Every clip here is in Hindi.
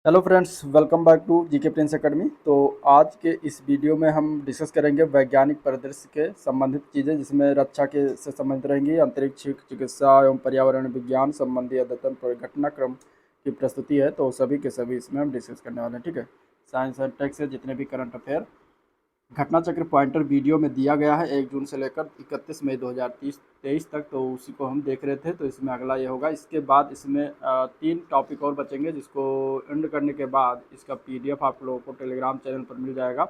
Hello friends, welcome back to GK Prince Academy. तो आज के इस वीडियो में हम डिस्कस करेंगे वैज्ञानिक परिदृश्य के संबंधित चीज़ें, जिसमें रक्षा के से संबंधित रहेंगी, अंतरिक्ष चिकित्सा एवं पर्यावरण विज्ञान संबंधी अद्यतन घटनाक्रम की प्रस्तुति है। तो सभी के सभी इसमें हम डिस्कस करने वाले हैं। ठीक है, साइंस एंड टेक से जितने भी करंट अफेयर घटना चक्र पॉइंटर वीडियो में दिया गया है 1 जून से लेकर 31 मई 2023 तक, तो उसी को हम देख रहे थे। तो इसमें अगला ये होगा। इसके बाद इसमें 3 टॉपिक और बचेंगे, जिसको एंड करने के बाद इसका पीडीएफ आप लोगों को टेलीग्राम चैनल पर मिल जाएगा।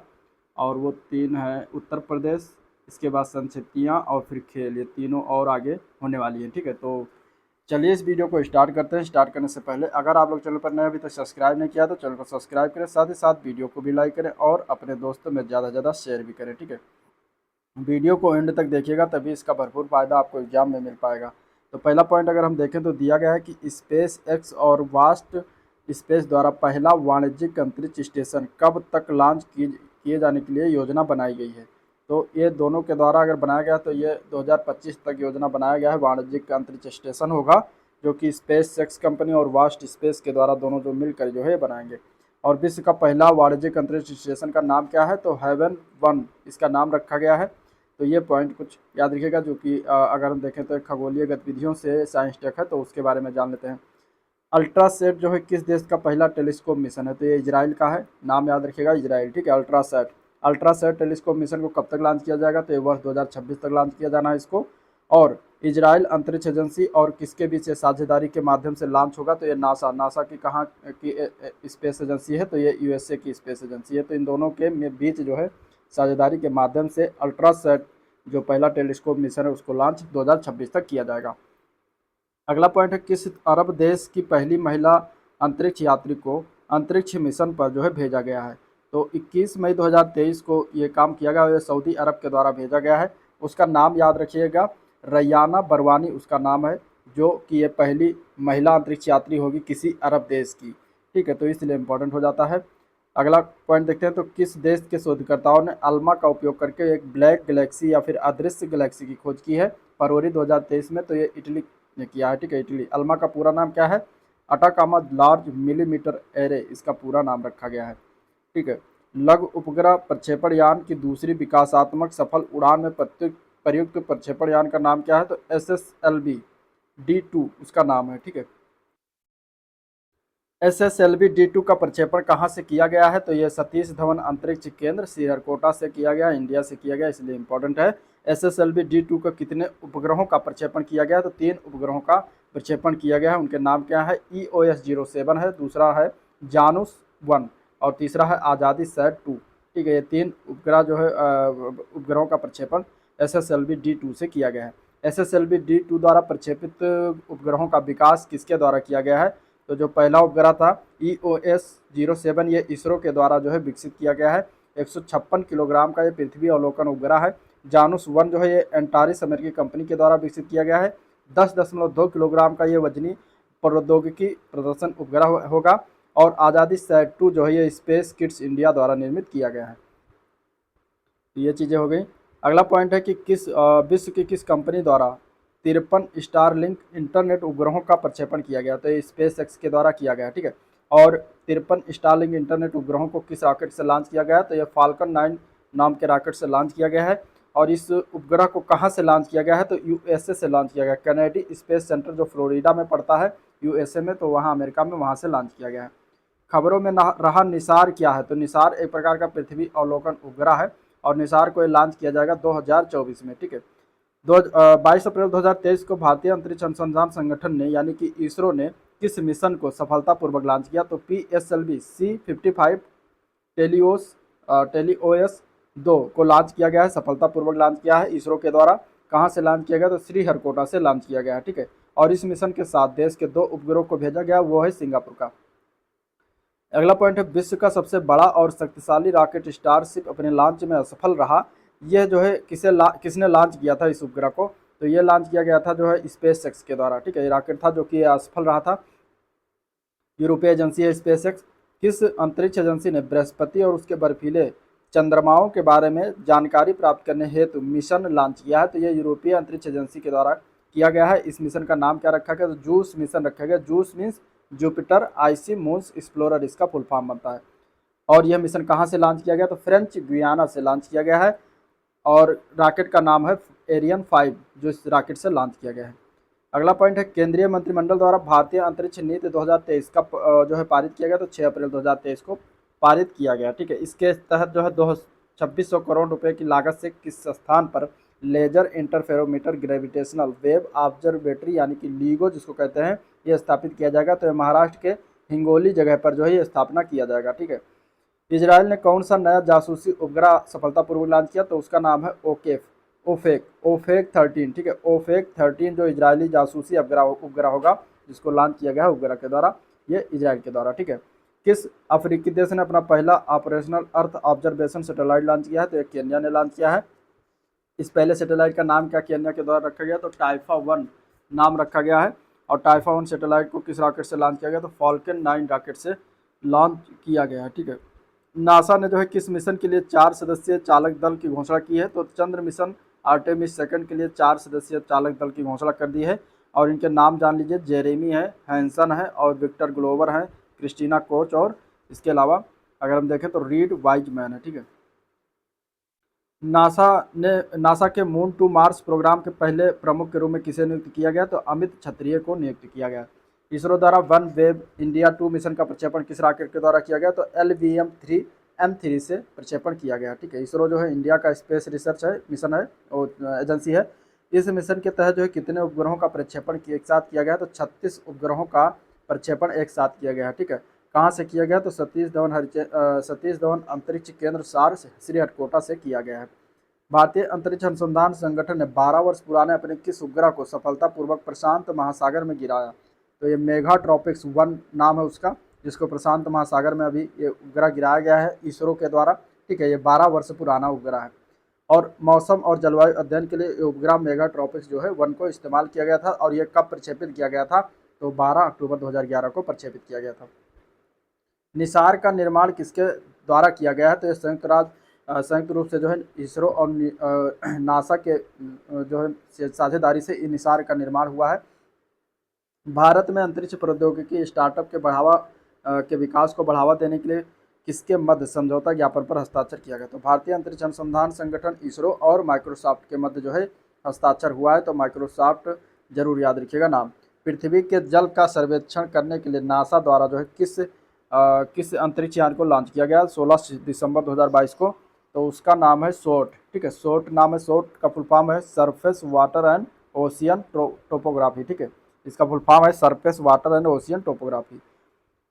और वो 3 है उत्तर प्रदेश, इसके बाद संक्षिप्तियाँ और फिर खेल। ये तीनों और आगे होने वाली हैं। ठीक है, तो चलिए इस वीडियो को स्टार्ट करते हैं। स्टार्ट करने से पहले अगर आप लोग चैनल पर नए अभी तक सब्सक्राइब नहीं किया तो चैनल को सब्सक्राइब करें, साथ ही साथ वीडियो को भी लाइक करें और अपने दोस्तों में ज़्यादा से ज़्यादा शेयर भी करें। ठीक है, वीडियो को एंड तक देखिएगा, तभी इसका भरपूर फायदा आपको एग्जाम में मिल पाएगा। तो पहला पॉइंट अगर हम देखें तो दिया गया है कि स्पेस एक्स और वास्ट स्पेस द्वारा पहला वाणिज्यिक अंतरिक्ष स्टेशन कब तक लॉन्च किए जाने के लिए योजना बनाई गई है। तो ये दोनों के द्वारा अगर बनाया गया तो ये 2025 तक योजना बनाया गया है। वाणिज्यिक अंतरिक्ष स्टेशन होगा जो कि स्पेस एक्स कंपनी और वास्ट स्पेस के द्वारा दोनों जो मिलकर जो है बनाएंगे। और विश्व का पहला वाणिज्यिक अंतरिक्ष स्टेशन का नाम क्या है, तो हेवन 1 इसका नाम रखा गया है। तो ये पॉइंट कुछ याद रखिएगा, जो कि अगर हम देखें तो खगोलीय गतिविधियों से साइंस टेक है, तो उसके बारे में जान लेते हैं। अल्ट्रासेट जो है किस देश का पहला टेलीस्कोप मिशन है, तो ये इजराइल का है। नाम याद रखिएगा, इजराइल। ठीक है, अल्ट्रासेट टेलीस्कोप मिशन को कब तक लॉन्च किया जाएगा, तो ये वर्ष 2026 तक लॉन्च किया जाना है इसको। और इजराइल अंतरिक्ष एजेंसी और किसके बीच ये साझेदारी के माध्यम से लॉन्च होगा, तो ये नासा की कहाँ की स्पेस एजेंसी है, तो ये यूएसए की स्पेस एजेंसी है। तो इन दोनों के बीच जो है साझेदारी के माध्यम से अल्ट्रासेट जो पहला टेलीस्कोप मिशन है उसको लॉन्च 2026 तक किया जाएगा। अगला पॉइंट है किस अरब देश की पहली महिला अंतरिक्ष यात्री को अंतरिक्ष मिशन पर जो है भेजा गया है। तो 21 मई 2023 को ये काम किया गया, ये सऊदी अरब के द्वारा भेजा गया है। उसका नाम याद रखिएगा, रैयाना बरवानी उसका नाम है, जो कि ये पहली महिला अंतरिक्ष यात्री होगी किसी अरब देश की। ठीक है, तो इसलिए इम्पोर्टेंट हो जाता है। अगला पॉइंट देखते हैं, तो किस देश के शोधकर्ताओं ने अल्मा का उपयोग करके एक ब्लैक गैलेक्सी या फिर अदृश्य गैलेक्सी की खोज की है फरवरी 2023 में, तो ये इटली ने किया है। ठीक है, इटली। अल्मा का पूरा नाम क्या है, अटाकामा लार्ज मिलीमीटर एरे इसका पूरा नाम रखा गया है। ठीक है, लघु उपग्रह प्रक्षेपण यान की दूसरी विकासात्मक सफल उड़ान में प्रयुक्त प्रक्षेपण यान का नाम क्या है, तो SSLV D2 उसका नाम है। ठीक है, SSLV D2 का प्रक्षेपण कहाँ से किया गया है, तो ये सतीश धवन अंतरिक्ष केंद्र श्रीहरिकोटा से किया गया, इंडिया से किया गया, इसलिए इंपॉर्टेंट है। SSLV D2 का कितने उपग्रहों का प्रक्षेपण किया गया, तो 3 उपग्रहों का प्रक्षेपण किया गया है। उनके नाम क्या है, EOS-07 है, दूसरा है जानुस 1 और तीसरा है आज़ादी सैट 2। ठीक है, ये 3 उपग्रह जो है उपग्रहों का प्रक्षेपण SSLV D2 से किया गया है। SSLV D2 द्वारा प्रक्षेपित उपग्रहों का विकास किसके द्वारा किया गया है, तो जो पहला उपग्रह था EOS-07 ये इसरो के द्वारा जो है विकसित किया गया है। 156 किलोग्राम का ये पृथ्वी अवलोकन उपग्रह है। जानूस 1 जो है ये एंटारिस अमेरिकी कंपनी के द्वारा विकसित किया गया है। 10.2 किलोग्राम का ये वजनी प्रौद्योगिकी प्रदर्शन उपग्रह होगा। और आज़ादी सैट 2 जो है ये स्पेस किड्स इंडिया द्वारा निर्मित किया गया है। ये चीज़ें हो गई। अगला पॉइंट है कि विश्व की किस कंपनी द्वारा 53 स्टारलिंक इंटरनेट उपग्रहों का प्रक्षेपण किया गया, तो ये स्पेस एक्स के द्वारा किया गया। ठीक है, और 53 स्टारलिंक इंटरनेट उपग्रहों को किस रॉकेट से लॉन्च किया गया, तो ये फाल्कन 9 नाम के रॉकेट से लॉन्च किया गया है। और इस उपग्रह को कहाँ से लॉन्च किया गया है, तो यूएसए से लॉन्च किया गया। कैनेडी स्पेस सेंटर जो फ्लोरिडा में पड़ता है यूएसए में, तो वहाँ अमेरिका में, वहाँ से लॉन्च किया गया है। खबरों में रहा निसार क्या है, तो निसार एक प्रकार का पृथ्वी अवलोकन उपग्रह है और निसार को लॉन्च किया जाएगा 2024 में। ठीक है, 22 अप्रैल 2023 को भारतीय अंतरिक्ष अनुसंधान संगठन ने यानी कि इसरो ने किस मिशन को सफलतापूर्वक लॉन्च किया, तो PSLV C55 टेलीओएस 2 को लॉन्च किया गया है, सफलतापूर्वक लॉन्च किया है इसरो के द्वारा। कहाँ से लॉन्च किया गया, तो श्रीहरिकोटा से लॉन्च किया गया है। ठीक है, और इस मिशन के साथ देश के 2 उपग्रहों को भेजा गया, वो है सिंगापुर का। अगला पॉइंट है विश्व का सबसे बड़ा और शक्तिशाली रॉकेट स्टारशिप अपने लॉन्च में असफल रहा। यह जो है किसने लॉन्च किया था इस उपग्रह को, तो ये लॉन्च किया गया था जो है स्पेस एक्स के द्वारा। ठीक है, ये रॉकेट था जो कि असफल रहा था। यूरोपीय एजेंसी है स्पेस एक्स। किस अंतरिक्ष एजेंसी ने बृहस्पति और उसके बर्फीले चंद्रमाओं के बारे में जानकारी प्राप्त करने हेतु मिशन लॉन्च किया है, तो ये यूरोपीय अंतरिक्ष एजेंसी के द्वारा किया गया है। इस मिशन का नाम क्या रखा गया, तो जूस मिशन रखा गया। Juice means Jupiter IC moons explorer इसका फुल फॉर्म बनता है। और यह मिशन कहाँ से लॉन्च किया गया, तो फ्रेंच गुयाना से लॉन्च किया गया है और रॉकेट का नाम है एरियन 5 जो इस रॉकेट से लॉन्च किया गया है। अगला पॉइंट है केंद्रीय मंत्रिमंडल द्वारा भारतीय अंतरिक्ष नीति 2023 का जो है पारित किया गया, तो 6 अप्रैल 2023 को पारित किया गया। ठीक है, इसके तहत जो है 2600 करोड़ रुपए की लागत से किस स्थान पर laser interferometer gravitational wave observatory यानी कि लीगो जिसको कहते हैं ये स्थापित किया जाएगा। तो ये महाराष्ट्र के हिंगोली जगह पर जो है ये स्थापना किया जाएगा। ठीक है, इजराइल ने कौन सा नया जासूसी उपग्रह सफलतापूर्वक लॉन्च किया, तो उसका नाम है ओफेक 13। ठीक है, ओफेक 13 जो इजरायली जासूसी उपग्रह होगा जिसको लॉन्च किया गया है उपग्रह के द्वारा, ये इजराइल के द्वारा। ठीक है, किस अफ्रीकी देश ने अपना पहला operational earth observation satellite launch किया है, तो ये केन्या ने लॉन्च किया है। इस पहले सैटेलाइट का नाम क्या केन्या के द्वारा रखा गया, तो टाइफा 1 नाम रखा गया है। और टाइफा 1 सैटेलाइट को किस रॉकेट से लॉन्च किया गया, तो फॉल्कन 9 रॉकेट से लॉन्च किया गया है। ठीक है, नासा ने जो है किस मिशन के लिए 4 सदस्यीय चालक दल की घोषणा की है, तो चंद्र मिशन आर्टेमिस सेकंड के लिए 4 सदस्यीय चालक दल की घोषणा कर दी है। और इनके नाम जान लीजिए, जेरेमी है, हैंसन है और विक्टर ग्लोवर है, क्रिस्टीना कोच और इसके अलावा अगर हम देखें तो रीड वाइजमैन है। ठीक है, नासा के मून टू मार्स प्रोग्राम के पहले प्रमुख के रूप में किसे नियुक्त किया गया, तो अमित क्षत्रिय को नियुक्त किया गया। इसरो द्वारा वन वेब इंडिया 2 मिशन का प्रक्षेपण किस रॉकेट के द्वारा किया गया, तो LVM-3M3 से प्रक्षेपण किया गया। ठीक है, इसरो जो है इंडिया का स्पेस रिसर्च है मिशन है एजेंसी है। इस मिशन के तहत जो है कितने उपग्रहों का प्रक्षेपण एक साथ किया गया, तो 36 उपग्रहों का प्रक्षेपण एक साथ किया गया है। ठीक है, कहाँ से किया गया, तो सतीश धवन अंतरिक्ष केंद्र सार श्रीहरिकोटा से किया गया है। भारतीय अंतरिक्ष अनुसंधान संगठन ने 12 वर्ष पुराने अपने किस उपग्रह को सफलतापूर्वक प्रशांत महासागर में गिराया, तो ये मेगाट्रॉपिक्स 1 नाम है उसका, जिसको प्रशांत महासागर में अभी ये उपग्रह गिराया गया है इसरो के द्वारा। ठीक है, ये 12 वर्ष पुराना उपग्रह है। और मौसम और जलवायु अध्ययन के लिए ये उपग्रह मेगाट्रॉपिक्स जो है 1 को इस्तेमाल किया गया था। और ये कब प्रक्षेपित किया गया था, तो 12 अक्टूबर 2011 को प्रक्षेपित किया गया था। निसार का निर्माण किसके द्वारा किया गया है, तो ये संयुक्त रूप से जो है इसरो और नासा के जो है साझेदारी से निसार का निर्माण हुआ है। भारत में अंतरिक्ष प्रौद्योगिकी स्टार्टअप के विकास को बढ़ावा देने के लिए किसके मध्य समझौता ज्ञापन पर हस्ताक्षर किया गया, तो भारतीय अंतरिक्ष अनुसंधान संगठन इसरो और माइक्रोसॉफ्ट के मध्य जो है हस्ताक्षर हुआ है। तो माइक्रोसॉफ्ट जरूर याद रखिएगा नाम। पृथ्वी के जल का सर्वेक्षण करने के लिए नासा द्वारा जो है किस अंतरिक्ष यान को लॉन्च किया गया 16 दिसंबर 2022 को, तो उसका नाम है सोट। ठीक है, सोट नाम है, सोट का फुल फॉर्म है surface water and ocean topography. ठीक है, इसका फुल फॉर्म है surface water and ocean topography.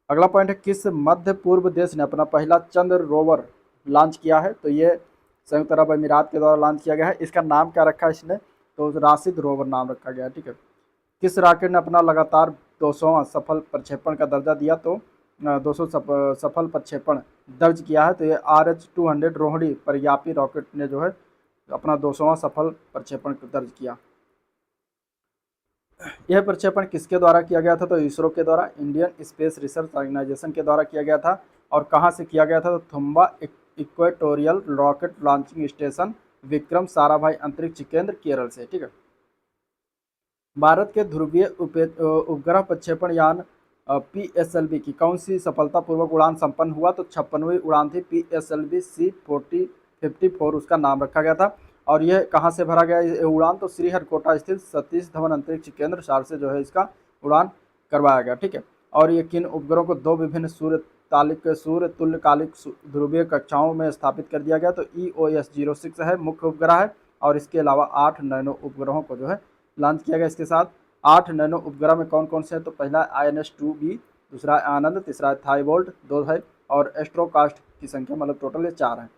अगला पॉइंट है किस मध्य पूर्व देश ने अपना पहला चंद्र रोवर लॉन्च किया है, तो ये संयुक्त अरब अमीरात के द्वारा लॉन्च किया गया है। इसका नाम क्या रखा है इसने, तो राशिद रोवर नाम रखा गया है। ठीक है, किस रॉकेट ने अपना लगातार 200वां सफल प्रक्षेपण का दर्जा दिया, तो 200 सफल प्रक्षेपण दर्ज किया है, तो ये RH-200 रोहिणी प्रयापी रॉकेट ने जो है अपना 200वां सफल प्रक्षेपण दर्ज किया। यह प्रक्षेपण किसके द्वारा किया गया था, तो इसरो के द्वारा, इंडियन स्पेस रिसर्च ऑर्गेनाइजेशन के द्वारा किया गया था। और कहाँ से किया गया था, तो Thumba equatorial rocket launching station Vikram Sarabhai अंतरिक्ष केंद्र केरल से। ठीक है, भारत के ध्रुवीय उपग्रह प्रक्षेपण यान PSLV की कौन सी सफलतापूर्वक उड़ान संपन्न हुआ, तो 56वीं उड़ान थी PSLV C-54 उसका नाम रखा गया था। और यह कहाँ से भरा गया ये उड़ान, तो श्रीहरिकोटा स्थित सतीश धवन अंतरिक्ष केंद्र सार से जो है इसका उड़ान करवाया गया। ठीक है, और ये किन उपग्रहों को 2 विभिन्न सूर्य तुल्यकालिक ध्रुवीय कक्षाओं में स्थापित कर दिया गया, तो EOS-06 है मुख्य उपग्रह है। और इसके अलावा 8 नैनो उपग्रहों को जो है लॉन्च किया गया। इसके साथ 8 नैनो उपग्रह में कौन कौन से हैं, तो पहला INS-2B, दूसरा है आनंद, तीसरा है थाईवोल्ट 2 है और एस्ट्रोकास्ट की संख्या मतलब टोटल ये 4 है।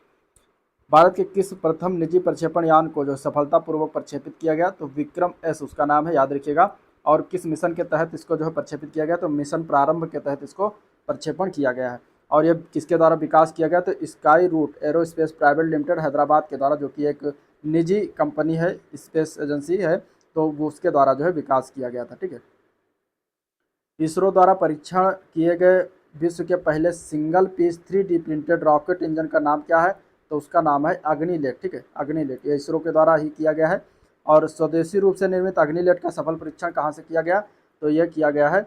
भारत के किस प्रथम निजी प्रक्षेपण यान को जो सफलतापूर्वक प्रक्षेपित किया गया, तो विक्रम S उसका नाम है, याद रखिएगा। और किस मिशन के तहत इसको जो है प्रक्षेपित किया गया, तो मिशन प्रारंभ के तहत इसको प्रक्षेपण किया गया है। और ये किसके द्वारा विकास किया गया, तो Skyroot aerospace private limited Hyderabad के द्वारा, जो कि एक निजी कंपनी है, स्पेस एजेंसी है, तो वो उसके द्वारा जो है विकास किया गया था। ठीक है, इसरो द्वारा परीक्षण किए गए विश्व के पहले single piece 3D printed rocket engine का नाम क्या है, तो उसका नाम है अग्निलेट। ठीक है, अग्निलेट ये इसरो के द्वारा ही किया गया है। और स्वदेशी रूप से निर्मित अग्निलेट का सफल परीक्षण कहाँ से किया गया, तो यह किया गया है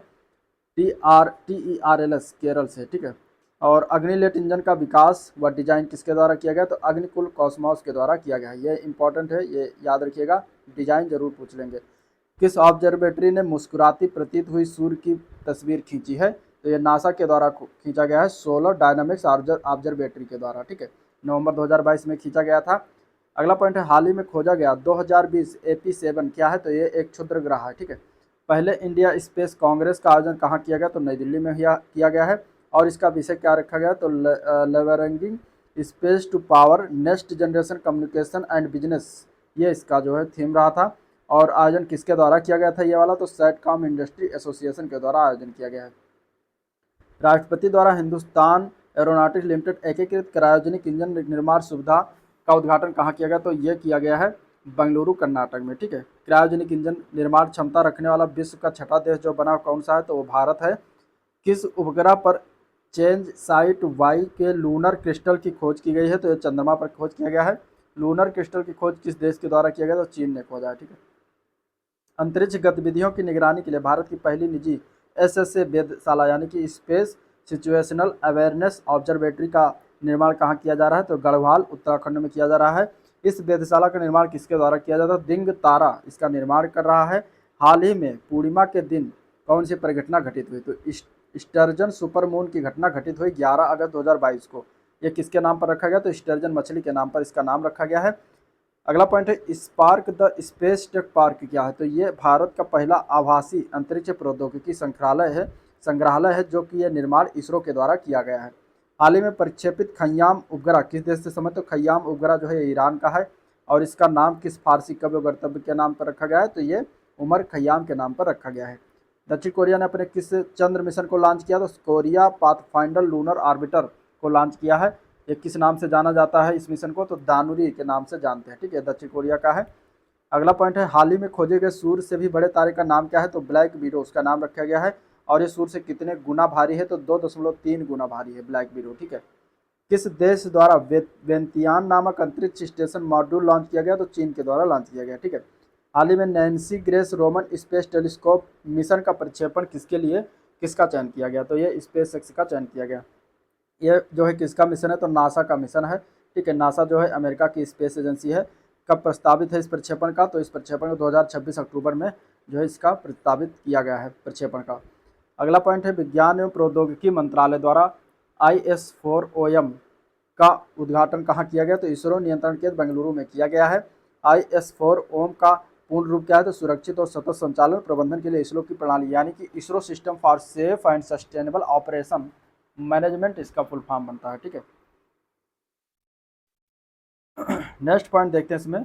TERLS केरल से, ठीक है। और अग्निलेट इंजन का विकास व डिजाइन किसके द्वारा किया गया, तो अग्निकुल कॉस्मॉस के द्वारा किया गया है। ये इंपॉर्टेंट है, ये याद रखिएगा, डिजाइन जरूर पूछ लेंगे। किस ऑब्जर्वेटरी ने मुस्कुराती प्रतीत हुई सूर्य की तस्वीर खींची है, तो ये नासा के द्वारा खींचा गया है, सोलर डायनामिक्स ऑब्जर्वेटरी के द्वारा, ठीक है। नवंबर 2022 में खींचा गया था। अगला पॉइंट है, हाल ही में खोजा गया 2020 AP7 क्या है, तो ये एक क्षुद्र ग्रह है, ठीक है। पहले इंडिया स्पेस कांग्रेस का आयोजन कहाँ किया गया, तो नई दिल्ली में किया गया है। और इसका विषय क्या रखा गया, तो leveraging space to power next generation communication and business, ये इसका जो है थीम रहा था। और आयोजन किसके द्वारा किया गया था ये वाला, तो सैटकॉम इंडस्ट्री एसोसिएशन के द्वारा आयोजन किया गया है। राष्ट्रपति द्वारा हिंदुस्तान एरोनॉटिक्स लिमिटेड एकीकृत क्रायोजेनिक इंजन निर्माण सुविधा का उद्घाटन कहाँ किया गया, तो ये किया गया है बेंगलुरु कर्नाटक में, ठीक है। क्रायोजेनिक इंजन निर्माण क्षमता रखने वाला विश्व का छठा देश जो बना कौन सा है, तो वो भारत है। किस उपग्रह पर चेंज साइट वाई के लूनर क्रिस्टल की खोज की गई है, तो ये चंद्रमा पर खोज किया गया है। लूनर क्रिस्टल की खोज किस देश के द्वारा किया गया, तो चीन ने खोजा है, ठीक है। अंतरिक्ष गतिविधियों की निगरानी के लिए भारत की पहली निजी SSA वेधशाला यानी कि स्पेस सिचुएशनल अवेयरनेस ऑब्जर्वेटरी का निर्माण कहाँ किया जा रहा है, तो गढ़वाल उत्तराखंड में किया जा रहा है। इस वेधशाला का निर्माण किसके द्वारा किया जाता है, दिंग तारा इसका निर्माण कर रहा है। हाल ही में पूर्णिमा के दिन कौन सी परिघटना घटित हुई, तो स्टर्जन सुपरमून की घटना घटित हुई 11 अगस्त 2022 को। ये किसके नाम पर रखा गया, तो स्टर्जन मछली के नाम पर इसका नाम रखा गया है। अगला पॉइंट है, spark the space tech park क्या है, तो ये भारत का पहला आभासी अंतरिक्ष प्रौद्योगिकी संग्रहालय है जो कि यह निर्माण इसरो के द्वारा किया गया है। हाल ही में प्रक्षेपित खय्याम उपग्रह किस देश से संबंधित, तो खय्याम उपग्रह जो है ईरान का है। और इसका नाम किस फारसी कवि गंतव्य के नाम पर रखा गया है, तो ये उमर खय्याम के नाम पर रखा गया है। दक्षिण कोरिया ने अपने किस चंद्र मिशन को लॉन्च किया, तो कोरिया पाथफाइंडर लूनर ऑर्बिटर को लॉन्च किया है। ये किस नाम से जाना जाता है इस मिशन को, तो दानुरी के नाम से जानते हैं, ठीक है, दक्षिण कोरिया का है। अगला पॉइंट है, हाल ही में खोजे गए सूर्य से भी बड़े तारे का नाम क्या है, तो ब्लैक विडो उसका नाम रखा गया है। और ये सूर्य से कितने गुना भारी है, तो 2.3 गुना भारी है ब्लैक विडो, ठीक है। किस देश द्वारा वेंतियान नामक अंतरिक्ष स्टेशन मॉड्यूल लॉन्च किया गया, तो चीन के द्वारा लॉन्च किया गया, ठीक है। हाल ही में Nancy grace Roman space telescope mission का प्रक्षेपण किसका चयन किया गया, तो ये स्पेस एक्स का चयन किया गया। ये जो है किसका मिशन है, तो नासा का मिशन है, ठीक है। नासा जो है अमेरिका की स्पेस एजेंसी है। कब प्रस्तावित है इस प्रक्षेपण का, तो इस प्रक्षेपण को 2026 अक्टूबर में जो है इसका प्रस्तावित किया गया है प्रक्षेपण का। अगला पॉइंट है, विज्ञान एवं प्रौद्योगिकी मंत्रालय द्वारा IS4OM का उद्घाटन कहाँ किया गया, तो इसरो नियंत्रण केंद्र बेंगलुरु में किया गया है। IS4OM का पूर्ण रूप क्या है, तो सुरक्षित और सतत संचालन प्रबंधन के लिए इसरो की प्रणाली यानी कि ISRO system for safe and sustainable operation management इसका फुल फॉर्म बनता है, ठीक है। नेक्स्ट पॉइंट देखते हैं इसमें,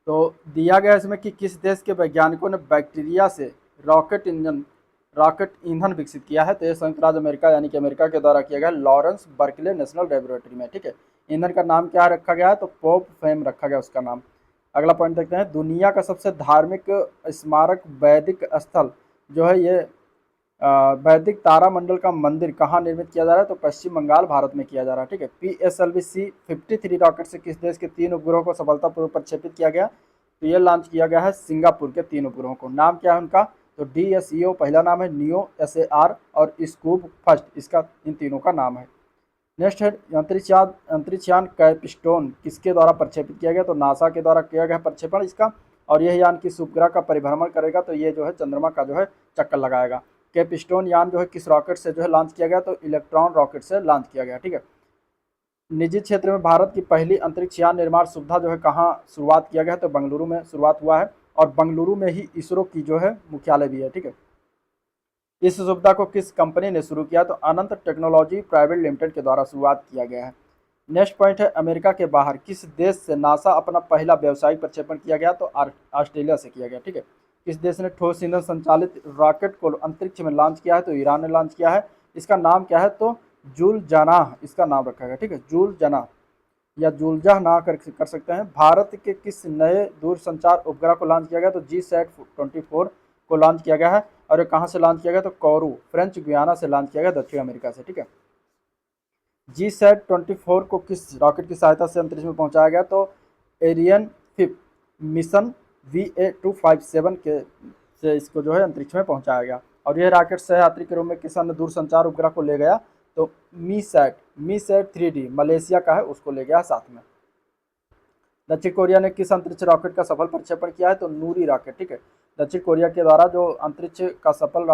तो दिया गया इसमें कि किस देश के वैज्ञानिकों ने बैक्टीरिया से रॉकेट ईंधन विकसित किया है, तो ये संयुक्त राज्य अमेरिका यानी कि अमेरिका के द्वारा किया गया लॉरेंस बर्कले नेशनल लेबोरेटरी में, ठीक है। ईंधन का नाम क्या रखा गया है, तो पोप फेम रखा गया उसका नाम। अगला पॉइंट देखते हैं, दुनिया का सबसे धार्मिक स्मारक वैदिक स्थल जो है ये वैदिक तारामंडल का मंदिर कहाँ निर्मित किया जा रहा है, तो पश्चिम बंगाल भारत में किया जा रहा है, ठीक है। PSLV-C-53 रॉकेट से किस देश के 3 उपग्रहों को सफलतापूर्वक प्रक्षेपित किया गया, तो ये लॉन्च किया गया है सिंगापुर के 3 उपग्रहों को। नाम क्या है उनका, तो DSEO पहला नाम है, नियो SAR और स्कूब फर्स्ट, इसका इन तीनों का नाम है। नेक्स्ट है, अंतरिक्षयान कैपस्टोन किसके द्वारा प्रक्षेपित किया गया, तो नासा के द्वारा किया गया प्रक्षेपण इसका। और यह यान किस उपग्रह का परिभ्रमण करेगा, तो ये जो है चंद्रमा का जो है चक्कर लगाएगा। कैपस्टोन यान जो है किस रॉकेट से जो है लॉन्च किया गया, तो इलेक्ट्रॉन रॉकेट से लॉन्च किया गया, ठीक है। निजी क्षेत्र में भारत की पहली अंतरिक्ष यान निर्माण सुविधा जो है कहाँ शुरुआत किया गया है, तो बेंगलुरु में शुरुआत हुआ है। और बेंगलुरु में ही इसरो की जो है मुख्यालय भी है, ठीक है। इस सुविधा को किस कंपनी ने शुरू किया, तो अनंत टेक्नोलॉजी प्राइवेट लिमिटेड के द्वारा शुरुआत किया गया है। नेक्स्ट पॉइंट है, अमेरिका के बाहर किस देश से नासा अपना पहला व्यावसायिक प्रक्षेपण किया गया, तो ऑस्ट्रेलिया से किया गया, ठीक है। किस देश ने ठोस ईंधन संचालित रॉकेट को अंतरिक्ष में लॉन्च किया है, तो ईरान ने लॉन्च किया है। इसका नाम क्या है, तो जूल जनाह इसका नाम रखा गया, ठीक है, जूल जनाह या जूलजह ना कर सकते हैं। भारत के किस नए दूरसंचार उपग्रह को लॉन्च किया गया, तो GSAT-24 को लॉन्च किया गया है। और ये कहाँ से लॉन्च किया गया, तो कोरू फ्रेंच गुयाना से लॉन्च किया गया दक्षिण अमेरिका से, ठीक है। GSAT-24 को किस रॉकेट की सहायता से अंतरिक्ष में पहुंचाया गया, तो एरियन 5 मिशन VA257 के से इसको जो है अंतरिक्ष में पहुंचाया गया। और यह रॉकेट सहयात्री के रूप में किस अन्य दूरसंचार उपग्रह को ले गया, तो मी सैट 3D मलेशिया का है, उसको ले गया साथ में। दक्षिण कोरिया ने किस अंतरिक्ष रॉकेट का सफल प्रक्षेपण किया है, तो नूरी रॉकेट, ठीक है। दक्षिण कोरिया के द्वारा जो अंतरिक्ष का सफल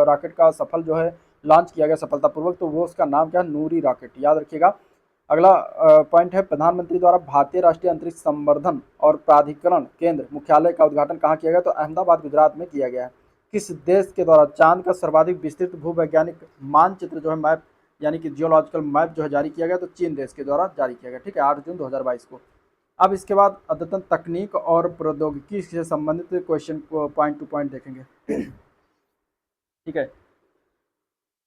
रॉकेट का सफल जो है लॉन्च किया गया सफलतापूर्वक, तो वो उसका नाम क्या है, नूरी रॉकेट, याद रखिएगा। अगला पॉइंट है, प्रधानमंत्री द्वारा भारतीय राष्ट्रीय अंतरिक्ष संवर्धन और प्राधिकरण केंद्र मुख्यालय का उद्घाटन कहाँ किया गया, तो अहमदाबाद गुजरात में किया गया है। किस देश के द्वारा चांद का सर्वाधिक विस्तृत भूवैज्ञानिक मानचित्र जो है मैप यानी कि जियोलॉजिकल मैप जो है जारी किया गया, तो चीन देश के द्वारा जारी किया गया, ठीक है, 8 जून 2022 को। अब इसके बाद अद्यतन तकनीक और प्रौद्योगिकी से संबंधित क्वेश्चन को पॉइंट टू पॉइंट देखेंगे। ठीक है,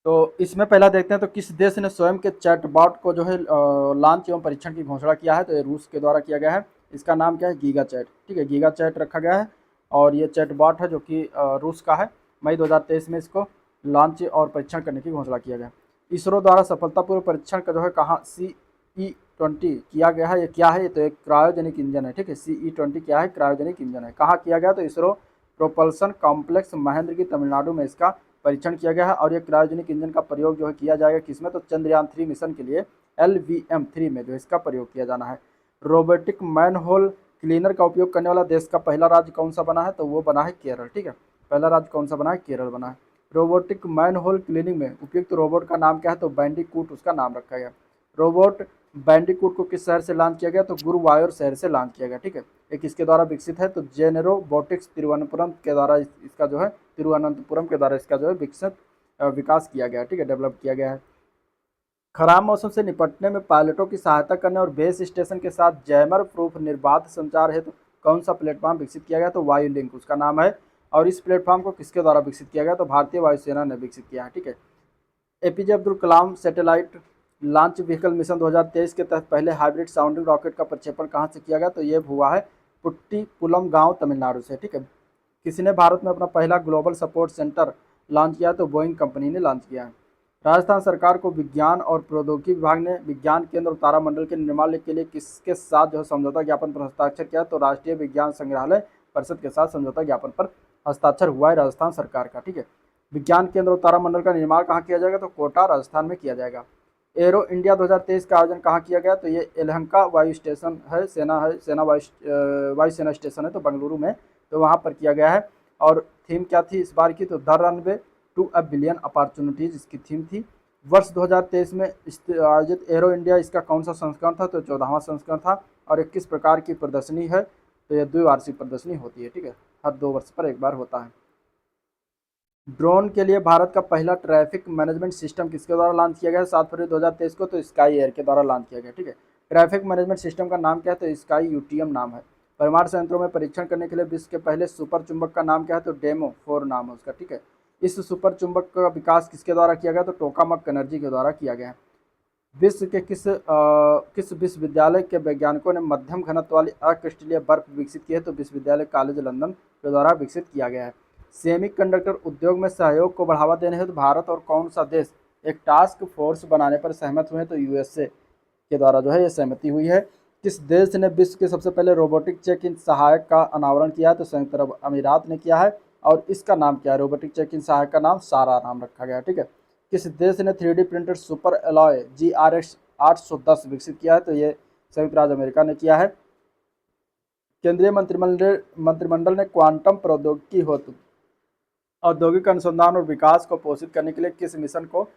तो इसमें पहला देखते हैं, तो किस देश ने स्वयं के चैटबॉट को जो है लॉन्च एवं परीक्षण की घोषणा किया है, तो ये रूस के द्वारा किया गया है। इसका नाम क्या है, गीगा चैट, ठीक है, गीगा चैट रखा गया है। और ये चैटबॉट है जो कि रूस का है। मई 2023 में इसको लॉन्च और परीक्षण करने की घोषणा किया गया। इसरो द्वारा सफलतापूर्वक परीक्षण का जो है कहाँ CE-20 किया गया है, ये क्या है, तो एक क्रायोजेनिक इंजन है, ठीक है। CE-20 क्या है, क्रायोजेनिक इंजन है। कहाँ किया गया, तो इसरो प्रोपल्सन कॉम्प्लेक्स महेंद्रगिरी तमिलनाडु में इसका परीक्षण किया गया है। और ये क्रायोजेनिक इंजन का प्रयोग जो है किया जाएगा किसमें, तो चंद्रयान 3 मिशन के लिए LVM-3 में जो इसका प्रयोग किया जाना है। रोबोटिक मैनहोल क्लीनर का उपयोग करने वाला देश का पहला राज्य कौन सा बना है, तो वो बना है केरल, ठीक है। पहला राज्य कौन सा बना है, केरल बना है। रोबोटिक मैनहोल क्लीनिंग में उपयुक्त रोबोट का नाम क्या है, तो बैंडिकूट उसका नाम रखा गया। रोबोट बैंडिकूट को किस शहर से लॉन्च किया गया, तो गुरुवायूर शहर से लॉन्च किया गया, ठीक है। ये किसके द्वारा विकसित है, तो जेनेरोबोटिक्स तिरुवनंतपुरम के द्वारा इसका जो है तिरुवनंतपुरम के द्वारा इसका जो है विकास किया गया, ठीक है, डेवलप किया गया है। खराब मौसम से निपटने में पायलटों की सहायता करने और बेस स्टेशन के साथ जैमर प्रूफ निर्बाध संचार हेतु कौन सा प्लेटफॉर्म विकसित किया गया, तो वायु लिंक उसका नाम है। और इस प्लेटफॉर्म को किसके द्वारा विकसित किया गया, तो भारतीय वायुसेना ने विकसित किया है, ठीक है। APJ Abdul Kalam satellite launch vehicle mission 2023 के तहत पहले हाइब्रिड साउंडिंग रॉकेट का प्रक्षेपण कहाँ से किया गया, तो ये हुआ है पुट्टीपुलम गांव तमिलनाडु से, ठीक है। किसी ने भारत में अपना पहला ग्लोबल सपोर्ट सेंटर लॉन्च किया, तो बोइंग कंपनी ने लॉन्च किया है। राजस्थान सरकार को विज्ञान और प्रौद्योगिकी विभाग ने विज्ञान केंद्र और तारामंडल के निर्माण के लिए किसके साथ जो है समझौता ज्ञापन पर हस्ताक्षर किया, तो राष्ट्रीय विज्ञान संग्रहालय परिषद के साथ समझौता ज्ञापन पर हस्ताक्षर हुआ है राजस्थान सरकार का, ठीक है। विज्ञान केंद्र और तारामंडल का निर्माण कहाँ किया जाएगा, तो कोटा राजस्थान में किया जाएगा। एरो इंडिया 2023 का आयोजन कहाँ किया गया, तो ये यलहंका वायु स्टेशन है, सेना वायुसेना स्टेशन है, तो बेंगलुरु में, तो वहाँ पर किया गया है। और थीम क्या थी इस बार की, तो the runway to a billion opportunities इसकी थीम थी। वर्ष 2023 में आयोजित एरो इंडिया इसका कौन सा संस्करण था, तो 14वां संस्करण था। और 21 प्रकार की प्रदर्शनी है, तो यह द्विवार्षिक प्रदर्शनी होती है, ठीक है, हर 2 वर्ष पर एक बार होता है। ड्रोन के लिए भारत का पहला ट्रैफिक मैनेजमेंट सिस्टम किसके द्वारा लॉन्च किया गया है, 7 फरवरी 2023 को, तो स्काई एयर के द्वारा लॉन्च किया गया, ठीक है। ट्रैफिक मैनेजमेंट सिस्टम का नाम क्या है, तो स्काई UTM नाम है। परमाणु संयंत्रों में परीक्षण करने के लिए विश्व के पहले सुपर चुंबक का नाम क्या है, तो डेमो 4 नाम है उसका, ठीक है। इस सुपर चुंबक का विकास किसके द्वारा किया गया, तो टोकामक एनर्जी के द्वारा किया गया है। विश्व के किस विश्वविद्यालय के वैज्ञानिकों ने मध्यम घनत्व वाली अक्रिस्टलीय बर्फ विकसित की है, तो विश्वविद्यालय कॉलेज लंदन के द्वारा विकसित किया गया है। सेमीकंडक्टर उद्योग में सहयोग को बढ़ावा देने हेतु भारत और कौन सा देश एक टास्क फोर्स बनाने पर सहमत हुए हैं, तो USA के द्वारा जो है ये सहमति हुई है। किस देश ने विश्व के सबसे पहले रोबोटिक चेक इन सहायक का अनावरण किया है, तो संयुक्त अरब अमीरात ने किया है। और इसका नाम क्या है, रोबोटिक चेक इन सहायक का नाम सारा नाम रखा गया है, ठीक है। किस देश ने 3D printed super alloy GRX 810 विकसित किया है, तो ये संयुक्त राज्य अमेरिका ने किया है। केंद्रीय मंत्रिमंडल ने क्वांटम प्रौद्योगिकी हेतु औद्योगिक अनुसंधान और विकास को पोषित करने के लिए किस मिशन को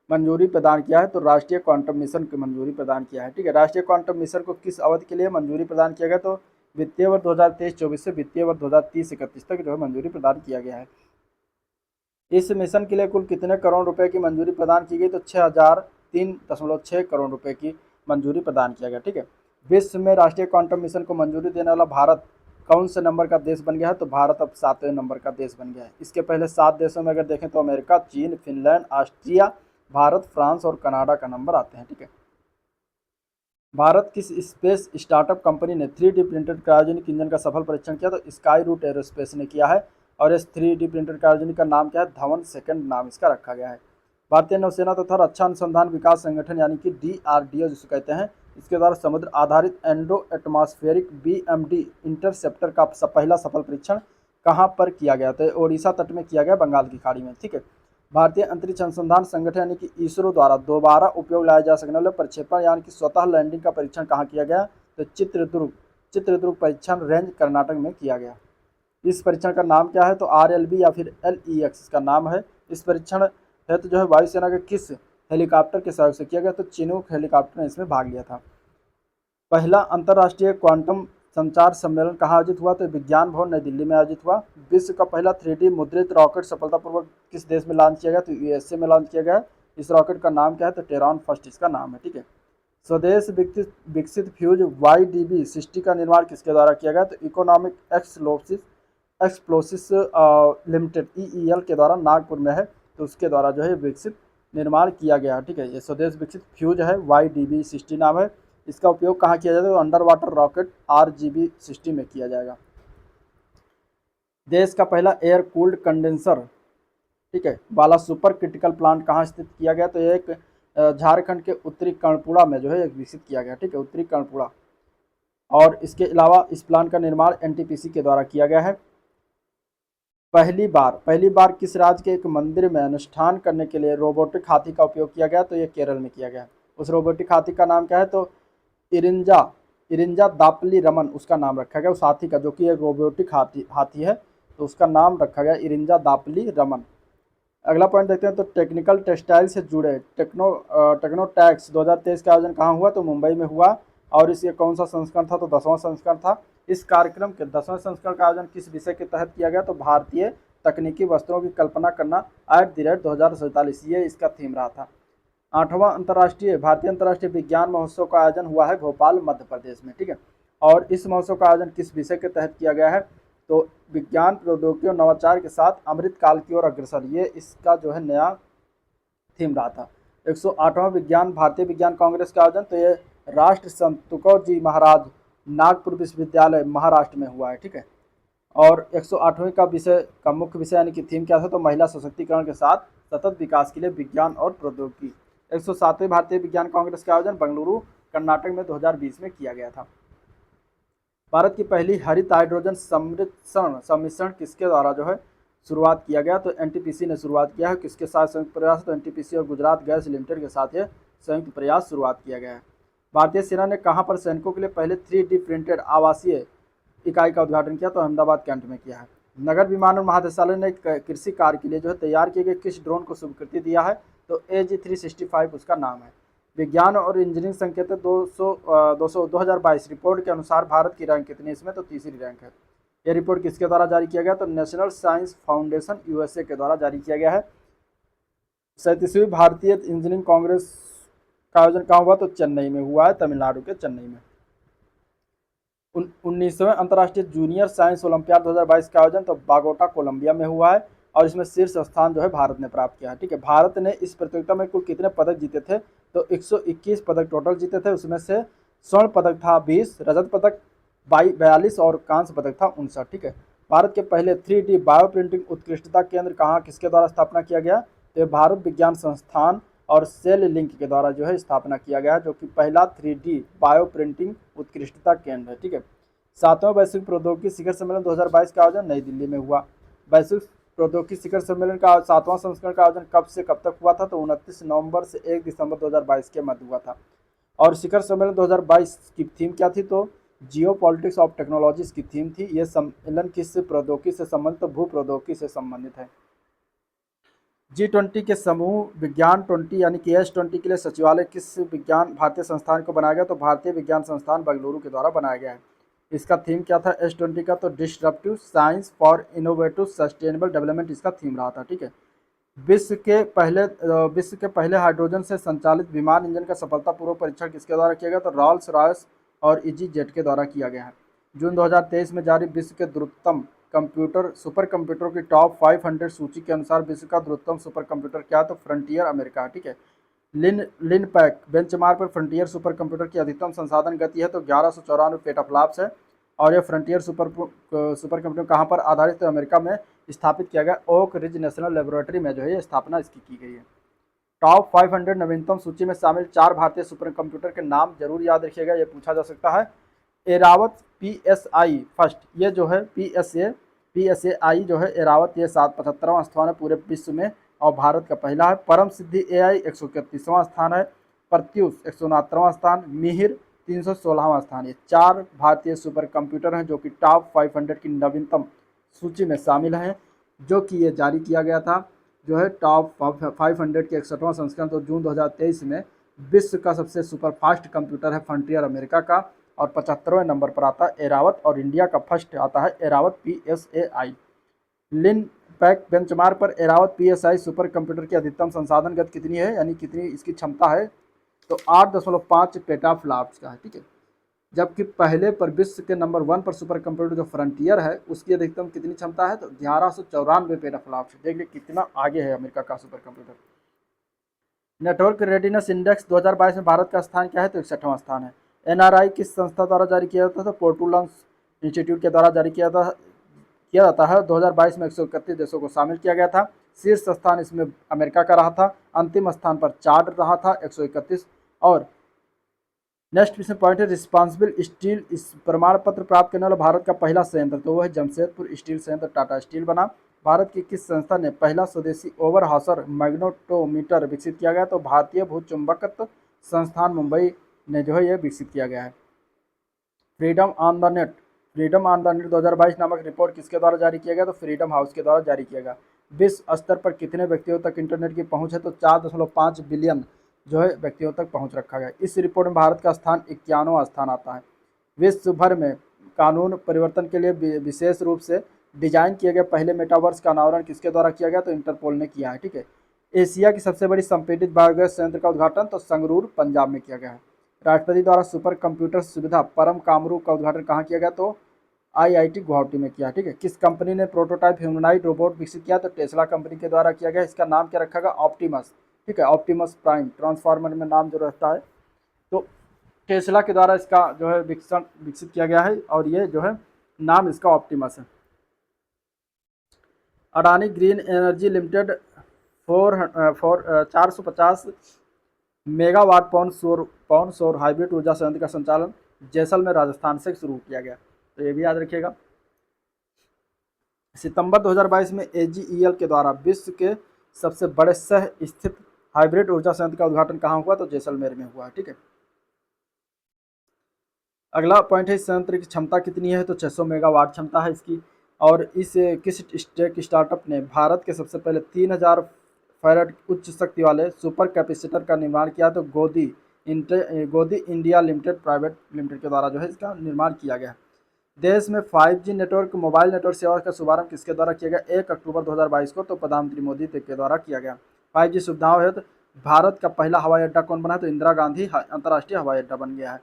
मंजूरी प्रदान किया है, तो राष्ट्रीय क्वांटम मिशन को मंजूरी प्रदान किया है, ठीक है। राष्ट्रीय क्वांटम मिशन को किस अवधि के लिए मंजूरी प्रदान किया गया, तो वित्तीय वर्ष 2023-24 से वित्तीय वर्ष 2030-31 तक जो है मंजूरी प्रदान किया गया है। इस मिशन के लिए कुल कितने करोड़ रुपए की मंजूरी प्रदान की गई, तो 6003.6 करोड़ रुपए की मंजूरी प्रदान किया गया, ठीक है। विश्व में राष्ट्रीय क्वांटम मिशन को मंजूरी देने वाला भारत कौन से नंबर का देश बन गया है, तो भारत अब 7वें नंबर का देश बन गया है। इसके पहले 7 देशों में अगर देखें तो अमेरिका, चीन, फिनलैंड, ऑस्ट्रिया, भारत, फ्रांस और कनाडा का नंबर आते हैं, ठीक है। भारत किस स्पेस स्टार्टअप कंपनी ने 3D प्रिंटेड क्रायोजेनिक इंजन का सफल परीक्षण किया, तो स्काई रूट एरोस्पेस ने किया है। और इस 3D प्रिंटेड क्रायोजेनिक का नाम क्या है, धवन सेकंड नाम इसका रखा गया है। भारतीय नौसेना तथा रक्षा अनुसंधान विकास संगठन यानी कि DRDO जिसे कहते हैं, इसके द्वारा समुद्र आधारित एंडो एटमॉस्फेरिक BMD इंटरसेप्टर का पहला सफल परीक्षण कहाँ पर किया गया? तो ओडिशा तट में किया गया, बंगाल की खाड़ी में, ठीक है। भारतीय अंतरिक्ष अनुसंधान संगठन यानी कि इसरो द्वारा दोबारा उपयोग लाया जा सकने वाले प्रक्षेपण यानी कि स्वतः लैंडिंग का परीक्षण कहाँ किया गया? तो चित्रदुर्ग परीक्षण रेंज कर्नाटक में किया गया। इस परीक्षण का नाम क्या है? तो RLB या फिर LEX इसका नाम है। इस परीक्षण हेतु जो है वायुसेना के किस हेलीकॉप्टर के सहयोग से किया गया? तो चिनूक हेलीकॉप्टर ने इसमें भाग लिया था। पहला अंतर्राष्ट्रीय क्वांटम संचार सम्मेलन कहाँ आयोजित हुआ? तो विज्ञान भवन नई दिल्ली में आयोजित हुआ। विश्व का पहला 3D मुद्रित रॉकेट सफलतापूर्वक किस देश में लॉन्च किया गया? तो USA में लॉन्च किया गया। इस रॉकेट का नाम क्या है? तो टेरॉन फर्स्ट इसका नाम है, ठीक है। स्वदेश विकसित फ्यूज YDB-60 का निर्माण किसके द्वारा किया गया? तो इकोनॉमिक एक्सप्लोसिस लिमिटेड EEL के द्वारा नागपुर में है, तो उसके द्वारा जो है विकसित निर्माण किया गया, ठीक है। ये स्वदेश विकसित फ्यूज है, YDB-60 नाम है। इसका उपयोग कहाँ किया जाएगा? तो अंडर वाटर रॉकेट RGB-60 में किया जाएगा। देश का पहला एयर कूल्ड कंडेंसर, ठीक है, वाला सुपर क्रिटिकल प्लांट कहाँ स्थित किया गया? तो एक झारखंड के उत्तरी कर्णपुरा में जो है विकसित किया गया, ठीक है, उत्तरी कर्णपुरा। और इसके अलावा इस प्लांट का निर्माण NTPC के द्वारा किया गया है। पहली बार किस राज्य के एक मंदिर में अनुष्ठान करने के लिए रोबोटिक हाथी का उपयोग किया गया? तो ये केरल में किया गया। उस रोबोटिक हाथी का नाम क्या है? तो इरिंजा इरिंजा दापली रमन उसका नाम रखा गया, उस हाथी का, जो कि एक रोबोटिक हाथी है, तो उसका नाम रखा गया इरिंजा दापली रमन। अगला पॉइंट देखते हैं। तो टेक्निकल टेक्सटाइल से जुड़े टेक्नोटैक्स 2023 का आयोजन कहाँ हुआ? तो मुंबई में हुआ। और इसके कौन सा संस्करण था? तो 10वां संस्करण था। इस कार्यक्रम के 10वें संस्करण का आयोजन किस विषय के तहत किया गया? तो भारतीय तकनीकी वस्त्रों की कल्पना करना @ 2047, ये इसका थीम रहा था। 8वां भारतीय अंतर्राष्ट्रीय विज्ञान महोत्सव का आयोजन हुआ है भोपाल मध्य प्रदेश में, ठीक है। और इस महोत्सव का आयोजन किस विषय के तहत किया गया है? तो विज्ञान प्रौद्योगिकी और नवाचार के साथ अमृत काल की ओर अग्रसर, ये इसका जो है नया थीम रहा था। 108वां भारतीय विज्ञान कांग्रेस का आयोजन, तो ये राष्ट्र संत तुकोजी महाराज नागपुर विश्वविद्यालय महाराष्ट्र में हुआ है, ठीक है। और 108वें का मुख्य विषय यानी कि थीम क्या था? तो महिला सशक्तिकरण के साथ सतत विकास के लिए विज्ञान और प्रौद्योगिकी। 107वें भारतीय विज्ञान कांग्रेस का आयोजन बेंगलुरु कर्नाटक में 2020 में किया गया था। भारत की पहली हरित हाइड्रोजन सम्मिश्रण किसके द्वारा जो है शुरुआत किया गया? तो NTPC ने शुरुआत किया है। किसके साथ संयुक्त प्रयास? तो NTPC और गुजरात गैस लिमिटेड के साथ ये संयुक्त प्रयास शुरुआत किया गया है। भारतीय सेना ने कहाँ पर सैनिकों के लिए पहले 3D प्रिंटेड आवासीय इकाई का उद्घाटन किया? तो अहमदाबाद कैंट में किया है। नगर विमानन महानिदेशालय ने कृषि कार्य के लिए जो है तैयार किए गए किस ड्रोन को स्वीकृति दिया है? तो AG-365 उसका नाम है। विज्ञान और इंजीनियरिंग संकेतक 2022 रिपोर्ट के अनुसार भारत की रैंक कितनी इसमें? तो तीसरी रैंक है। यह रिपोर्ट किसके द्वारा जारी किया गया? तो नेशनल साइंस फाउंडेशन USA के द्वारा जारी किया गया है। 37वीं भारतीय इंजीनियरिंग कांग्रेस का आयोजन कहाँ हुआ? तो चेन्नई में हुआ है, तमिलनाडु के चेन्नई में। 19वें अंतर्राष्ट्रीय जूनियर साइंस ओलंपियाड 2022 का आयोजन तो बागोटा कोलंबिया में हुआ है। और इसमें शीर्ष स्थान जो है भारत ने प्राप्त किया है, ठीक है। भारत ने इस प्रतियोगिता में कुल कितने पदक जीते थे? तो 121 पदक टोटल जीते थे। उसमें से स्वर्ण पदक था 20, रजत पदक 42 और कांस्य पदक था 59, ठीक है। भारत के पहले 3D बायो प्रिंटिंग उत्कृष्टता केंद्र कहाँ किसके द्वारा स्थापना किया गया? तो भारत विज्ञान संस्थान और सेल लिंक के द्वारा जो है स्थापना किया गया है, जो कि पहला 3D बायो प्रिंटिंग उत्कृष्टता केंद्र है, ठीक है। 7वां वैश्विक प्रौद्योगिकी शिखर सम्मेलन 2022 का आयोजन नई दिल्ली में हुआ। वैश्विक प्रौद्योगिकी शिखर सम्मेलन का 7वां संस्करण का आयोजन कब से कब तक हुआ था? तो 29 नवंबर से 1 दिसंबर 2022 के मध्य हुआ था। और शिखर सम्मेलन 2022 की थीम क्या थी? तो जियो पॉलिटिक्स ऑफ टेक्नोलॉजीज की थीम थी। यह सम्मेलन किस प्रौद्योगिकी से संबंधित? तो भू प्रौद्योगिकी से संबंधित है। G20 के समूह विज्ञान 20 यानी कि S20 के लिए सचिवालय किस विज्ञान भारतीय संस्थान को बनाया गया? तो भारतीय विज्ञान संस्थान बेंगलुरु के द्वारा बनाया गया है। इसका थीम क्या था S20 का? तो disruptive science for innovative sustainable development इसका थीम रहा था, ठीक है। विश्व के पहले हाइड्रोजन से संचालित विमान इंजन का सफलतापूर्वक परीक्षण किसके द्वारा किया गया? तो रॉल्स रॉयस और EasyJet के द्वारा किया गया है। जून 2023 में जारी विश्व के द्रुततम सुपर कंप्यूटरों की टॉप 500 सूची के अनुसार विश्व का द्रुततम सुपर कंप्यूटर क्या है? तो फ्रंटियर अमेरिका, ठीक है। लिनपैक बेंचमार्क पर फ्रंटियर सुपर कंप्यूटर की अधिकतम संसाधन गति है तो 1194 पेटाफ्लॉप्स है। और यह फ्रंटियर सुपर कंप्यूटर कहाँ पर आधारित है? अमेरिका में स्थापित किया गया ओक रिज नेशनल लेबोरेटरी में जो है स्थापना इसकी की गई है। टॉप 500 नवीनतम सूची में शामिल 4 भारतीय सुपर कंप्यूटर के नाम जरूर याद रखिएगा, ये पूछा जा सकता है। एरावत PSI फर्स्ट, ये जो है PSA PSAI जो है एरावत ये 775वां स्थान है पूरे विश्व में और भारत का पहला है। परम सिद्धि AI 131वां स्थान है। प्रत्यूष 169वां स्थान, मिहिर 316वां स्थान। ये 4 भारतीय सुपर कंप्यूटर हैं जो कि टॉप 500 की नवीनतम सूची में शामिल हैं, जो कि ये जारी किया गया था। जो है टॉप 500 के 61वां संस्करण तो जून 2023 में। विश्व का सबसे सुपर फास्ट कंप्यूटर है फ्रंटियर अमेरिका का और 75वें नंबर पर आता है एरावत और इंडिया का फर्स्ट आता है एरावत PSAI। लिन पैक बेंचमार्क पर एरावत PSI सुपर कंप्यूटर की अधिकतम संसाधन गति कितनी है, यानी कितनी इसकी क्षमता है, तो 8.5 पेटाफ्लॉप्स का है, ठीक है। जबकि पहले पर विश्व के नंबर 1 पर सुपर कंप्यूटर जो फ्रंटियर है उसकी अधिकतम कितनी क्षमता है, तो 1194 पेटाफ्लॉप्स। देखिए कितना आगे है अमेरिका का super computer. Network readiness index 2022 में भारत का स्थान क्या है, तो 61वां स्थान है। NRI किस संस्था द्वारा जारी किया जाता था, तो पोर्टुलन्स इंस्टीट्यूट के द्वारा जारी किया जाता है। 2022 में 131 देशों को शामिल किया गया था। शीर्ष स्थान इसमें अमेरिका का रहा था। अंतिम स्थान पर चार्ड रहा था 131। और नेक्स्ट इसमें पॉइंट है रिस्पॉन्सिबल स्टील इस प्रमाण पत्र प्राप्त करने वाला भारत का पहला संयंत्र, तो वह है जमशेदपुर स्टील संयंत्र टाटा स्टील बना। भारत की किस संस्था ने पहला स्वदेशी ओवरहॉसर मैग्नेटोमीटर विकसित किया गया, तो भारतीय भूचुंबकत्व संस्थान मुंबई ने जो है यह विकसित किया गया है। फ्रीडम ऑन द नेट 2022 नामक रिपोर्ट किसके द्वारा जारी किया गया, तो फ्रीडम हाउस के द्वारा जारी किया गया। विश्व स्तर पर कितने व्यक्तियों तक इंटरनेट की पहुंच है, तो 4.5 बिलियन जो है व्यक्तियों तक पहुंच रखा गया। इस रिपोर्ट में भारत का स्थान 51वां स्थान आता है। विश्व भर में कानून परिवर्तन के लिए विशेष रूप से डिजाइन किए गए पहले मेटावर्स का अनावरण किसके द्वारा किया गया, तो इंटरपोल ने किया है, ठीक है। एशिया की सबसे बड़ी संपीड़ित बायोगैस संयंत्र का उद्घाटन तो संगरूर पंजाब में किया गया है। राष्ट्रपति द्वारा सुपर कंप्यूटर सुविधा परम कामरू का उद्घाटन कहाँ किया गया, तो IIT गुवाहाटी में किया, ठीक है। किस कंपनी ने प्रोटोटाइप ह्यूमनॉइड रोबोट विकसित किया, तो टेस्ला कंपनी के द्वारा किया गया। इसका नाम क्या रखा गया, ऑप्टिमस, ठीक है। ऑप्टिमस प्राइम ट्रांसफार्मर में नाम जो रहता है, तो टेस्ला के द्वारा इसका जो है विकसित किया गया है और ये जो है नाम इसका ऑप्टिमस है। Adani green energy limited 450 megawatt पौन सौर हाइब्रिड ऊर्जा संयंत्र का संचालन जैसलमेर राजस्थान से शुरू किया गया, तो ये भी याद रखिएगा। सितंबर 2022 में AGEL के द्वारा विश्व के सबसे बड़े सह स्थित हाइब्रिड ऊर्जा संयंत्र का उद्घाटन कहाँ हुआ, तो जैसलमेर में हुआ, ठीक है। अगला पॉइंट है इस संयंत्र की क्षमता कितनी है, तो 600 मेगावाट क्षमता है इसकी। और इस किस टेक स्टार्टअप ने भारत के सबसे पहले 3000 फैराड उच्च शक्ति वाले सुपर कैपेसिटर का निर्माण किया, तो गोदी इंडिया लिमिटेड प्राइवेट लिमिटेड के द्वारा जो है इसका निर्माण किया गया। देश में 5G नेटवर्क मोबाइल नेटवर्क सेवा का शुभारंभ किसके द्वारा किया गया, 1 अक्टूबर 2022 को, तो प्रधानमंत्री मोदी के द्वारा किया गया। 5G सुविधाओं है तो भारत का पहला हवाई अड्डा कौन बना है, तो इंदिरा गांधी अंतर्राष्ट्रीय हवाई अड्डा बन गया है।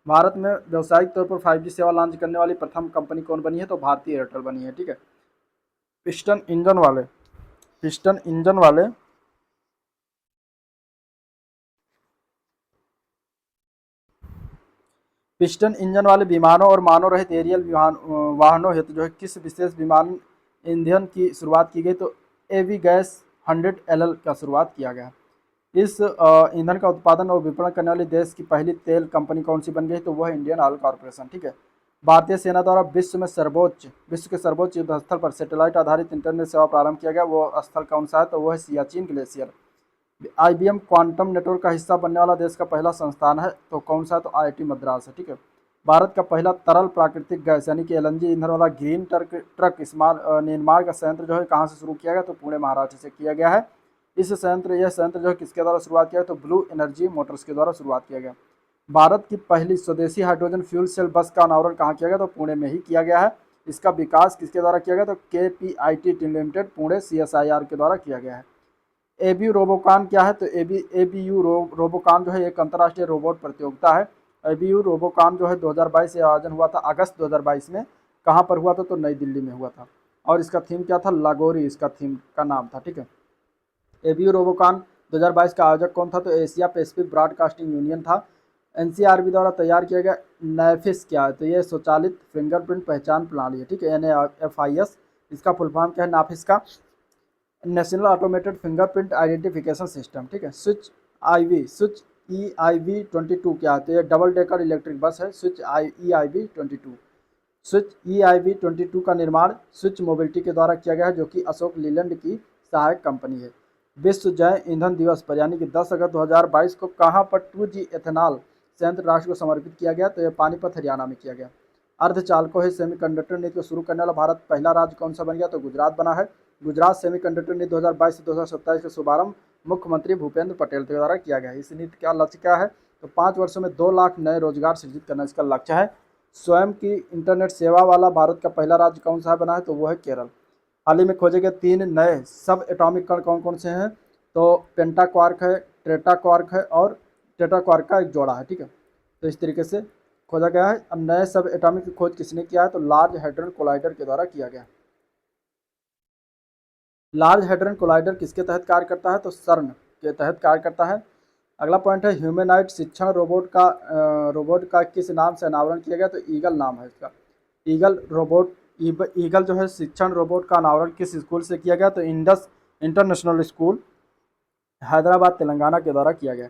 भारत में व्यावसायिक तौर पर 5G सेवा लॉन्च करने वाली प्रथम कंपनी कौन बनी है, तो भारतीय एयरटेल बनी है, ठीक है। पिस्टन इंजन वाले विमानों और मानव रहित एरियल वाहनों हेतु जो है किस विशेष विमान ईंधन की शुरुआत की गई, तो एवी गैस 100 LL का शुरुआत किया गया। इस ईंधन का उत्पादन और विपणन करने वाली देश की पहली तेल कंपनी कौन सी बन गई, तो वह इंडियन ऑयल कॉर्पोरेशन, ठीक है। भारतीय सेना द्वारा विश्व के सर्वोच्च युद्ध स्थल पर सैटेलाइट आधारित इंटरनेट सेवा प्रारंभ किया गया, वो स्थल कौन सा है, तो वह है Siachen glacier. IBM quantum network का हिस्सा बनने वाला देश का पहला संस्थान है, तो कौन सा है, तो IIT मद्रास है, ठीक है। भारत का पहला तरल प्राकृतिक गैस यानी कि LNG ईंधन वाला ग्रीन ट्रक निर्माण का संयंत्र जो है कहाँ से शुरू किया गया, तो पुणे महाराष्ट्र से किया गया है। यह संयंत्र जो है किसके द्वारा शुरुआत किया, तो ब्लू एनर्जी मोटर्स के द्वारा शुरुआत किया गया। भारत की पहली स्वदेशी हाइड्रोजन फ्यूल सेल बस का अनावरण कहाँ किया गया, तो पुणे में ही किया गया है। इसका विकास किसके द्वारा किया गया, तो KPIT लिमिटेड पुणे CSIR के द्वारा किया गया है। ABU रोबोकॉन क्या है, तो ABU रोबोकॉन जो है एक अंतर्राष्ट्रीय रोबोट प्रतियोगिता है। ABU रोबोकॉन जो है 2022 से आयोजन हुआ था अगस्त 2022 में। कहाँ पर हुआ था, तो नई दिल्ली में हुआ था और इसका थीम क्या था, लागोरी इसका थीम का नाम था, ठीक है। ABU रोबोकॉन 2022 का आयोजक कौन था, तो एशिया पैसिफिक ब्रॉडकास्टिंग यूनियन था। NCRB द्वारा तैयार किया गया NAFIS क्या है, तो ये स्वचालित फिंगरप्रिंट पहचान प्रणाली है, ठीक है। NAFIS इसका फुल फॉर्म क्या है, नाफिस का national automated fingerprint identification system, ठीक है। स्विच EIV 22 क्या है, तो ये डबल डेकर इलेक्ट्रिक बस है, स्विच EIV 22। स्विच EIV-22 का निर्माण स्विच मोबिलिटी के द्वारा किया गया है, जो कि अशोक लीलैंड की सहायक कंपनी है। विश्व जैव ईंधन दिवस पर यानी कि 10 अगस्त 2022 को कहाँ पर 2G एथेनॉल संयंत्र राष्ट्र को समर्पित किया गया? तो यह पानीपत हरियाणा में किया गया। अर्धचालकों है सेमीकंडक्टर नीति को शुरू करने वाला भारत पहला राज्य कौन सा बन गया? तो गुजरात बना है। गुजरात सेमीकंडक्टर नीति 2022 से 2027 का शुभारंभ मुख्यमंत्री भूपेंद्र पटेल के द्वारा किया गया है। इस नीति का लक्ष्य क्या है? तो 5 वर्षों में 2 लाख नए रोजगार सृजित करना इसका लक्ष्य है। स्वयं की इंटरनेट सेवा वाला भारत का पहला राज्य कौन सा बना है? तो वो है केरल। हाल ही में खोजे गए 3 नए सब एटॉमिक कण कौन कौन से हैं? तो पेंटाक्वार्क है, टेट्राक्वार्क है और टेट्राक्वार्क का एक जोड़ा है। ठीक है, तो इस तरीके से खोजा गया है। अब नए सब एटॉमिक की खोज किसने किया है? तो लार्ज हैड्रन कोलाइडर के द्वारा किया गया। लार्ज हैड्रन कोलाइडर किसके तहत कार्य करता है? तो सर्न के तहत कार्य करता है। अगला पॉइंट है ह्यूमैनॉइड शिक्षण रोबोट का किस नाम से अनावरण किया गया? तो ईगल नाम है इसका। ईगल जो है शिक्षण रोबोट का अनावरण किस स्कूल से किया गया? तो Indus international school Hyderabad Telangana के द्वारा किया गया।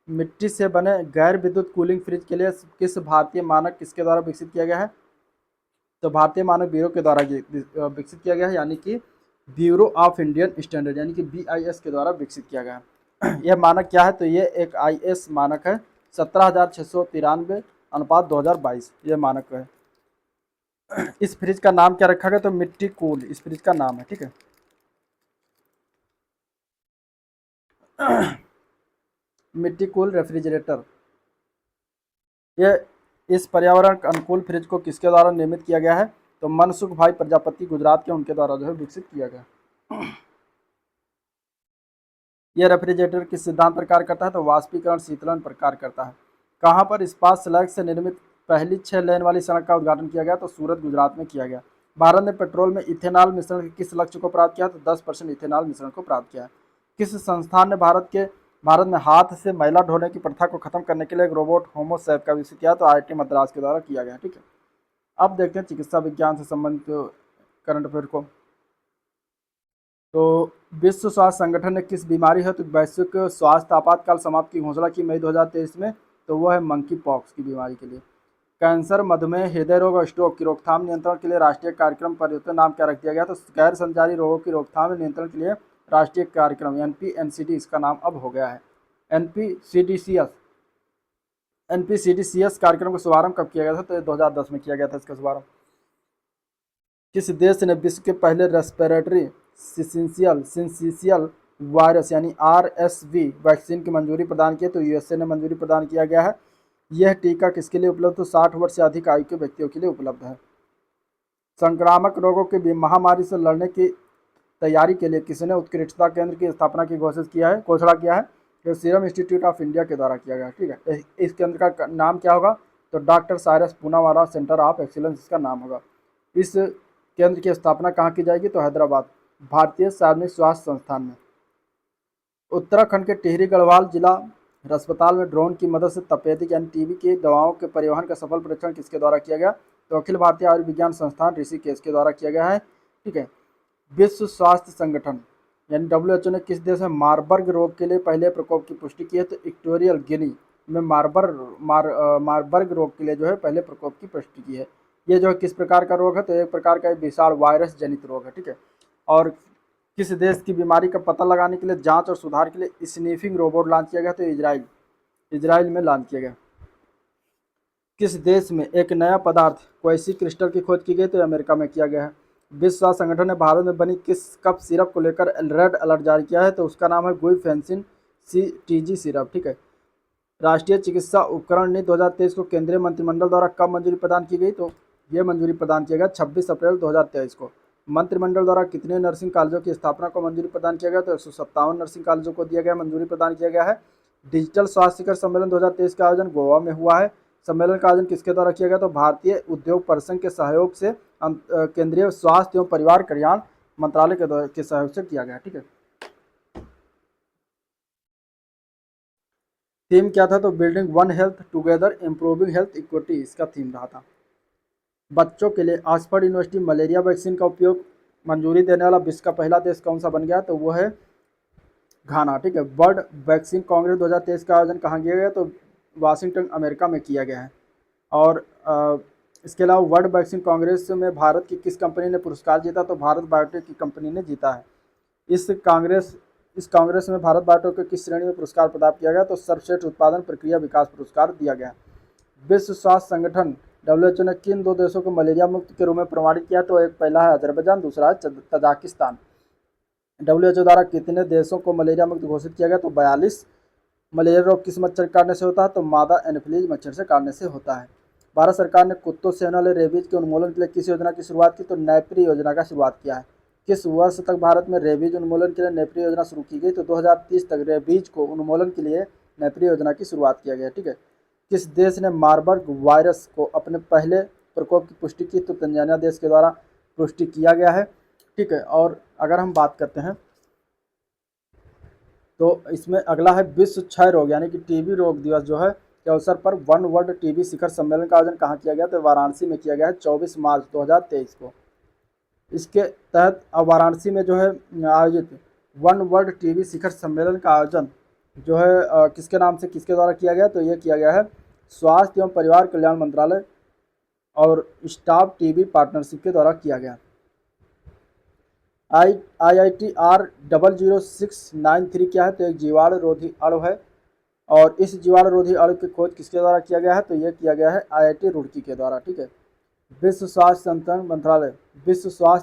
मिट्टी से बने गैर विद्युत कूलिंग फ्रिज के लिए किस भारतीय मानक किसके द्वारा विकसित किया गया है? तो भारतीय मानक ब्यूरो के द्वारा विकसित किया गया है, यानी कि ब्यूरो ऑफ इंडियन स्टैंडर्ड यानी कि BIS के द्वारा विकसित किया गया है। यह मानक क्या है? तो ये एक IS मानक है 17,693/2022 ये मानक है। इस फ्रिज का नाम क्या रखा गया? तो मिट्टी कूल इस फ्रिज का नाम है। ठीक है, मिट्टी कूल रेफ्रिजरेटर। ये इस पर्यावरण अनुकूल फ्रिज को किसके द्वारा निर्मित किया गया है? तो मनसुख भाई प्रजापति गुजरात के उनके द्वारा जो है विकसित किया गया। यह रेफ्रिजरेटर किस सिद्धांत पर कार्य करता है? तो वाष्पीकरण शीतलन पर कार्य करता है। कहाँ पर इस्पात स्लैग से निर्मित पहली 6 लेन वाली सड़क का उद्घाटन किया गया? तो सूरत गुजरात में किया गया। भारत ने पेट्रोल में इथेनॉल मिश्रण के किस लक्ष्य को प्राप्त किया? तो 10% इथेनॉल मिश्रण को प्राप्त किया है। किस संस्थान ने भारत में हाथ से मैला ढोने की प्रथा को खत्म करने के लिए एक रोबोट होमोसैप का विकसित किया? तो IIT मद्रास के द्वारा किया गया। ठीक है, अब देखते हैं चिकित्सा विज्ञान से संबंधित करंट अफेयर को। तो विश्व स्वास्थ्य संगठन ने किस बीमारी हेतु वैश्विक स्वास्थ्य आपातकाल समाप्ति की घोषणा की मई 2023 में? तो वो है मंकी पॉक्स की बीमारी के लिए। कैंसर, मधुमेह, हृदय रोग और स्ट्रोक की रोकथाम नियंत्रण के लिए राष्ट्रीय कार्यक्रम परियोजना नाम क्या रख दिया गया? तो गैर संचारी रोगों की रोकथाम और नियंत्रण के लिए राष्ट्रीय कार्यक्रम NPNCD इसका नाम अब हो गया है। NPCDCS कार्यक्रम का शुभारंभ कब किया गया था? तो 2010 में किया गया था इसका शुभारंभ। किस देश ने विश्व के पहले रेस्पिरेटरी सिंसिशियल वायरस यानी RSV वैक्सीन की मंजूरी प्रदान की? तो USA ने मंजूरी प्रदान किया गया है। यह टीका किसके लिए उपलब्ध? तो 60 वर्ष से अधिक आयु के व्यक्तियों के लिए उपलब्ध है। संक्रामक रोगों की महामारी से लड़ने की तैयारी के लिए किसने उत्कृष्टता केंद्र की स्थापना की घोषणा किया है? जो सीरम इंस्टीट्यूट ऑफ इंडिया के द्वारा किया गया। ठीक है, इस केंद्र का नाम क्या होगा? तो doctor Cyrus Poonawalla centre of excellence इसका नाम होगा। इस केंद्र की स्थापना कहाँ की जाएगी? तो हैदराबाद भारतीय सार्वजनिक स्वास्थ्य संस्थान में। उत्तराखंड के टिहरी गढ़वाल जिला अस्पताल में ड्रोन की मदद से तपेदिक यानी TB की दवाओं के परिवहन का सफल परीक्षण किसके द्वारा किया गया? तो अखिल भारतीय आयुर्विज्ञान संस्थान ऋषिकेश के द्वारा किया गया है। ठीक है, विश्व स्वास्थ्य संगठन यानी WHO ने किस देश में मारबर्ग रोग के लिए पहले प्रकोप की पुष्टि की है? तो इक्वेटोरियल गिनी में मारबर्ग रोग के लिए जो है पहले प्रकोप की पुष्टि की है। ये जो है किस प्रकार का रोग है? तो एक प्रकार का विशाल वायरस जनित रोग है। ठीक है, और किस देश की बीमारी का पता लगाने के लिए जांच और सुधार के लिए स्नीफिंग रोबोट लॉन्च किया गया? तो इजराइल में लॉन्च किया गया। किस देश में एक नया पदार्थ क्वासी क्रिस्टल की खोज की गई? तो अमेरिका में किया गया है। विश्व स्वास्थ्य संगठन ने भारत में बनी किस कफ सिरप को लेकर रेड अलर्ट जारी किया है? तो उसका नाम है गुइफेंसिन CTG सिरप। ठीक है, राष्ट्रीय चिकित्सा उपकरण नीति 2023 को केंद्रीय मंत्रिमंडल द्वारा कब मंजूरी प्रदान की गई? तो ये मंजूरी प्रदान किया गया 26 अप्रैल 2023 को। मंत्रिमंडल द्वारा कितने नर्सिंग कॉलेजों की स्थापना को मंजूरी प्रदान किया गया? तो 157 नर्सिंग कॉलेजों को दिया गया मंजूरी प्रदान किया गया है। डिजिटल स्वास्थ्य शिखर सम्मेलन 2023 का आयोजन गोवा में हुआ है। सम्मेलन का आयोजन किसके द्वारा किया गया? तो भारतीय उद्योग परिसंघ के सहयोग से केंद्रीय स्वास्थ्य एवं परिवार कल्याण मंत्रालय के सहयोग से किया गया। ठीक है, थीम क्या था? तो building one health together improving health equity इसका थीम रहा था। बच्चों के लिए ऑक्सफोर्ड यूनिवर्सिटी मलेरिया वैक्सीन का उपयोग मंजूरी देने वाला विश्व का पहला देश कौन सा बन गया? तो वो है घाना। ठीक है, वर्ल्ड वैक्सीन कांग्रेस 2023 का आयोजन कहाँ किया गया? तो वाशिंगटन अमेरिका में किया गया है। और इसके अलावा वर्ल्ड वैक्सीन कांग्रेस में भारत की किस कंपनी ने पुरस्कार जीता? तो भारत बायोटेक की कंपनी ने जीता है। इस कांग्रेस में भारत बायोटेक को किस श्रेणी में पुरस्कार प्रदान किया गया? तो सर्वश्रेष्ठ उत्पादन प्रक्रिया विकास पुरस्कार दिया गया। विश्व स्वास्थ्य संगठन WHO ने किन दो देशों को मलेरिया मुक्त के रूप में प्रमाणित किया? तो एक पहला है अजरबैजान, दूसरा है तजाकिस्तान। WHO द्वारा कितने देशों को मलेरिया मुक्त घोषित किया गया? तो 42। मलेरिया रोग किस मच्छर के काटने से होता है? तो मादा एनोफिलीज मच्छर से काटने से होता है। भारत सरकार ने कुत्तों से होने वाले रेबीज के उन्मूलन के लिए किस योजना की शुरुआत की? तो नेपरी योजना का शुरुआत किया है। किस वर्ष तक भारत में रेबीज उन्मूलन के लिए नेपरी योजना शुरू की गई? तो 2030 तक रेबीज को उन्मूलन के लिए नेपरी योजना की शुरुआत किया गया। ठीक है। किस देश ने मार्बर्ग वायरस को अपने पहले प्रकोप की पुष्टि की? तो तंजानिया देश के द्वारा पुष्टि किया गया है। ठीक है। और अगर हम बात करते हैं तो इसमें अगला है विश्व क्षय रोग यानी कि टीबी रोग दिवस जो है के अवसर पर वन वर्ल्ड टीबी शिखर सम्मेलन का आयोजन कहाँ किया गया? तो वाराणसी में किया गया है 24 मार्च 2023 को। इसके तहत अब वाराणसी में जो है आयोजित वन वर्ल्ड टीबी शिखर सम्मेलन का आयोजन जो है किसके नाम से किसके द्वारा किया गया? तो ये किया गया है स्वास्थ्य एवं परिवार कल्याण मंत्रालय और स्टाफ टीबी पार्टनरशिप के द्वारा किया गया। IITR 00693 क्या है? तो एक जीवाणु रोधी अणु है और इस जीवाणु रोधी अणु की खोज किसके द्वारा किया गया है? तो यह किया गया है IIT रुड़की के द्वारा। ठीक है। विश्व स्वास्थ्य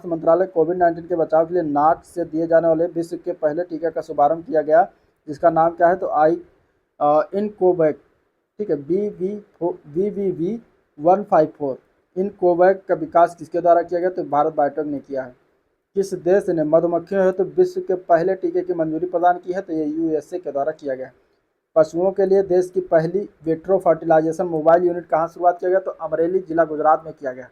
मंत्रालय कोविड-19 के बचाव के लिए नाक से दिए जाने वाले विश्व के पहले टीका का शुभारंभ किया गया, जिसका नाम क्या है? तो इनकोवैक। ठीक है। BBV154 इनकोवैक का विकास किसके द्वारा किया गया? तो भारत बायोटेक ने किया है। किस देश ने मधुमक्खियों हेतु विश्व के पहले टीके की मंजूरी प्रदान की है? तो ये USA के द्वारा किया गया। पशुओं के लिए देश की पहली विट्रो फर्टिलाइजेशन मोबाइल यूनिट कहाँ शुरुआत किया गया? तो अमरेली जिला गुजरात में किया गया।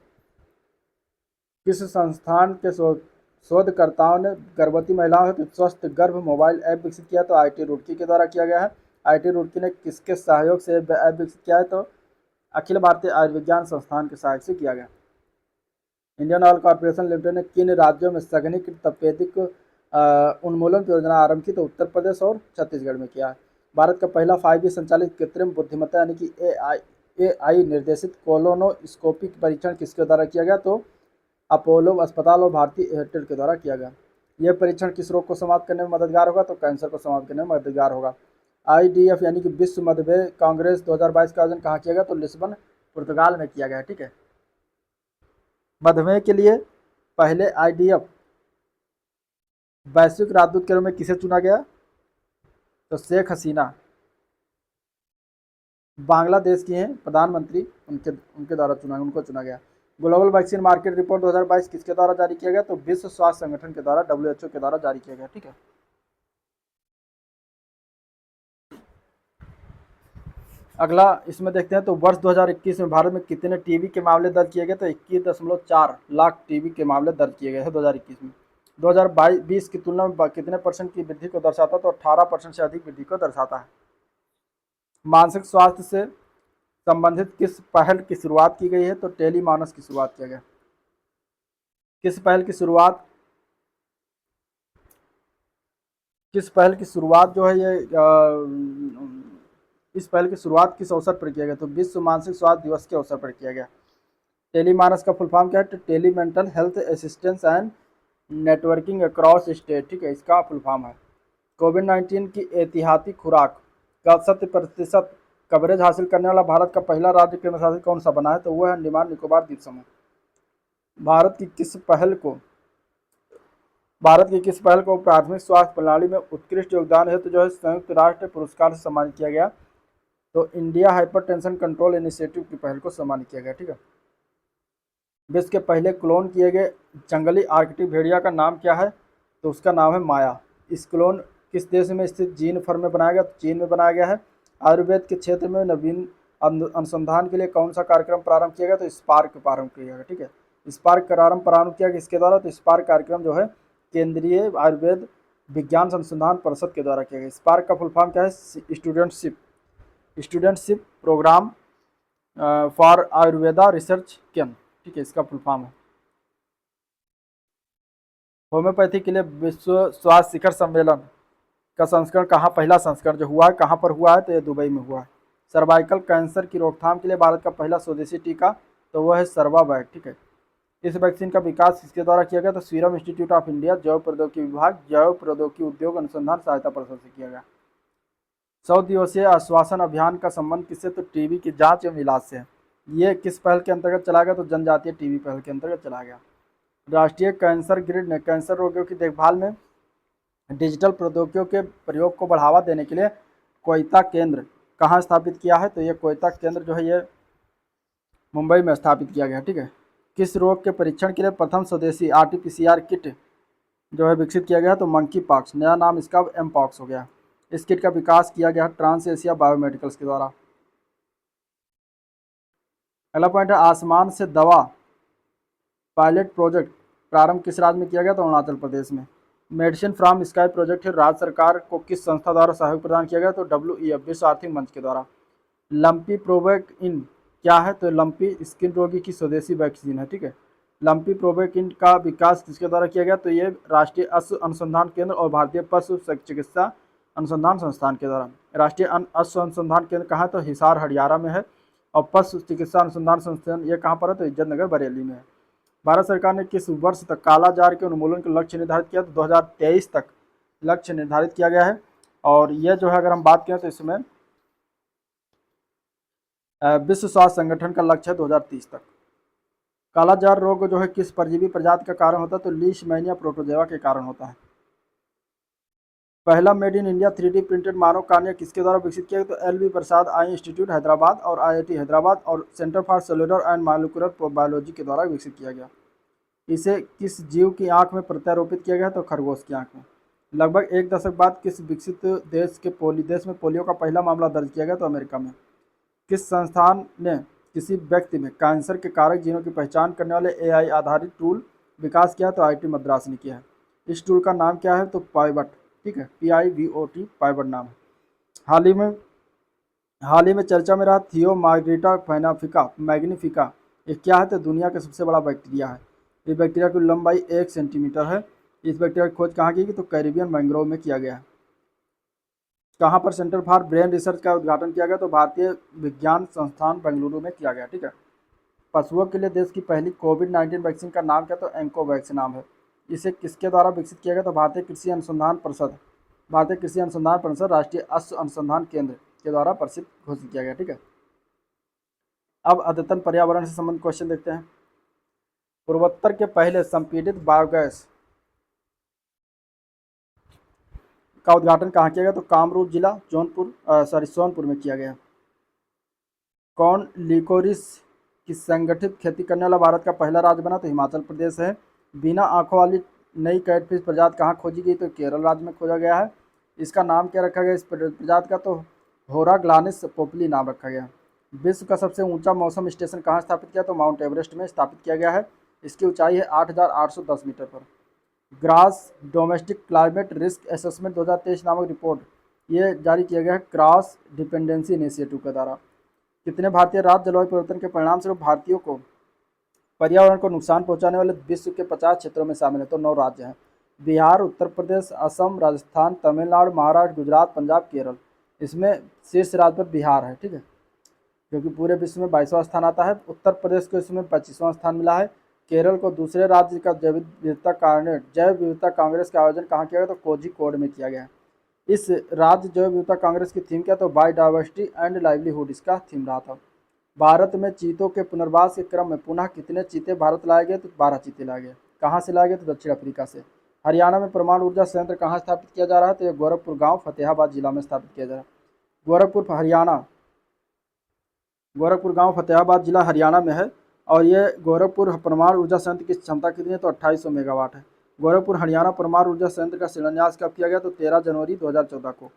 किस संस्थान के शोधकर्ताओं ने गर्भवती महिलाओं हेतु स्वस्थ गर्भ मोबाइल ऐप विकसित किया? तो IIT रुड़की के द्वारा किया गया है। IIT रुड़की ने किसके सहयोग से ऐप विकसित किया है? तो अखिल भारतीय आयुर्विज्ञान संस्थान के सहयोग से किया गया। इंडियन ऑयल कॉर्पोरेशन लिमिटेड ने किन राज्यों में सघनीकृत तपेदिक उन्मूलन योजना आरंभ की? तो उत्तर प्रदेश और छत्तीसगढ़ में किया है। भारत का पहला 5G संचालित कृत्रिम बुद्धिमत्ता यानी कि AI निर्देशित कोलोनोस्कोपी परीक्षण किसके द्वारा किया गया? तो अपोलो अस्पताल और भारतीय एयरटेल के द्वारा किया गया। यह परीक्षण किस रोग को समाप्त करने में मददगार होगा? तो कैंसर को समाप्त करने में मददगार होगा। IDF यानी कि विश्व मधुमेह कांग्रेस 2022 का आयोजन कहाँ किया गया? तो लिस्बन पुर्तगाल में किया गया। ठीक है। मधुमेह के लिए पहले IDF वैश्विक राजदूत के रूप में किसे चुना गया? तो शेख हसीना बांग्लादेश की हैं प्रधानमंत्री, उनके द्वारा उनको चुना गया। ग्लोबल वैक्सीन मार्केट रिपोर्ट 2022 किसके द्वारा जारी किया गया? तो विश्व स्वास्थ्य संगठन के द्वारा WHO के द्वारा जारी किया गया। ठीक है। अगला इसमें देखते हैं तो वर्ष 2021 में भारत में कितने टीबी के मामले दर्ज किए गए? तो 21.4 लाख टीबी के मामले दर्ज किए गए हैं 2021 में। 2020 की तुलना में कितने % की वृद्धि को दर्शाता है? तो 18% से अधिक वृद्धि को दर्शाता है। मानसिक स्वास्थ्य से संबंधित किस पहल की शुरुआत की गई है? तो टेलीमानस की शुरुआत किया गया। किस पहल की शुरुआत जो है ये इस पहल की शुरुआत किस अवसर पर किया गया? तो विश्व मानसिक स्वास्थ्य दिवस के अवसर पर किया गया। टेलीमानस का फुल फॉर्म क्या है? तो tele mental health assistance and networking across state. ठीक है। इसका फुल फॉर्म है। कोविड-19 की एहतियाती खुराक का 100% कवरेज हासिल करने वाला भारत का पहला राज्य केंद्र शासित कौन सा बना है? तो वह है अंडमान निकोबार द्वीप समूह। भारत की किस पहल को प्राथमिक स्वास्थ्य प्रणाली में उत्कृष्ट योगदान है तो जो है संयुक्त राष्ट्र पुरस्कार से सम्मानित किया गया? तो इंडिया हाइपरटेंशन कंट्रोल इनिशिएटिव की पहल को सम्मानित किया गया। ठीक है। विश्व के पहले क्लोन किए गए जंगली आर्कटिक भेड़िया का नाम क्या है? तो उसका नाम है माया। इस क्लोन किस देश में स्थित जीन फर्म में बनाया गया? तो चीन में बनाया गया है। आयुर्वेद के क्षेत्र में नवीन अनुसंधान के लिए कौन सा कार्यक्रम प्रारंभ किया गया? तो स्पार्क प्रारंभ किया गया। ठीक है। स्पार्क प्रारंभ किया गया इसके द्वारा? तो स्पार्क कार्यक्रम जो है केंद्रीय आयुर्वेद विज्ञान अनुसंधान परिषद के द्वारा किया गया। स्पार्क का फुल फॉर्म क्या है? Studentship program for Ayurveda research kendra. ठीक है। इसका फुल फॉर्म है। होम्योपैथी के लिए विश्व स्वास्थ्य शिखर सम्मेलन का संस्करण पहला संस्करण जो हुआ है कहाँ पर हुआ है? तो ये दुबई में हुआ है। सर्वाइकल कैंसर की रोकथाम के लिए भारत का पहला स्वदेशी टीका? तो वह है सर्वावैक्स, ठीक है। इस वैक्सीन का विकास किसके द्वारा किया गया? तो सीरम इंस्टीट्यूट ऑफ इंडिया, जैव प्रौद्योगिकी विभाग, जैव प्रौद्योगिकी उद्योग अनुसंधान सहायता परिषद से किया गया। 100 दिवसीय आश्वासन अभियान का संबंध किससे? तो टीबी की जांच एवं इलाज से। ये किस पहल के अंतर्गत चला गया? तो जनजातीय टीबी पहल के अंतर्गत चला गया। राष्ट्रीय कैंसर ग्रिड ने कैंसर रोगियों की देखभाल में डिजिटल प्रौद्योगिकियों के प्रयोग को बढ़ावा देने के लिए कोयता केंद्र कहाँ स्थापित किया है? तो ये कोयता केंद्र जो है ये मुंबई में स्थापित किया गया, ठीक है। किस रोग के परीक्षण के लिए प्रथम स्वदेशी आरटीपीसीआर किट जो है विकसित किया गया? तो मंकी पॉक्स, नया नाम इसका एम पॉक्स हो गया। इस किट का विकास किया गया ट्रांस एशिया बायोमेडिकल्स के द्वारा। अगला पॉइंट है आसमान से दवा पायलट प्रोजेक्ट प्रारंभ किस राज्य में किया गया? तो अरुणाचल प्रदेश में। मेडिसिन फ्रॉम स्काई प्रोजेक्ट है राज्य सरकार को किस संस्था द्वारा सहयोग प्रदान किया गया? तो WEF, विश्व आर्थिक मंच के द्वारा। लंपी प्रोवेक इन क्या है? तो लंपी स्किन रोगी की स्वदेशी वैक्सीन है, ठीक है। लंपी प्रोवेक इन का विकास किसके द्वारा किया गया? तो ये राष्ट्रीय अश्व अनुसंधान केंद्र और भारतीय पशु चिकित्सा अनुसंधान संस्थान के द्वारा। राष्ट्रीय अश्व अनुसंधान केंद्र कहाँ है? तो हिसार हरियाणा में है। और पशु चिकित्सा अनुसंधान संस्थान ये कहाँ पर है? तो इज्जत नगर बरेली में है। भारत सरकार ने किस वर्ष तक कालाजार के उन्मूलन का लक्ष्य निर्धारित किया? तो 2023 तक लक्ष्य निर्धारित किया गया है। और यह जो है अगर हम बात करें तो इसमें विश्व स्वास्थ्य संगठन का लक्ष्य है 2030 तक। कालाजार रोग जो है किस परजीवी प्रजाति का कारण होता है? तो लीशमैनिया प्रोटोजोआ के कारण होता है। पहला made in India 3D printed Manav cornea किसके द्वारा विकसित किया गया? तो LV प्रसाद आई इंस्टीट्यूट हैदराबाद और IIT हैदराबाद और centre for cellular and molecular biology के द्वारा विकसित किया गया। इसे किस जीव की आंख में प्रत्यारोपित किया गया? तो खरगोश की आंख में। लगभग एक दशक बाद किस विकसित देश में पोलियो का पहला मामला दर्ज किया गया? तो अमेरिका में। किस संस्थान ने किसी व्यक्ति में कैंसर के कारक जीनों की पहचान करने वाले AI आधारित टूल विकास किया? तो IIT मद्रास ने किया है। इस टूल का नाम क्या है? तो पाइवट, ठीक है, PIVOT, पाइवट नाम है। हाल ही में चर्चा में रहा थियो मार्गरिटा मैग्निफिका ये क्या है? तो दुनिया का सबसे बड़ा बैक्टीरिया है। इस बैक्टीरिया की लंबाई 1 सेंटीमीटर है। इस बैक्टीरिया की खोज कहाँ की गई? तो कैरिबियन मैंग्रोव में किया गया है। कहाँ पर सेंटर फॉर ब्रेन रिसर्च का उद्घाटन किया गया? तो भारतीय विज्ञान संस्थान बेंगलुरु में किया गया, ठीक है। पशुओं के लिए देश की पहली कोविड-19 वैक्सीन का नाम क्या? तो एंकोवैक्स नाम है। इसे किसके द्वारा विकसित किया गया? तो भारतीय कृषि अनुसंधान परिषद राष्ट्रीय अश्व अनुसंधान केंद्र के द्वारा प्रसिद्ध घोषित किया गया, ठीक है। अब अद्यतन पर्यावरण से संबंधित क्वेश्चन देखते हैं। पूर्वोत्तर के पहले संपीड़ित बायोगैस का उद्घाटन कहाँ किया गया? तो कामरूप जिला सोनपुर में किया गया। कौन लिकोरिस की संगठित खेती करने वाला भारत का पहला राज्य बना? तो हिमाचल प्रदेश है। बिना आंखों वाली नई कैटफिश प्रजाति कहाँ खोजी गई? तो केरल राज्य में खोजा गया है। इसका नाम क्या रखा गया इस प्रजाति का? तो होराग्लानिस पोपली नाम रखा गया। विश्व का सबसे ऊंचा मौसम स्टेशन कहाँ स्थापित किया? तो माउंट एवरेस्ट में स्थापित किया गया है। इसकी ऊंचाई है 8,810 मीटर पर। Grass domestic climate risk assessment 2023 नामक रिपोर्ट ये जारी किया गया है क्रॉस डिपेंडेंसी इनिशिएटिव के द्वारा। कितने भारतीय राज्य जलवायु परिवर्तन के परिणाम स्वरूप भारतीयों को पर्यावरण को नुकसान पहुंचाने वाले विश्व के 50 क्षेत्रों में शामिल है? तो 9 राज्य हैं। बिहार, उत्तर प्रदेश, असम, राजस्थान, तमिलनाडु, महाराष्ट्र, गुजरात, पंजाब, केरल। इसमें शीर्ष राज्य पर बिहार है, ठीक है, क्योंकि पूरे विश्व में 22वां स्थान आता है। उत्तर प्रदेश को इसमें 25वां स्थान मिला है। केरल को दूसरे राज्य का जैव विविधता कांग्रेस का आयोजन कहाँ किया गया? तो कोझिकोड में किया गया। इस राज्य जैव विविधता कांग्रेस की थीम क्या? तो बायोडाइवर्सिटी एंड लाइवलीहुड इसका थीम रहा था। भारत में चीतों के पुनर्वास के क्रम में पुनः कितने चीते भारत लाए गए? तो 12 चीते लाए गए। कहाँ से लाए गए? तो दक्षिण अफ्रीका से। हरियाणा में परमाणु ऊर्जा संयंत्र कहाँ स्थापित किया जा रहा है? तो यह गोरखपुर गांव फतेहाबाद जिला में स्थापित किया जा रहा है। गोरखपुर गांव फतेहाबाद जिला हरियाणा में है। और ये गोरखपुर परमाणु ऊर्जा संयंत्र की क्षमता कितनी है? तो 2800 मेगावाट है। गोरखपुर हरियाणा परमाणु ऊर्जा संयंत्र का शिलान्यास कब किया गया? तो 13 जनवरी 2014 को।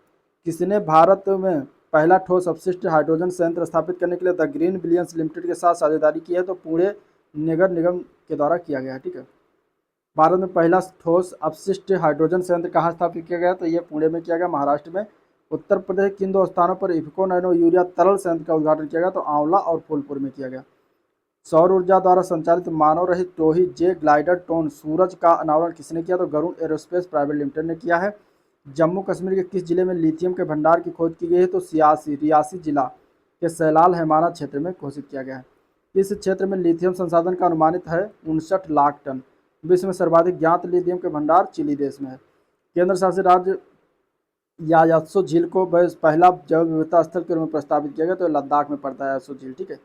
किसने भारत में पहला ठोस अपशिष्ट हाइड्रोजन संयंत्र स्थापित करने के लिए द ग्रीन बिलियंस लिमिटेड के साथ साझेदारी की है? तो पुणे नगर निगम के द्वारा किया गया है, ठीक है। भारत में पहला ठोस अपशिष्ट हाइड्रोजन संयंत्र कहाँ स्थापित किया गया? तो ये पुणे में किया गया, महाराष्ट्र में। उत्तर प्रदेश किन 2 स्थानों पर इफ्को नैनो यूरिया तरल संयंत्र का उद्घाटन किया गया? तो आंवला और फूलपुर में किया गया। सौर ऊर्जा द्वारा संचालित मानव रहित टोही जे ग्लाइडर टोन सूरज का अनावरण किसने किया? तो गरुड़ एरोस्पेस प्राइवेट लिमिटेड ने किया है। जम्मू कश्मीर के किस जिले में लिथियम के भंडार की खोज की गई है? तो रियासी जिला के सैलाल हैमाना क्षेत्र में घोषित किया गया है। इस क्षेत्र में लिथियम संसाधन का अनुमानित है 59 लाख टन। विश्व में सर्वाधिक ज्ञात लिथियम के भंडार चिली देश में है। केंद्र शासित राज्य यायात्सो झील को पहला जैव विविधता स्थल के रूप में प्रस्तावित किया गया, तो लद्दाख में पड़ता है यायात्सो झील। ठीक है।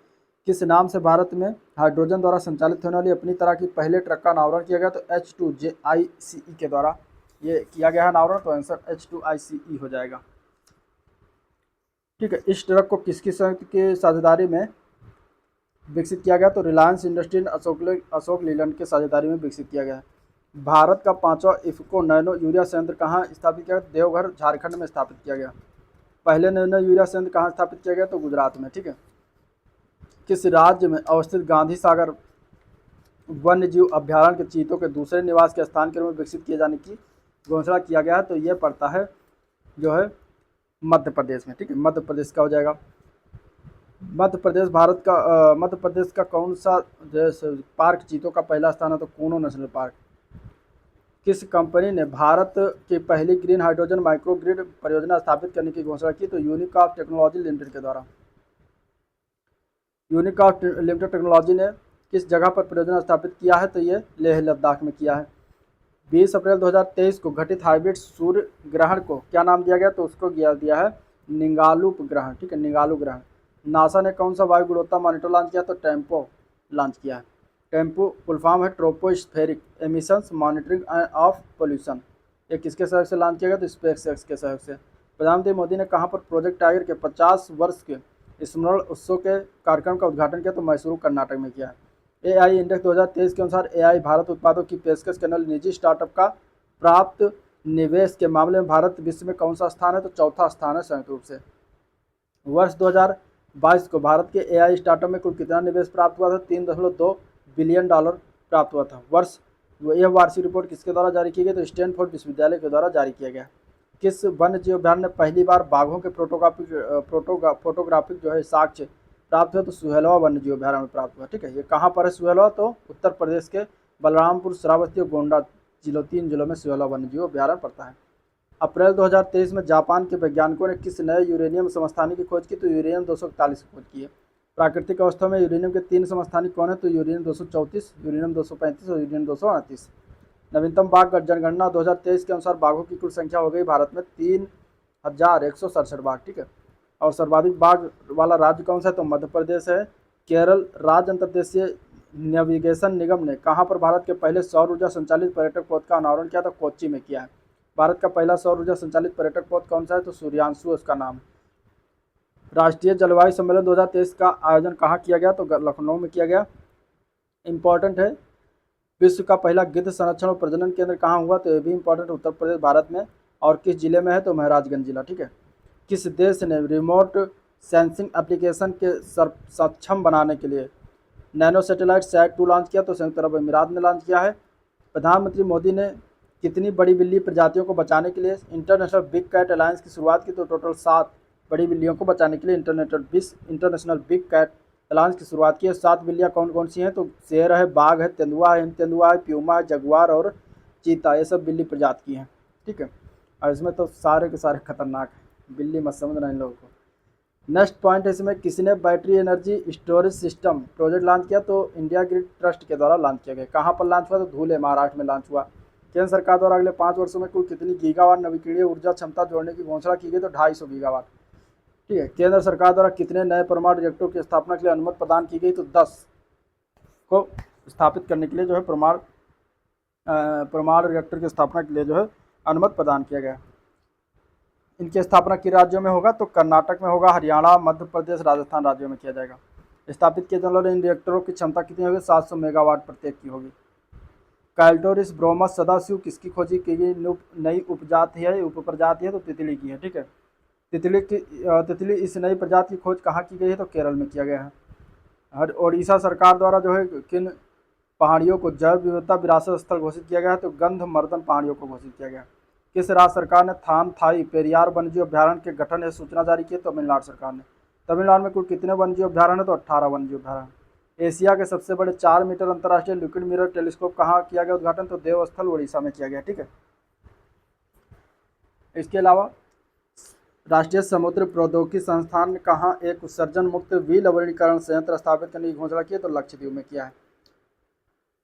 किस नाम से भारत में हाइड्रोजन द्वारा संचालित होने वाली अपनी तरह की पहले ट्रक का अनावरण किया गया, तो H2JICE के द्वारा ये किया गया है अनावरण, तो आंसर H2ICE हो जाएगा। ठीक है। इस ट्रक को किसकी संयुक्त की साझेदारी में विकसित किया गया, तो रिलायंस इंडस्ट्री अशोक लीलैंड के साझेदारी में विकसित किया गया है। भारत का 5वां इफ्को नैनो यूरिया संयंत्र कहाँ स्थापित किया गया, देवघर झारखंड में स्थापित किया गया। पहले नैनो यूरिया संयंत्र कहाँ स्थापित किया गया, तो गुजरात में। ठीक है। किस राज्य में अवस्थित गांधी सागर वन्य जीव अभ्यारण्य के चीतों के दूसरे निवास के स्थान के रूप में विकसित किए जाने की घोषणा किया गया है, तो ये पड़ता है जो है मध्य प्रदेश में। ठीक है। मध्य प्रदेश का हो जाएगा। मध्य प्रदेश का कौन सा पार्क चीतों का पहला स्थान है, तो कूनो नेशनल पार्क। किस कंपनी ने भारत की पहली ग्रीन हाइड्रोजन माइक्रोग्रिड परियोजना स्थापित करने की घोषणा की, तो यूनिकॉर्प टेक्नोलॉजी लिमिटेड के द्वारा। यूनिकॉर्प लिमिटेड टेक्नोलॉजी ने किस जगह पर परियोजना स्थापित किया है, तो ये लेह लद्दाख में किया है। 20 अप्रैल 2023 को घटित हाइब्रिड सूर्य ग्रहण को क्या नाम दिया गया, तो उसको दिया है निगालुप ग्रहण। ठीक है। निगालु ग्रहण। नासा ने कौन सा वायु गुणवत्ता मॉनिटर लॉन्च किया, तो टेम्पो लॉन्च किया है। टेम्पो फुल फॉर्म है tropospheric emissions monitoring of pollution. ये किसके सहयोग से लॉन्च किया गया, तो स्पेसएक्स के सहयोग से। प्रधानमंत्री मोदी ने कहाँ पर प्रोजेक्ट टाइगर के 50 वर्ष के स्मरण उत्सव के कार्यक्रम का उद्घाटन किया, तो मैसूरू कर्नाटक में किया है। AI इंडेक्स 2023 के अनुसार AI भारत उत्पादों की पेशकश करने वाले निजी स्टार्टअप का प्राप्त निवेश के मामले में भारत विश्व में कौन सा स्थान है, तो चौथा स्थान है संयुक्त रूप से। वर्ष 2022 को भारत के AI स्टार्टअप में कुल कितना निवेश प्राप्त हुआ था, $3.2 बिलियन प्राप्त हुआ था। यह वार्षिक रिपोर्ट किसके द्वारा जारी की गई, तो स्टैनफोर्ड विश्वविद्यालय के द्वारा जारी किया गया। किस वन्य जीव अभ्यारण्य ने पहली बार बाघों के फोटोग्राफिक जो है साक्ष्य प्राप्त हुआ, तो सुहेलवा वन्य जीव अभ्यारण्य में प्राप्त हुआ। ठीक है। ये कहाँ पर है सुहेलवा, तो उत्तर प्रदेश के बलरामपुर, श्रावस्ती और गोंडा जिलों 3 जिलों में सुहेलवा वन्य जीव अभ्यारण्य पड़ता है। अप्रैल 2023 में जापान के वैज्ञानिकों ने किस नए यूरेनियम समस्थानिक की खोज की, तो यूरेनियम 241 की खोज की है। प्राकृतिक अवस्था में यूरेनियम के 3 समस्थानिक कौन है, तो यूरेनियम 234, यूरेनियम 235 और यूरेनियम 238। नवीनतम बाघ जनगणना 2023 के अनुसार बाघों की कुल संख्या हो गई भारत में 3167 बाघ। ठीक है। और सर्वाधिक बाघ वाला राज्य कौन सा है, तो मध्य प्रदेश है। केरल राज्य अंतर्देशीय नेविगेशन निगम ने कहाँ पर भारत के पहले सौर ऊर्जा संचालित पर्यटक पथ का अनावरण किया, तो कोच्चि में किया है। भारत का पहला सौर ऊर्जा संचालित पर्यटक पथ कौन सा है, तो सूर्यांशु उसका नाम। राष्ट्रीय जलवायु सम्मेलन 2023 का आयोजन कहाँ किया गया, तो लखनऊ में किया गया। इंपॉर्टेंट है। विश्व का पहला गिद्ध संरक्षण और प्रजनन केंद्र कहाँ हुआ, तो ये भी इंपॉर्टेंट, उत्तर प्रदेश भारत में। और किस जिले में है, तो महाराजगंज जिला। ठीक है। किस देश ने रिमोट सेंसिंग एप्लीकेशन के सक्षम बनाने के लिए नैनो सैटेलाइट SAT-2 लॉन्च किया, तो संयुक्त अरब अमीरात ने लॉन्च किया है। प्रधानमंत्री मोदी ने कितनी बड़ी बिल्ली प्रजातियों को बचाने के लिए इंटरनेशनल बिग कैट अलायंस की शुरुआत की, तो टोटल 7 बड़ी बिल्लियों को बचाने के लिए इंटरनेशनल बिग कैट अलायंस की शुरुआत की है। 7 बिल्लियाँ कौन कौन सी हैं, तो शेर है, बाघ है, तेंदुआ है, तेंदुआ है, प्यूमा है, जगुआर और चीता, ये सब बिल्ली प्रजाति की हैं। ठीक है। और इसमें तो सारे के सारे खतरनाक हैं, बिल्ली मत समझना इन लोगों को। नेक्स्ट पॉइंट है इसमें, किसने battery energy storage system project launch किया, तो इंडिया ग्रिड ट्रस्ट के द्वारा लॉन्च किया गया। कहाँ पर लॉन्च हुआ, तो धुले महाराष्ट्र में लॉन्च हुआ। केंद्र सरकार द्वारा अगले 5 वर्षों में कुल कितनी गीगावाट नवीकरणीय ऊर्जा क्षमता जोड़ने की घोषणा की गई, तो 250 गीगावाट। ठीक है। केंद्र सरकार द्वारा कितने नए परमाणु रिएक्टरों की स्थापना के लिए अनुमति प्रदान की गई, तो 10 को स्थापित करने के लिए जो है परमाणु रिएक्टर की स्थापना के लिए जो है अनुमति प्रदान किया गया। इनकी स्थापना किन राज्यों में होगा, तो कर्नाटक में होगा, हरियाणा, मध्य प्रदेश, राजस्थान राज्यों में किया जाएगा। स्थापित किए जाने वाले इन रिएक्टरों की क्षमता कितनी होगी, 700 मेगावाट प्रत्येक की होगी। कैल्टोरिस ब्रोमस सदाशिव किसकी खोजी की गई नई उपजाति है, उपप्रजाति है, तो तितली की है। ठीक है। तितली इस नई प्रजाति की खोज कहाँ की गई है, तो केरल में किया गया है। ओडिशा सरकार द्वारा जो है किन पहाड़ियों को जैव विविधता विरासत स्थल घोषित किया गया है, तो गंधमर्दन पहाड़ियों को घोषित किया गया। किस राज्य सरकार ने थाई पेरियार वन्यजीव अभ्यारण्य के गठन हेतु सूचना जारी की, तमिलनाडु सरकार ने। तमिलनाडु में कुल कितने वन्यजीव अभ्यारण्य है, तो 18 वन्यजीव अभ्यारण्य। एशिया के सबसे बड़े 4 मीटर अंतर्राष्ट्रीय लिक्विड मिरर टेलीस्कोप कहाँ किया गया उद्घाटन, तो देवस्थल उड़ीसा में किया गया। ठीक है। इसके अलावा राष्ट्रीय समुद्र प्रौद्योगिकी संस्थान ने कहाँ एक उत्सर्जन मुक्त विलवणीकरण संयंत्र स्थापित करने की घोषणा की है? तो लक्षद्वीप में किया है।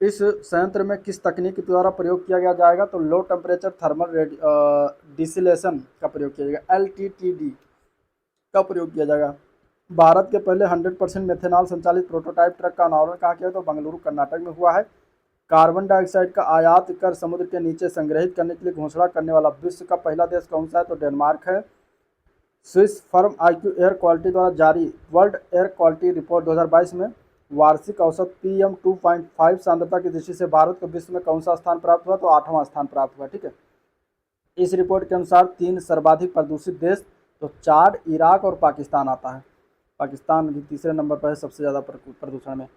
इस संयंत्र में किस तकनीक के द्वारा प्रयोग किया जाएगा? तो लो टेम्परेचर थर्मल डिसिलेशन का प्रयोग किया जाएगा, LTTD का प्रयोग किया जाएगा। भारत के पहले 100% मेथेनॉल संचालित प्रोटोटाइप ट्रक का अनावरण कहाँ किया? तो बेंगलुरु कर्नाटक में हुआ है। कार्बन डाइऑक्साइड का आयात कर समुद्र के नीचे संग्रहित करने के लिए घोषणा करने वाला विश्व का पहला देश कौन सा है? तो डेनमार्क है। Swiss firm IQ air quality द्वारा जारी वर्ल्ड एयर क्वालिटी रिपोर्ट 2022 में वार्षिक औसत PM2.5 सांद्रता की दृष्टि से भारत को विश्व में कौन सा स्थान प्राप्त हुआ? तो 8वां स्थान प्राप्त हुआ। ठीक है, इस रिपोर्ट के अनुसार 3 सर्वाधिक प्रदूषित देश, तो 4 इराक और पाकिस्तान आता है। पाकिस्तान भी तीसरे नंबर पर है सबसे ज़्यादा प्रदूषण में।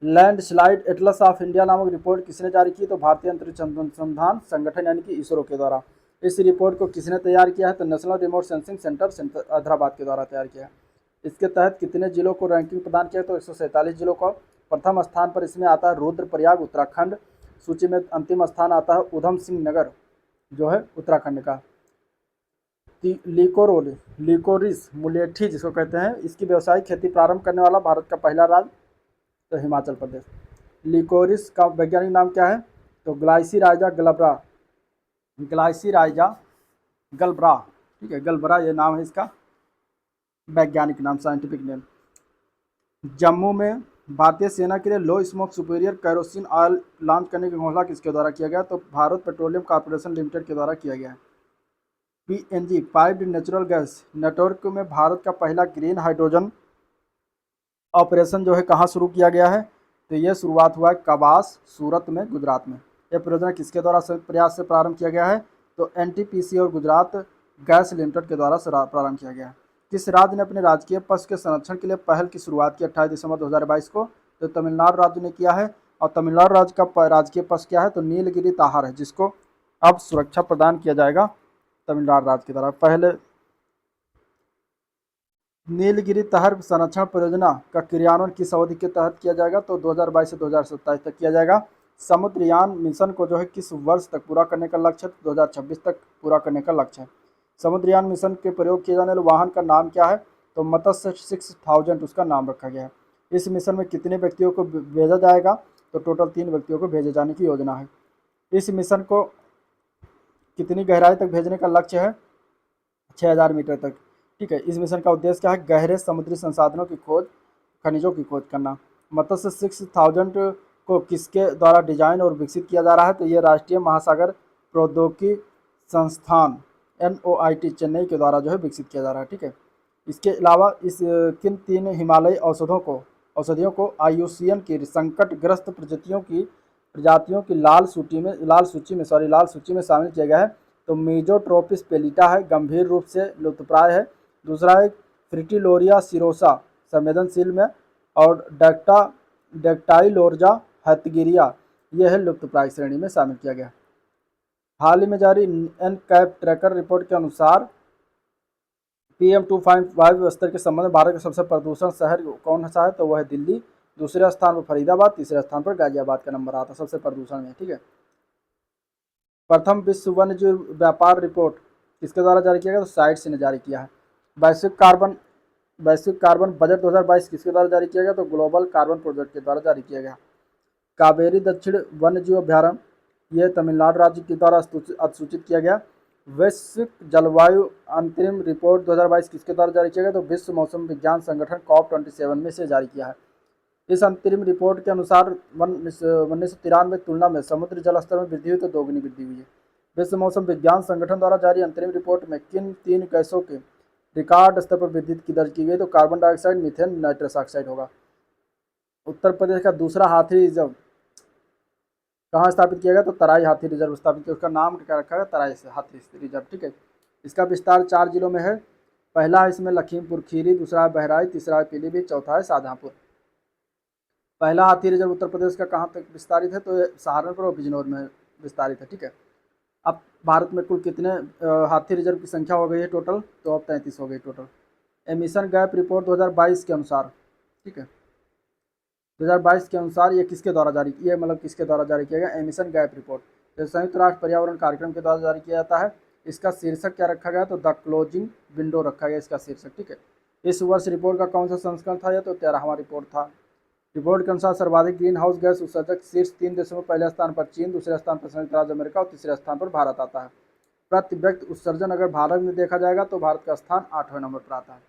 लैंडस्लाइड एटलस ऑफ इंडिया नामक रिपोर्ट किसने जारी की? तो भारतीय अंतरिक्ष अनुसंधान संगठन यानी कि इसरो के द्वारा। इस रिपोर्ट को किसने तैयार किया है? तो national remote sensing centre Hyderabad के द्वारा तैयार किया है। इसके तहत कितने जिलों को रैंकिंग प्रदान किया? तो 147 जिलों को। प्रथम स्थान पर इसमें आता है रुद्रप्रयाग उत्तराखंड। सूची में अंतिम स्थान आता है उधम सिंह नगर जो है उत्तराखंड का। लिकोरिस मुलेठी जिसको कहते हैं, इसकी व्यावसायिक खेती प्रारंभ करने वाला भारत का पहला राज्य? तो हिमाचल प्रदेश। लिकोरिस का वैज्ञानिक नाम क्या है? तो ग्लाइसीराइजा ग्लब्रा, ग्लाइसीराइजा गलब्रा। ठीक है, गलब्रा ये नाम है इसका वैज्ञानिक नाम, साइंटिफिक नेम। जम्मू में भारतीय सेना के लिए low smoke superior kerosene oil launch करने की घोषणा किसके द्वारा किया गया? तो भारत पेट्रोलियम कॉर्पोरेशन लिमिटेड के द्वारा किया गया है। PNG piped natural gas network में भारत का पहला ग्रीन हाइड्रोजन ऑपरेशन जो है कहाँ शुरू किया गया है? तो ये शुरुआत हुआ है कबास, सूरत में, गुजरात में। यह परियोजना किसके द्वारा प्रयास से प्रारंभ किया गया है? तो NTPC और गुजरात गैस लिमिटेड के द्वारा प्रारंभ किया गया है। किस राज्य ने अपने राजकीय पशु के संरक्षण के लिए पहल की शुरुआत की 28 दिसंबर 2022 को? तो तमिलनाडु राज्य ने किया है। और तमिलनाडु राज्य का राजकीय पशु क्या है? तो नीलगिरी ताहर है, जिसको अब सुरक्षा प्रदान किया जाएगा तमिलनाडु राज्य की तरफ। पहले नीलगिरी तहर संरक्षण परियोजना का क्रियान्वयन किस अवधि के तहत किया जाएगा? तो 2022 से 2027 तक किया जाएगा। समुद्रयान मिशन को जो है किस वर्ष तक पूरा करने का लक्ष्य है? 2026 तक पूरा करने का लक्ष्य है। समुद्रयान मिशन के प्रयोग किए जाने वाले वाहन का नाम क्या है? तो मत्स्य 6000 उसका नाम रखा गया है। इस मिशन में कितने व्यक्तियों को भेजा जाएगा? तो टोटल 3 व्यक्तियों को भेजे जाने की योजना है। इस मिशन को कितनी गहराई तक भेजने का लक्ष्य है? 6000 मीटर तक। ठीक है, इस मिशन का उद्देश्य क्या है? गहरे समुद्री संसाधनों की खोज, खनिजों की खोज करना। मत्स्य 6000 को किसके द्वारा डिजाइन और विकसित किया जा रहा है? तो ये राष्ट्रीय महासागर प्रौद्योगिकी संस्थान NOIT चेन्नई के द्वारा जो है विकसित किया जा रहा है। ठीक है, इसके अलावा इस किन 3 हिमालयी औषधियों को IUCN की संकटग्रस्त प्रजातियों की लाल सूची में शामिल किया गया है? तो मीजोट्रोपिस पेलिटा है, गंभीर रूप से लुप्तप्राय है। दूसरा है फ्रिटिलोरिया सिरोसा, संवेदनशील में। और डेक्टाइलोर्जा हैतगिरिया, यह है लुप्तप्राय श्रेणी में शामिल किया गया। हाल ही में जारी NCAP ट्रैकर रिपोर्ट के अनुसार PM2.5 स्तर के संबंध में भारत का सबसे प्रदूषण शहर कौन सा है? तो वह है दिल्ली। दूसरे स्थान पर फरीदाबाद, तीसरे स्थान पर गाजियाबाद का नंबर आता है सबसे प्रदूषण में। ठीक है, प्रथम विश्व वन्यजीव व्यापार रिपोर्ट किसके द्वारा जारी किया गया? तो साइट्स ने जारी किया है। वैश्विक कार्बन बजट 2022 किसके द्वारा जारी किया गया? तो ग्लोबल कार्बन प्रोजेक्ट के द्वारा जारी किया गया। कावेरी दक्षिण वन्यजीव अभ्यारण्य ये तमिलनाडु राज्य के द्वारा अधिसूचित किया गया। वैश्विक जलवायु अंतरिम रिपोर्ट 2022 किसके द्वारा जारी किया गया? तो विश्व मौसम विज्ञान संगठन COP27 में से जारी किया है। इस अंतरिम रिपोर्ट के अनुसार 1993 तुलना में समुद्री जलस्तर में वृद्धि हुई तो दोगुनी वृद्धि हुई है। विश्व मौसम विज्ञान संगठन द्वारा जारी अंतरिम रिपोर्ट में किन 3 गैसों के रिकॉर्ड स्तर पर वृद्धि की दर्ज की गई? तो carbon dioxide, methane, nitrous oxide होगा। उत्तर प्रदेश का दूसरा हाथी रिजर्व कहाँ स्थापित किया गया? तो तराई हाथी रिजर्व स्थापित किया। उसका नाम क्या रखा गया? तराई हाथी रिजर्व। ठीक है, इसका विस्तार 4 जिलों में है। पहला है इसमें लखीमपुर खीरी, दूसरा है बहराइच, तीसरा है पीलीभीत, चौथा है शाहजहाँपुर। पहला हाथी रिजर्व उत्तर प्रदेश का कहाँ तक विस्तारित है? तो सहारनपुर और बिजनौर में विस्तारित है। ठीक है, अब भारत में कुल कितने हाथी रिजर्व की संख्या हो गई है टोटल? तो अब 33 हो गई टोटल। एमिशन गैप रिपोर्ट 2022 के अनुसार, ठीक है, 2022 के अनुसार ये किसके द्वारा जारी किया, मतलब किसके द्वारा जारी किया गया? एमिशन गैप रिपोर्ट जो संयुक्त राष्ट्र पर्यावरण कार्यक्रम के द्वारा जारी किया जाता है। इसका शीर्षक क्या रखा गया, तो द क्लोजिंग विंडो रखा गया इसका शीर्षक, ठीक है। इस वर्ष रिपोर्ट का कौन सा संस्करण था, यह तो 13वां रिपोर्ट था। रिपोर्ट के अनुसार सर्वाधिक ग्रीन हाउस गैस उत्सर्जक शीर्ष 3 देशों में पहले स्थान पर चीन, दूसरे स्थान पर संयुक्त राज्य अमेरिका और तीसरे स्थान पर भारत आता है। प्रति व्यक्ति उत्सर्जन अगर भारत में देखा जाएगा तो भारत का स्थान 8वें नंबर पर आता है।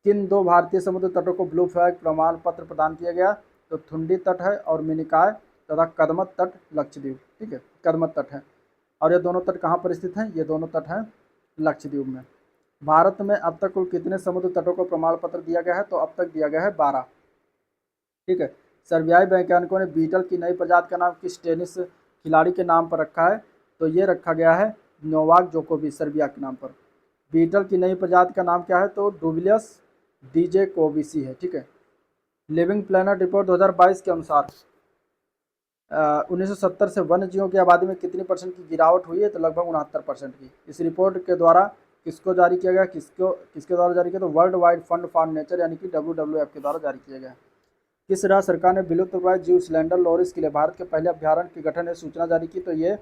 किन 2 भारतीय समुद्र तटों को ब्लू फ्लैग प्रमाण पत्र प्रदान किया गया, तो थुंडी तट है और मिनिकॉय तथा कदमत तट लक्षद्वीप, ठीक है, कदमत तट है। और ये दोनों तट कहाँ पर स्थित हैं, ये दोनों तट हैं लक्षद्वीप में। भारत में अब तक कुल कितने समुद्र तटों को प्रमाण पत्र दिया गया है, तो अब तक दिया गया है 12, ठीक है। सर्बियाई वैज्ञानिकों ने बीटल की नई प्रजाति का नाम किस टेनिस खिलाड़ी के नाम पर रखा है, तो ये रखा गया है नोवाक जोकोविच, सर्बिया के नाम पर। बीटल की नई प्रजाति का नाम क्या है, तो डुबिलियस डीजे कोविसी है, ठीक है। लिविंग प्लैनेट रिपोर्ट 2022 के अनुसार 1970 से वन्य जीवों की आबादी में कितनी % की गिरावट हुई है, तो लगभग 69% की। इस रिपोर्ट के द्वारा किसको जारी किया गया, किसके द्वारा जारी किया, तो world wide fund for nature यानी कि WWF के द्वारा जारी किया गया। किस राज्य सरकार ने विलुप्तप्राय जीव सिलेंडर लोरिस के लिए भारत के पहले अभ्यारण्य के गठन की सूचना जारी की, तो ये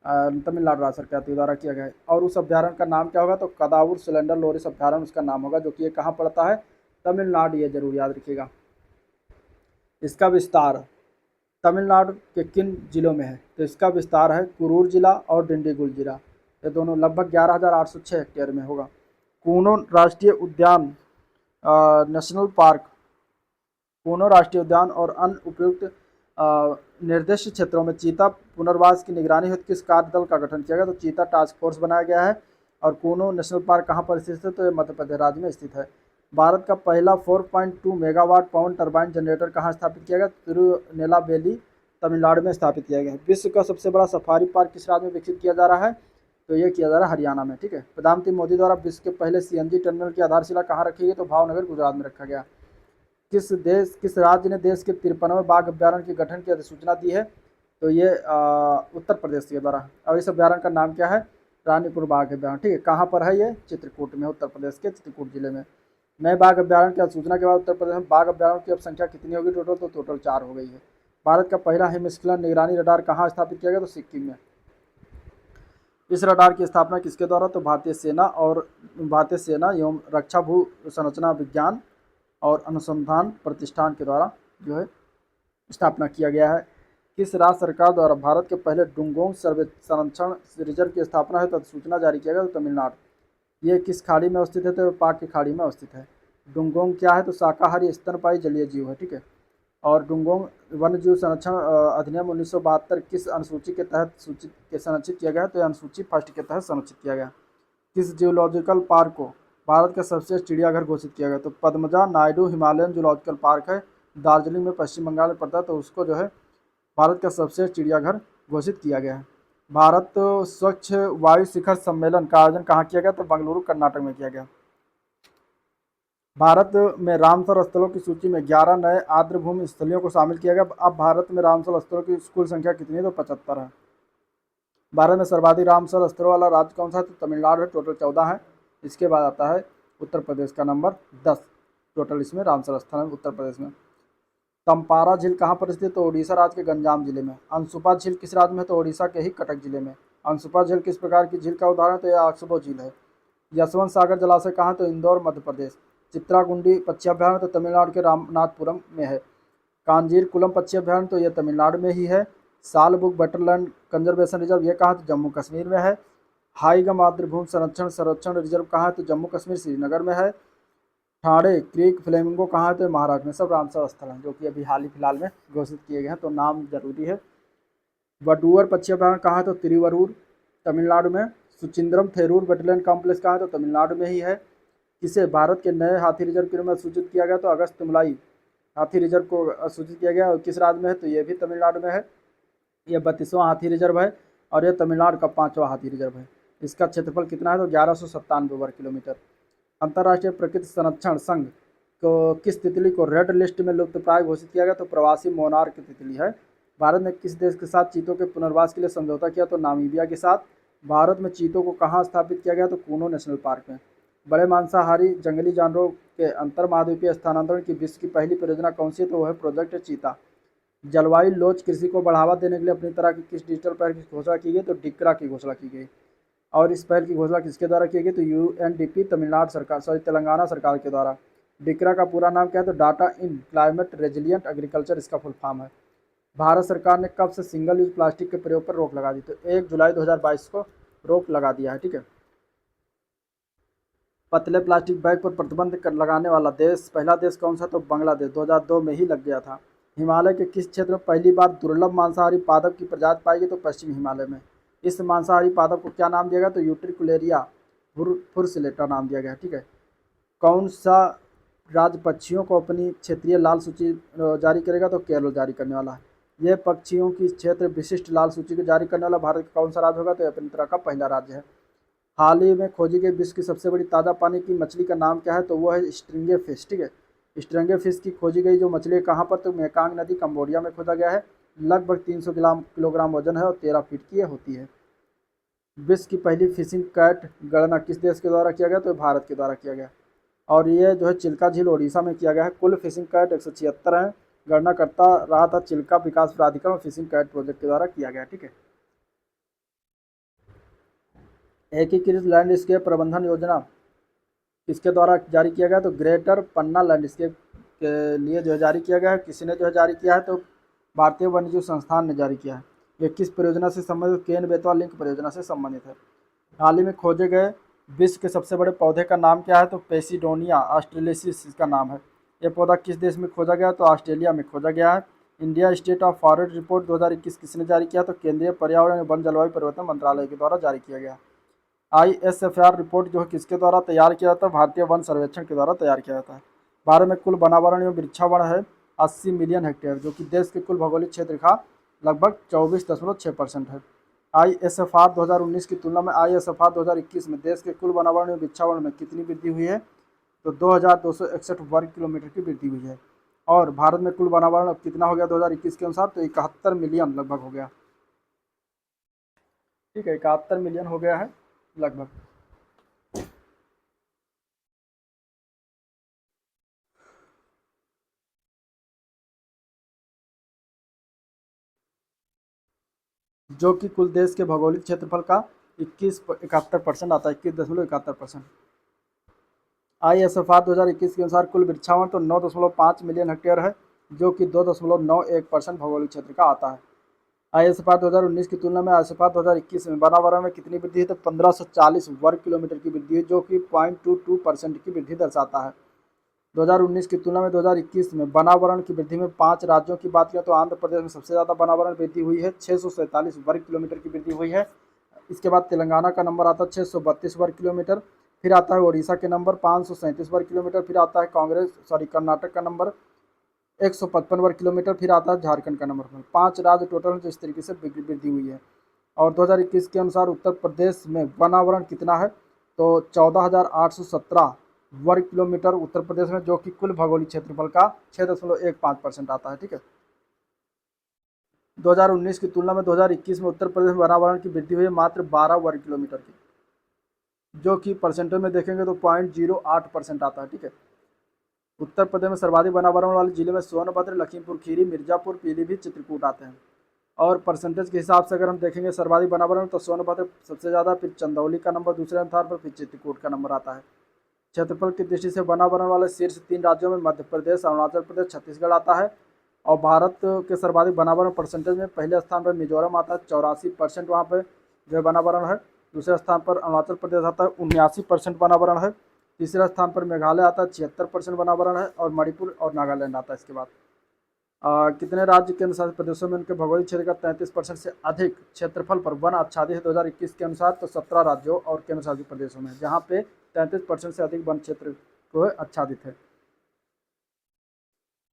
तमिलनाडु राज्य सरकार के द्वारा किया गया है। और उस अभ्यारण्य का नाम क्या होगा, तो कदावुर सिलेंडर लोरिस अभ्यारण्य उसका नाम होगा, जो कि ये कहाँ पड़ता है, तमिलनाडु, ये जरूर याद रखिएगा। इसका विस्तार तमिलनाडु के किन जिलों में है, तो इसका विस्तार है कुरूर जिला और डिंडीगुल जिला, ये दोनों लगभग 11,806 हेक्टेयर में होगा। कूनो राष्ट्रीय उद्यान नेशनल पार्क, कूनो राष्ट्रीय उद्यान और अन्य उपयुक्त निर्दिष्ट क्षेत्रों में चीता पुनर्वास की निगरानी हेतु किस कार्य दल का गठन किया गया, तो चीता टास्क फोर्स बनाया गया है। और कूनो नेशनल पार्क कहाँ पर स्थित है, तो ये मध्य प्रदेश राज्य में स्थित है। भारत का पहला 4.2 मेगावाट पवन टरबाइन जनरेटर कहाँ स्थापित किया गया, तिरुनेलवेली तमिलनाडु में स्थापित किया गया है। विश्व का सबसे बड़ा सफारी पार्क किस राज्य में विकसित किया जा रहा है, तो ये किया जा रहा है हरियाणा में, ठीक है। प्रधानमंत्री मोदी द्वारा विश्व के पहले CNG टर्मिनल की आधारशिला कहाँ रखी गई, तो भावनगर गुजरात में रखा गया। किस राज्य ने देश के 53वें बाघ अभ्यारण्य के गठन की अधिसूचना दी है, तो ये उत्तर प्रदेश के द्वारा। और इस अभ्यारण्य का नाम क्या है, रानीपुर बाघ अभ्यारण्य, ठीक है। कहाँ पर है ये, चित्रकूट में, उत्तर प्रदेश के चित्रकूट जिले में। नए बाघ अभ्यारण्य की अधिसूचना के बाद उत्तर प्रदेश में बाघ अभ्यारण्य की अब संख्या कितनी होगी टोटल, तो टोटल 4 हो गई है। भारत का पहला हिमस्खलन निगरानी रडार कहाँ स्थापित किया गया, तो सिक्किम में। इस रडार की स्थापना किसके द्वारा, तो भारतीय सेना एवं रक्षा भू संरचना विज्ञान और अनुसंधान प्रतिष्ठान के द्वारा जो है स्थापना किया गया है। किस राज्य सरकार द्वारा भारत के पहले डुंगोंग संरक्षण रिजर्व की स्थापना है, तो अधिसूचना जारी किया गया, तो तमिलनाडु। ये किस खाड़ी में अवस्थित है, तो पाक की खाड़ी में अवस्थित है। डुंगोंग क्या है, तो शाकाहारी स्तनपायी जलीय जीव है, ठीक है। और डुंगोंग वन्य जीव संरक्षण अधिनियम 1972 किस अनुसूची के तहत संरक्षित किया गया, तो अनुसूची 1 के तहत संरक्षित किया गया। किस जियोलॉजिकल पार्क को भारत का सर्वश्रेष्ठ चिड़ियाघर घोषित किया गया, तो Padmaja Naidu Himalayan zoological park है, दार्जिलिंग में पश्चिम बंगाल में पड़ता है, तो उसको जो है भारत का सर्वश्रेष्ठ चिड़ियाघर घोषित किया गया है। भारत स्वच्छ वायु शिखर सम्मेलन का आयोजन कहाँ किया गया, तो बेंगलुरु कर्नाटक में किया गया। भारत में रामसर स्थलों की सूची में 11 नए आर्द्रभूमि स्थलियों को शामिल किया गया। अब भारत में रामसर स्थलों की कुल संख्या कितनी है, तो 75 है। भारत में सर्वाधिक रामसर स्थलों वाला राज्य कौन सा है, तो तमिलनाडु है, टोटल 14 है। इसके बाद आता है उत्तर प्रदेश का नंबर 10, टोटल इसमें रामसर स्थल है उत्तर प्रदेश में। तम्पारा झील कहाँ पर स्थित है, तो ओडिशा राज्य के गंजाम जिले में। अंशुपा झील किस राज्य में है, तो ओडिशा के ही कटक जिले में। अंशुपा झील किस प्रकार की झील का उदाहरण है, तो यह आक्सबो झील है। यशवंत सागर जलाशय कहाँ, तो इंदौर मध्य प्रदेश। चित्राकुंडी पक्षी अभ्यारण्य तो तमिलनाडु के रामनाथपुरम में है। कांजीर कुलम पक्षी अभ्यारण्य तो यह तमिलनाडु में ही है। सालबुक बटरलैंड कंजर्वेशन रिजर्व ये कहाँ, तो जम्मू कश्मीर में है। हाईगम आर्द्रभूमि संरक्षण रिजर्व कहाँ है, तो जम्मू कश्मीर श्रीनगर में है। ठाणे क्रीक फ्लेमिंगो कहाँ है, तो महाराष्ट्र में। सब रामसर स्थल हैं जो कि अभी हाल ही फिलहाल में घोषित किए गए हैं, तो नाम जरूरी है। वडूअर पक्षी अभ्यारण्य कहाँ है, तो तिरुवरूर तमिलनाडु में। सुचिंद्रम थेरूर वेटलैंड कॉम्प्लेक्स कहाँ है, तो तमिलनाडु में ही है। किसे भारत के नए हाथी रिजर्व के रूप में सूचित किया गया, तो अगस्त मुलाई हाथी रिजर्व को सूचित किया गया। और किस राज्य में है, तो ये भी तमिलनाडु में है। यह 32वां हाथी रिजर्व है और यह तमिलनाडु का 5वां हाथी रिजर्व है। इसका क्षेत्रफल कितना है, तो 1197 वर्ग किलोमीटर। अंतर्राष्ट्रीय प्रकृति संरक्षण संघ को किस तितली को रेड लिस्ट में लुप्तप्राय घोषित किया गया, तो प्रवासी मोनार्क तितली है। भारत ने किस देश के साथ चीतों के पुनर्वास के लिए समझौता किया, तो नामीबिया के साथ। भारत में चीतों को कहाँ स्थापित किया गया, तो कूनो नेशनल पार्क में। बड़े मांसाहारी जंगली जानवरों के अंतर महाद्वीपीय स्थानांतरण की विश्व की पहली परियोजना कौन सी है, तो वह है प्रोजेक्ट चीता। जलवायु लोच कृषि को बढ़ावा देने के लिए अपनी तरह की किस डिजिटल पहल की घोषणा की गई, तो डिक्रा की घोषणा की गई। और इस पहल की घोषणा किसके द्वारा की गई? तो यूएनडीपी तमिलनाडु सरकार, सॉरी तेलंगाना सरकार के द्वारा। डिकरा का पूरा नाम क्या है? तो data in climate resilient agriculture इसका फुल फॉर्म है। भारत सरकार ने कब से सिंगल यूज प्लास्टिक के प्रयोग पर रोक लगा दी? तो 1 जुलाई 2022 को रोक लगा दिया है, ठीक है। पतले प्लास्टिक बैग पर प्रतिबंध लगाने वाला देश, पहला देश कौन सा? तो बांग्लादेश 2002 में ही लग गया था। हिमालय के किस क्षेत्र में पहली बार दुर्लभ मांसाहारी पादप की प्रजाति पाई गई? तो पश्चिमी हिमालय में। इस मांसाहारी पादप को क्या नाम दिया गया? तो यूट्रिकुलेरिया फुर्सिलेटा नाम दिया गया, ठीक है। कौन सा राज्य पक्षियों को अपनी क्षेत्रीय लाल सूची जारी करेगा? तो केरल जारी करने वाला है। यह पक्षियों की क्षेत्र विशिष्ट लाल सूची को जारी करने वाला भारत का कौन सा राज्य होगा? तो अपनी तरह का पहला राज्य है। हाल ही में खोजी गई विश्व की सबसे बड़ी ताज़ा पानी की मछली का नाम क्या है? तो वो है स्ट्रिंगे फिश, ठीक है। स्ट्रिंगे फिश की खोजी गई जो मछली है कहाँ पर? तो मेकांग नदी कंबोडिया में खोजा गया है। लगभग 300 किलोग्राम वजन है और 13 फीट की ये होती है। विश्व की पहली फिशिंग कैट गणना किस देश के द्वारा किया गया? तो भारत के द्वारा किया गया। और ये जो है चिल्का झील उड़ीसा में किया गया है। कुल फिशिंग कैट 176 हैं। गणना करता रहा था चिल्का विकास प्राधिकरण, फिशिंग कैट प्रोजेक्ट के द्वारा किया गया, ठीक है। एकीकृत लैंडस्केप प्रबंधन योजना किसके द्वारा जारी किया गया? तो ग्रेटर पन्ना लैंडस्केप के लिए जो है जारी किया गया है। किसी ने जो है जारी किया है? तो भारतीय वन्यजीव संस्थान ने जारी किया है। ये किस परियोजना से संबंधित? केन बेतवा लिंक परियोजना से संबंधित है। हाल ही में खोजे गए विश्व के सबसे बड़े पौधे का नाम क्या है? तो पेसिडोनिया ऑस्ट्रेलेसिस इसका नाम है। ये पौधा किस देश में खोजा गया? तो ऑस्ट्रेलिया में खोजा गया है। India state of forest report 2021 किसने जारी किया? तो केंद्रीय पर्यावरण एवं वन जलवायु परिवर्तन मंत्रालय के द्वारा जारी किया गया। ISFR रिपोर्ट जो है किसके द्वारा तैयार किया जाता है? भारतीय वन सर्वेक्षण के द्वारा तैयार किया जाता है। भारत में कुल वनावरण एवं वृक्षावरण है 80 मिलियन हेक्टेयर, जो कि देश के कुल भौगोलिक क्षेत्र का लगभग 24.6% है। ISFR 2019 की तुलना में ISFR 2021 में देश के कुल वनावरण एवं वृक्षावरण में कितनी वृद्धि हुई है? तो 2261 वर्ग किलोमीटर की वृद्धि हुई है। और भारत में कुल वनावरण अब कितना हो गया 2021 के अनुसार? तो 71 मिलियन लगभग हो गया, ठीक है। 71 मिलियन हो गया है लगभग। जो कि कुल देश के भौगोलिक क्षेत्रफल का 21.71% आता है, 21.71%। ISFR 2021 के अनुसार कुल वृक्षावरण तो 9.5 मिलियन हेक्टेयर है, जो कि 2.91% भौगोलिक क्षेत्र का आता है। ISFR 2019 की तुलना में ISFR 2021 में वनावरण में कितनी वृद्धि है? तो 1540 वर्ग किलोमीटर की वृद्धि है, जो कि 0.22% की वृद्धि दर्शाता है। 2019 की तुलना में 2021 में वनावरण की वृद्धि में 5 राज्यों की बात करें तो आंध्र प्रदेश में सबसे ज़्यादा वनावरण वृद्धि हुई है, 647 वर्ग किलोमीटर की वृद्धि हुई है। इसके बाद तेलंगाना का नंबर आता है 632 वर्ग किलोमीटर। फिर आता है उड़ीसा के नंबर 537 वर्ग किलोमीटर। फिर आता है कर्नाटक का नंबर 155 वर्ग किलोमीटर। फिर आता है झारखंड का नंबर 5 राज्य टोटल जो इस तरीके से वृद्धि हुई है। और 2021 के अनुसार उत्तर प्रदेश में वनावरण कितना है? तो 14,817 वर्ग किलोमीटर उत्तर प्रदेश में, जो कि कुल भौगोलिक क्षेत्रफल का 6.15% आता है, ठीक है। 2019 की तुलना में 2021 में उत्तर प्रदेश में वनावरण की वृद्धि हुई है मात्र 12 वर्ग किलोमीटर की, जो कि परसेंटेज में देखेंगे तो 0.08% आता है, ठीक है। उत्तर प्रदेश में सर्वाधिक वनावरण वाले जिले में सोनभद्र, लखीमपुर खीरी, मिर्जापुर, पीलीभीत, चित्रकूट आते हैं। और परसेंटेज के हिसाब से अगर हम देखेंगे सर्वाधिक वनावरण तो सोनभद्र सबसे ज़्यादा, फिर चंदौली का नंबर दूसरे स्थान पर, फिर चित्रकूट का नंबर आता है। क्षेत्रफल की दृष्टि से वनावरण वाले शीर्ष 3 राज्यों में मध्य प्रदेश, अरुणाचल प्रदेश, छत्तीसगढ़ आता है। और भारत के सर्वाधिक वनावरण परसेंटेज में पहले स्थान पर मिजोरम आता है, 84% वहाँ पर जो है वनावरण है। दूसरे स्थान पर अरुणाचल प्रदेश आता है, 79% वनावरण है। तीसरे स्थान पर मेघालय आता है, 76% वनावरण है। और मणिपुर और नागालैंड आता है इसके बाद। कितने राज्य केंद्र शासित प्रदेशों में उनके भौगोलिक क्षेत्र का 33% से अधिक क्षेत्रफल पर वन आच्छादित है 2021 के अनुसार? तो 17 राज्यों और केंद्र शासित प्रदेशों में, जहाँ पे 33% से अधिक वन क्षेत्र को आच्छादित है।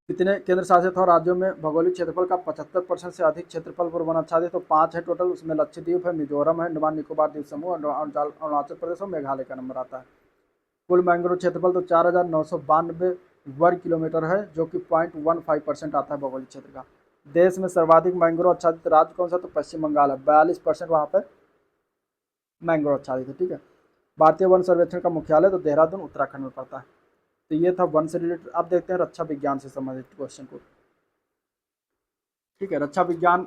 कितने केंद्र शासित और राज्यों में भौगोलिक क्षेत्रफल का 75% से अधिक क्षेत्रफल पर वन आच्छादित? तो 5 है टोटल। उसमें लक्षद्वीप है, मिजोरम है, अंडमान निकोबार द्वीप समूह, अरुणाचल प्रदेश और मेघालय का नंबर आता है। कुल मैंग्रोव क्षेत्रफल तो 4,992 वर्ग किलोमीटर है, जो कि 0.15% आता है भौगोलिक क्षेत्र का। देश में सर्वाधिक मैंग्रोव आच्छादित राज्य कौन सा? तो पश्चिम बंगाल है, 42% वहाँ पर मैंग्रोव आच्छादित है, ठीक है। भारतीय वन सर्वेक्षण का मुख्यालय तो देहरादून उत्तराखंड में पड़ता है। तो ये था वन से रिलेटेड। अब देखते हैं रक्षा विज्ञान से संबंधित क्वेश्चन को, ठीक है। रक्षा विज्ञान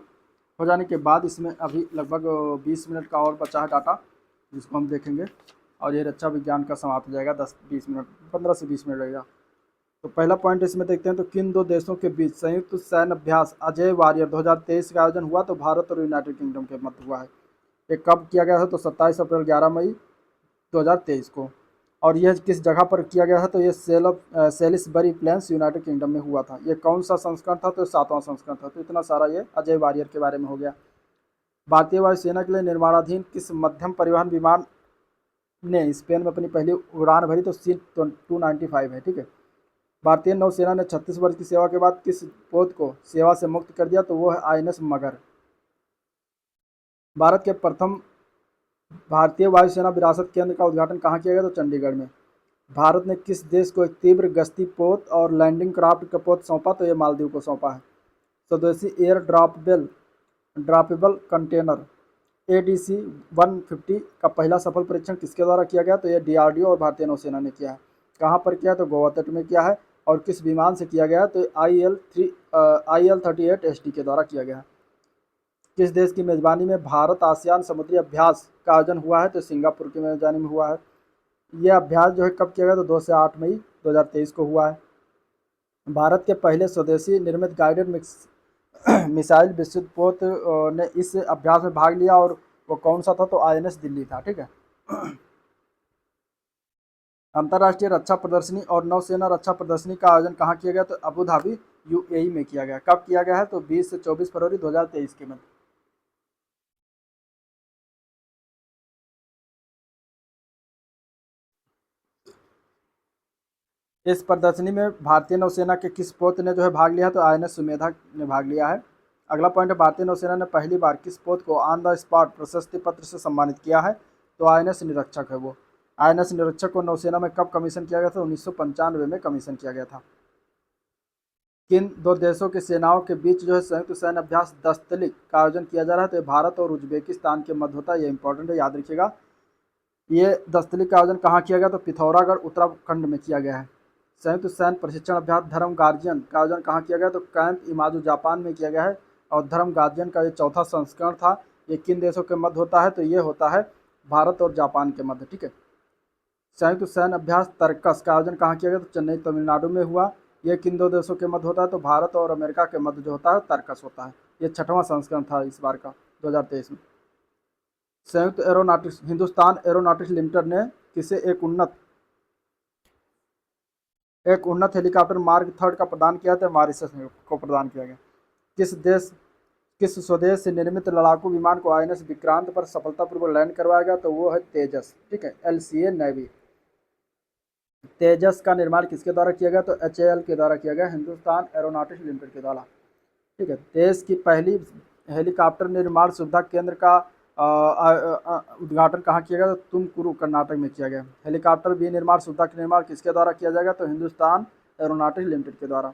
हो जाने के बाद इसमें अभी लगभग 20 मिनट का और बचा है डाटा, जिसको हम देखेंगे, और ये रक्षा विज्ञान का समाप्त हो जाएगा 10-20 मिनट, 15 से 20 मिनट रहेगा। तो पहला पॉइंट इसमें देखते हैं, तो किन दो देशों के बीच संयुक्त सैन्य अभ्यास अजय वारियर 2023 का आयोजन हुआ? तो भारत और यूनाइटेड किंगडम के मध्य हुआ है। ये कब किया गया था? तो 27 अप्रैल 11 मई 2023 को। और यह किस जगह पर किया गया था? तो ये सेलिसबरी प्लेन्स यूनाइटेड किंगडम में हुआ था। ये कौन सा संस्करण था? तो 7वां संस्करण था। तो इतना सारा ये अजय वारियर के बारे में हो गया। भारतीय वायुसेना के लिए निर्माणाधीन किस मध्यम परिवहन विमान ने स्पेन में अपनी पहली उड़ान भरी? तो C-295 है, ठीक है। भारतीय नौसेना ने 36 वर्ष की सेवा के बाद किस पोत को सेवा से मुक्त कर दिया? तो वो है INS मगर। भारत के प्रथम भारतीय वायुसेना विरासत केंद्र का उद्घाटन कहाँ किया गया? तो चंडीगढ़ में। भारत ने किस देश को एक तीव्र गश्ती पोत और लैंडिंग क्राफ्ट का पोत सौंपा? तो ये मालदीव को सौंपा है। स्वदेशी एयर ड्रॉपेबल कंटेनर ADC 150 का पहला सफल परीक्षण किसके द्वारा किया गया? तो यह DRDO और भारतीय नौसेना ने किया है। कहाँ पर किया? तो गोवा तट में किया है। और किस विमान से किया गया है? तो IL-38 HD के द्वारा किया गया है। किस देश की मेजबानी में भारत आसियान समुद्री अभ्यास का आयोजन हुआ है? तो सिंगापुर की मेजबानी में हुआ है। यह अभ्यास जो है कब किया गया? तो 2 से 8 मई 2023 को हुआ है। भारत के पहले स्वदेशी निर्मित गाइडेड मिसाइल विस्तृत पोत ने इस अभ्यास में भाग लिया, और वो कौन सा था? तो INS दिल्ली था, ठीक है। अंतर्राष्ट्रीय रक्षा प्रदर्शनी और नौसेना रक्षा प्रदर्शनी का आयोजन कहाँ किया गया? तो अबू धाबी UAE में किया गया। कब किया गया है? तो 20 से 24 फरवरी 2023 के मध्य। इस प्रदर्शनी में भारतीय नौसेना के किस पोत ने जो है भाग लिया? तो INS सुमेधा ने भाग लिया है। अगला पॉइंट है, भारतीय नौसेना ने पहली बार किस पोत को ऑन द स्पॉट प्रशस्ति पत्र से सम्मानित किया है? तो INS निरीक्षक है वो। INS निरीक्षक को नौसेना में कब कमीशन किया गया था? 1995 में कमीशन किया गया था। किन दो देशों की सेनाओं के बीच जो है संयुक्त सैन्य अभ्यास दस्तलिक का आयोजन किया जा रहा है? तो ये भारत और उज्बेकिस्तान के मध्य होता है। ये इंपॉर्टेंट है, याद रखिएगा। ये दस्तलिक का आयोजन कहाँ किया गया? तो पिथौरागढ़ उत्तराखंड में किया गया है। संयुक्त सैन्य प्रशिक्षण अभ्यास धर्म गार्जियन का आयोजन कहाँ किया गया? तो कैंप इमाजू जापान में किया गया है। और धर्म गार्जियन का ये चौथा संस्करण था। ये किन देशों के मध्य होता है? तो ये होता है भारत और जापान के मध्य, ठीक है। संयुक्त सैन्य अभ्यास तर्कस का आयोजन कहाँ किया गया? तो चेन्नई तमिलनाडु में हुआ। ये किन दो देशों के मध्य होता है? तो भारत और अमेरिका के मध्य जो होता है तर्कस होता है। ये 6वां संस्करण था इस बार का, 2023 में। संयुक्त एरोनॉटिक्स हिंदुस्तान एरोनॉटिक्स लिमिटेड ने किसे एक उन्नत हेलीकॉप्टर मार्क 3 का प्रदान किया था? मॉरिशस को प्रदान किया गया। किस देश किस स्वदेश से निर्मित लड़ाकू विमान को INS विक्रांत पर सफलतापूर्वक लैंड करवाया गया? तो वो है तेजस, ठीक है। LCA navy. तेजस का निर्माण किसके द्वारा किया गया? तो HAL के द्वारा किया गया, हिंदुस्तान एरोनॉटिक्स लिमिटेड के द्वारा, ठीक है। देश की पहली हेलीकॉप्टर निर्माण सुविधा केंद्र का उद्घाटन कहाँ किया गया? तो तुमकुरु कर्नाटक में किया गया। हेलीकॉप्टर विनिर्माण सुविधा का निर्माण किसके द्वारा किया जाएगा? तो हिंदुस्तान एरोनॉटिक्स लिमिटेड के द्वारा।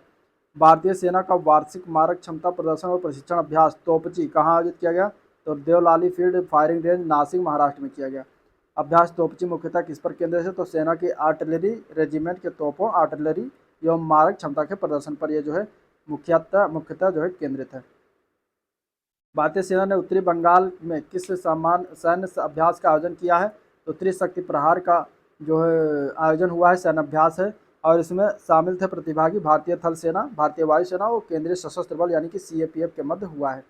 भारतीय सेना का वार्षिक मारक क्षमता प्रदर्शन और प्रशिक्षण अभ्यास तोपची कहाँ आयोजित किया गया? तो Devlali field firing range Nashik Maharashtra में किया गया। अभ्यास तोपची मुख्यतः किस पर केंद्रित है? तो सेना की आर्टिलरी रेजिमेंट के तोपों, आर्टिलरी एवं मारक क्षमता के प्रदर्शन पर यह जो है मुख्यतः जो है केंद्रित है। भारतीय सेना ने उत्तरी बंगाल में किस समान सैन्य अभ्यास का आयोजन किया है? तो त्रिशक्ति प्रहार का जो है आयोजन हुआ है, सैन्य अभ्यास है। और इसमें शामिल थे प्रतिभागी भारतीय थल सेना, भारतीय वायुसेना और केंद्रीय सशस्त्र बल यानी कि CAPF के मध्य हुआ है।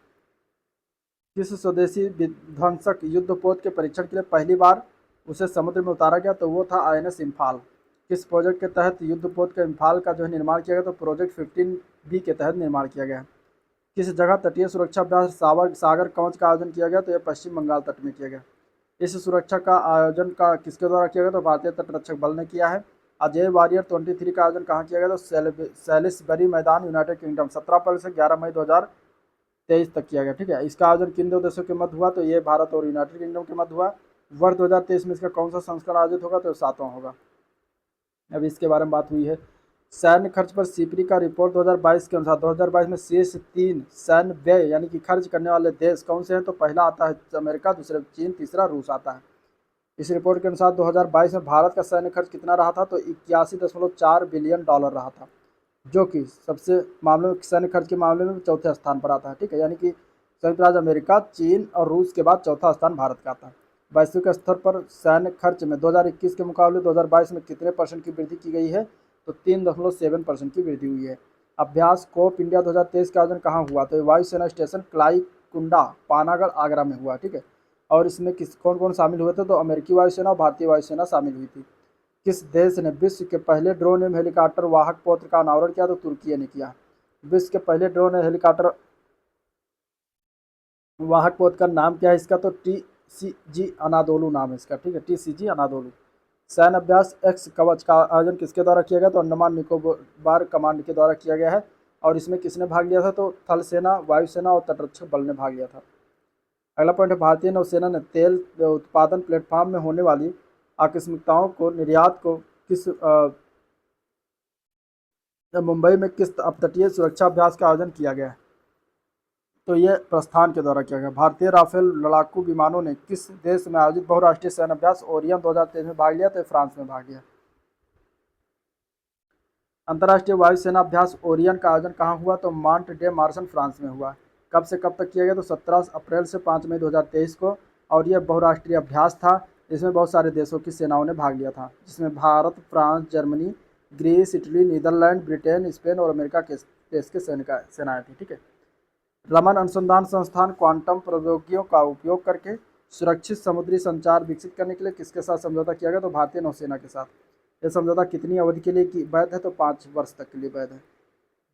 किस स्वदेशी विध्वंसक युद्धपोत के परीक्षण के लिए पहली बार उसे समुद्र में उतारा गया? तो वो था INS इम्फाल। किस प्रोजेक्ट के तहत युद्धपोत का इम्फाल का जो है निर्माण किया गया? तो प्रोजेक्ट 15B के तहत निर्माण किया गया। किस जगह तटीय सुरक्षा अभ्यास सागर कवच का आयोजन किया गया? तो यह पश्चिम बंगाल तट में किया गया। इस सुरक्षा का आयोजन का किसके द्वारा किया गया? तो भारतीय तटरक्षक बल ने किया है। अजय वारियर 23 का आयोजन कहाँ किया गया? तो सेलिसबरी मैदान यूनाइटेड किंगडम 17 अप्रैल से 11 मई 2023 तक किया गया, ठीक है। इसका आयोजन किन दो देशों के मध्य हुआ? तो ये भारत और यूनाइटेड किंगडम के मध्य हुआ। वर्ष 2023 में इसका कौन सा संस्करण आयोजित होगा? तो 7वां होगा। अब इसके बारे में बात हुई है। सैन्य खर्च पर सिपरी का रिपोर्ट 2022 के अनुसार 2022 में शीर्ष 3 सैन्य व्यय यानी कि खर्च करने वाले देश कौन से हैं? तो पहला आता है अमेरिका, दूसरा चीन, तीसरा रूस आता है। इस रिपोर्ट के अनुसार 2022 में भारत का सैन्य खर्च कितना रहा था? तो 81.4 बिलियन डॉलर रहा था, जो कि सबसे मामले में सैन्य खर्च के मामले में चौथे स्थान पर आता है, ठीक है। यानी कि संयुक्त राज्य अमेरिका, चीन और रूस के बाद चौथा स्थान भारत का आता है। वैश्विक स्तर पर सैन्य खर्च में 2021 के मुकाबले 2022 में कितने % की वृद्धि की गई है? तो 3.7% की वृद्धि हुई है। अभ्यास कोप इंडिया 2023 का आयोजन कहाँ हुआ? तो वायुसेना स्टेशन क्लाई कुंडा पानागढ़ आगरा में हुआ, ठीक है। और इसमें किस कौन कौन शामिल हुए थे? तो अमेरिकी वायुसेना और भारतीय वायुसेना शामिल हुई थी। किस देश ने विश्व के पहले ड्रोन एवं हेलीकॉप्टर वाहक पोत का अनावरण किया? तो तुर्की ने किया। विश्व के पहले ड्रोन एवं हेलीकॉप्टर वाहक पोत का नाम क्या है इसका? तो TCG अनादोलू नाम है इसका, ठीक है, TCG अनादोलू। सैन्य अभ्यास एक्स कवच का आयोजन किसके द्वारा किया गया? तो अंडमान निकोबार कमांड के द्वारा किया गया है। और इसमें किसने भाग लिया था? तो थल सेना, वायुसेना और तटरक्षक बल ने भाग लिया था। अगला पॉइंट है, भारतीय नौसेना ने तेल उत्पादन प्लेटफॉर्म में होने वाली आकस्मिकताओं को निर्यात को किस मुंबई में किस अपतटीय सुरक्षा अभ्यास का आयोजन किया गया है? तो ये प्रस्थान के द्वारा किया गया। भारतीय राफेल लड़ाकू विमानों ने किस देश में आयोजित बहुराष्ट्रीय सैन्य अभ्यास ओरियन 2023 में भाग लिया? तो फ्रांस में भाग लिया। अंतर्राष्ट्रीय वायुसेना अभ्यास ओरियन का आयोजन कहाँ हुआ? तो मांट डे मार्सन फ्रांस में हुआ। कब से कब तक किया गया? तो 17 अप्रैल से 5 मई 2023 को। और यह बहुराष्ट्रीय अभ्यास था। इसमें बहुत सारे देशों की सेनाओं ने भाग लिया था, जिसमें Bharat, France, Germany, Greece, Italy, Netherlands, Britain, Spain और अमेरिका के देश के सेनाएं थी, ठीक है। रमन अनुसंधान संस्थान क्वांटम प्रौद्योगिकियों का उपयोग करके सुरक्षित समुद्री संचार विकसित करने के लिए किसके साथ समझौता किया गया? तो भारतीय नौसेना के साथ। यह समझौता कितनी अवधि के लिए वैध है? तो 5 वर्ष तक के लिए वैध है।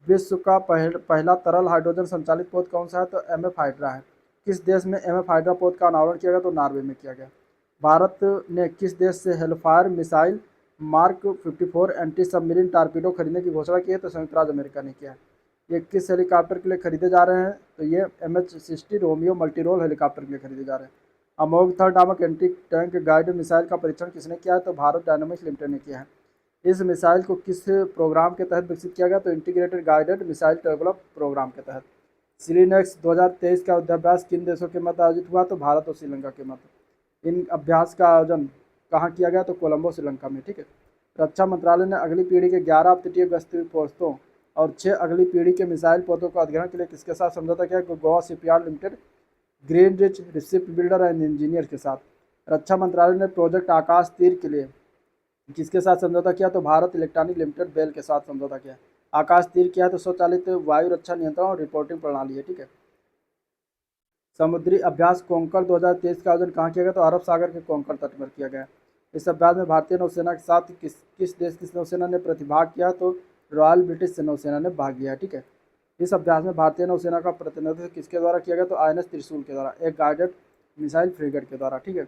विश्व का पहला तरल हाइड्रोजन संचालित पोत कौन सा है? तो MF हाइड्रा है। किस देश में MF हाइड्रा पोत का अनावरण किया गया? तो नॉर्वे में किया गया। भारत ने किस देश से Hellfire missile mark 54 anti submarine torpedo खरीदने की घोषणा की है? तो संयुक्त राज्य अमेरिका ने किया है। ये किस हेलीकॉप्टर के लिए खरीदे जा रहे हैं? तो ये MH-60 रोमियो मल्टीरोल हेलीकॉप्टर के लिए खरीदे जा रहे हैं। अमोघ थर नामक एंटी टैंक गाइडेड मिसाइल का परीक्षण किसने किया है? तो भारत डायनामिक्स लिमिटेड ने किया है। इस मिसाइल को किस प्रोग्राम के तहत विकसित किया गया? तो integrated guided missile develop program के तहत। सिलीनेक्स 2023 का युद्धाभ्यास किन देशों के मध्य आयोजित हुआ? तो भारत और श्रीलंका के मध्य। इन अभ्यास का आयोजन कहाँ किया गया? तो कोलंबो श्रीलंका में, ठीक है। रक्षा मंत्रालय ने अगली पीढ़ी के 11 अपतटीय गश्ती पोतों और 6 अगली पीढ़ी के मिसाइल पोतों का अधिग्रहण के लिए किसके साथ समझौता किया? Goa shipyard limited, green rich ship builder and engineer के साथ। रक्षा मंत्रालय ने प्रोजेक्ट आकाश तीर के लिए किसके साथ समझौता किया? तो भारत इलेक्ट्रॉनिक लिमिटेड बेल के साथ समझौता किया। आकाश तीर किया है तो स्वचालित वायु रक्षा नियंत्रण और रिपोर्टिंग प्रणाली है, ठीक है। समुद्री अभ्यास कोंकण 2023 का आयोजन कहाँ किया गया? तो अरब सागर के कोंकण तट पर किया गया। इस अभ्यास में भारतीय नौसेना के साथ किस देश की नौसेना ने प्रतिभाग किया? तो रॉयल ब्रिटिश नौसेना ने भाग लिया, ठीक है। इस अभ्यास में भारतीय नौसेना का प्रतिनिधित्व किसके द्वारा किया गया? तो INS त्रिशूल के द्वारा, एक गाइडेड मिसाइल फ्रिगेट के द्वारा, ठीक है।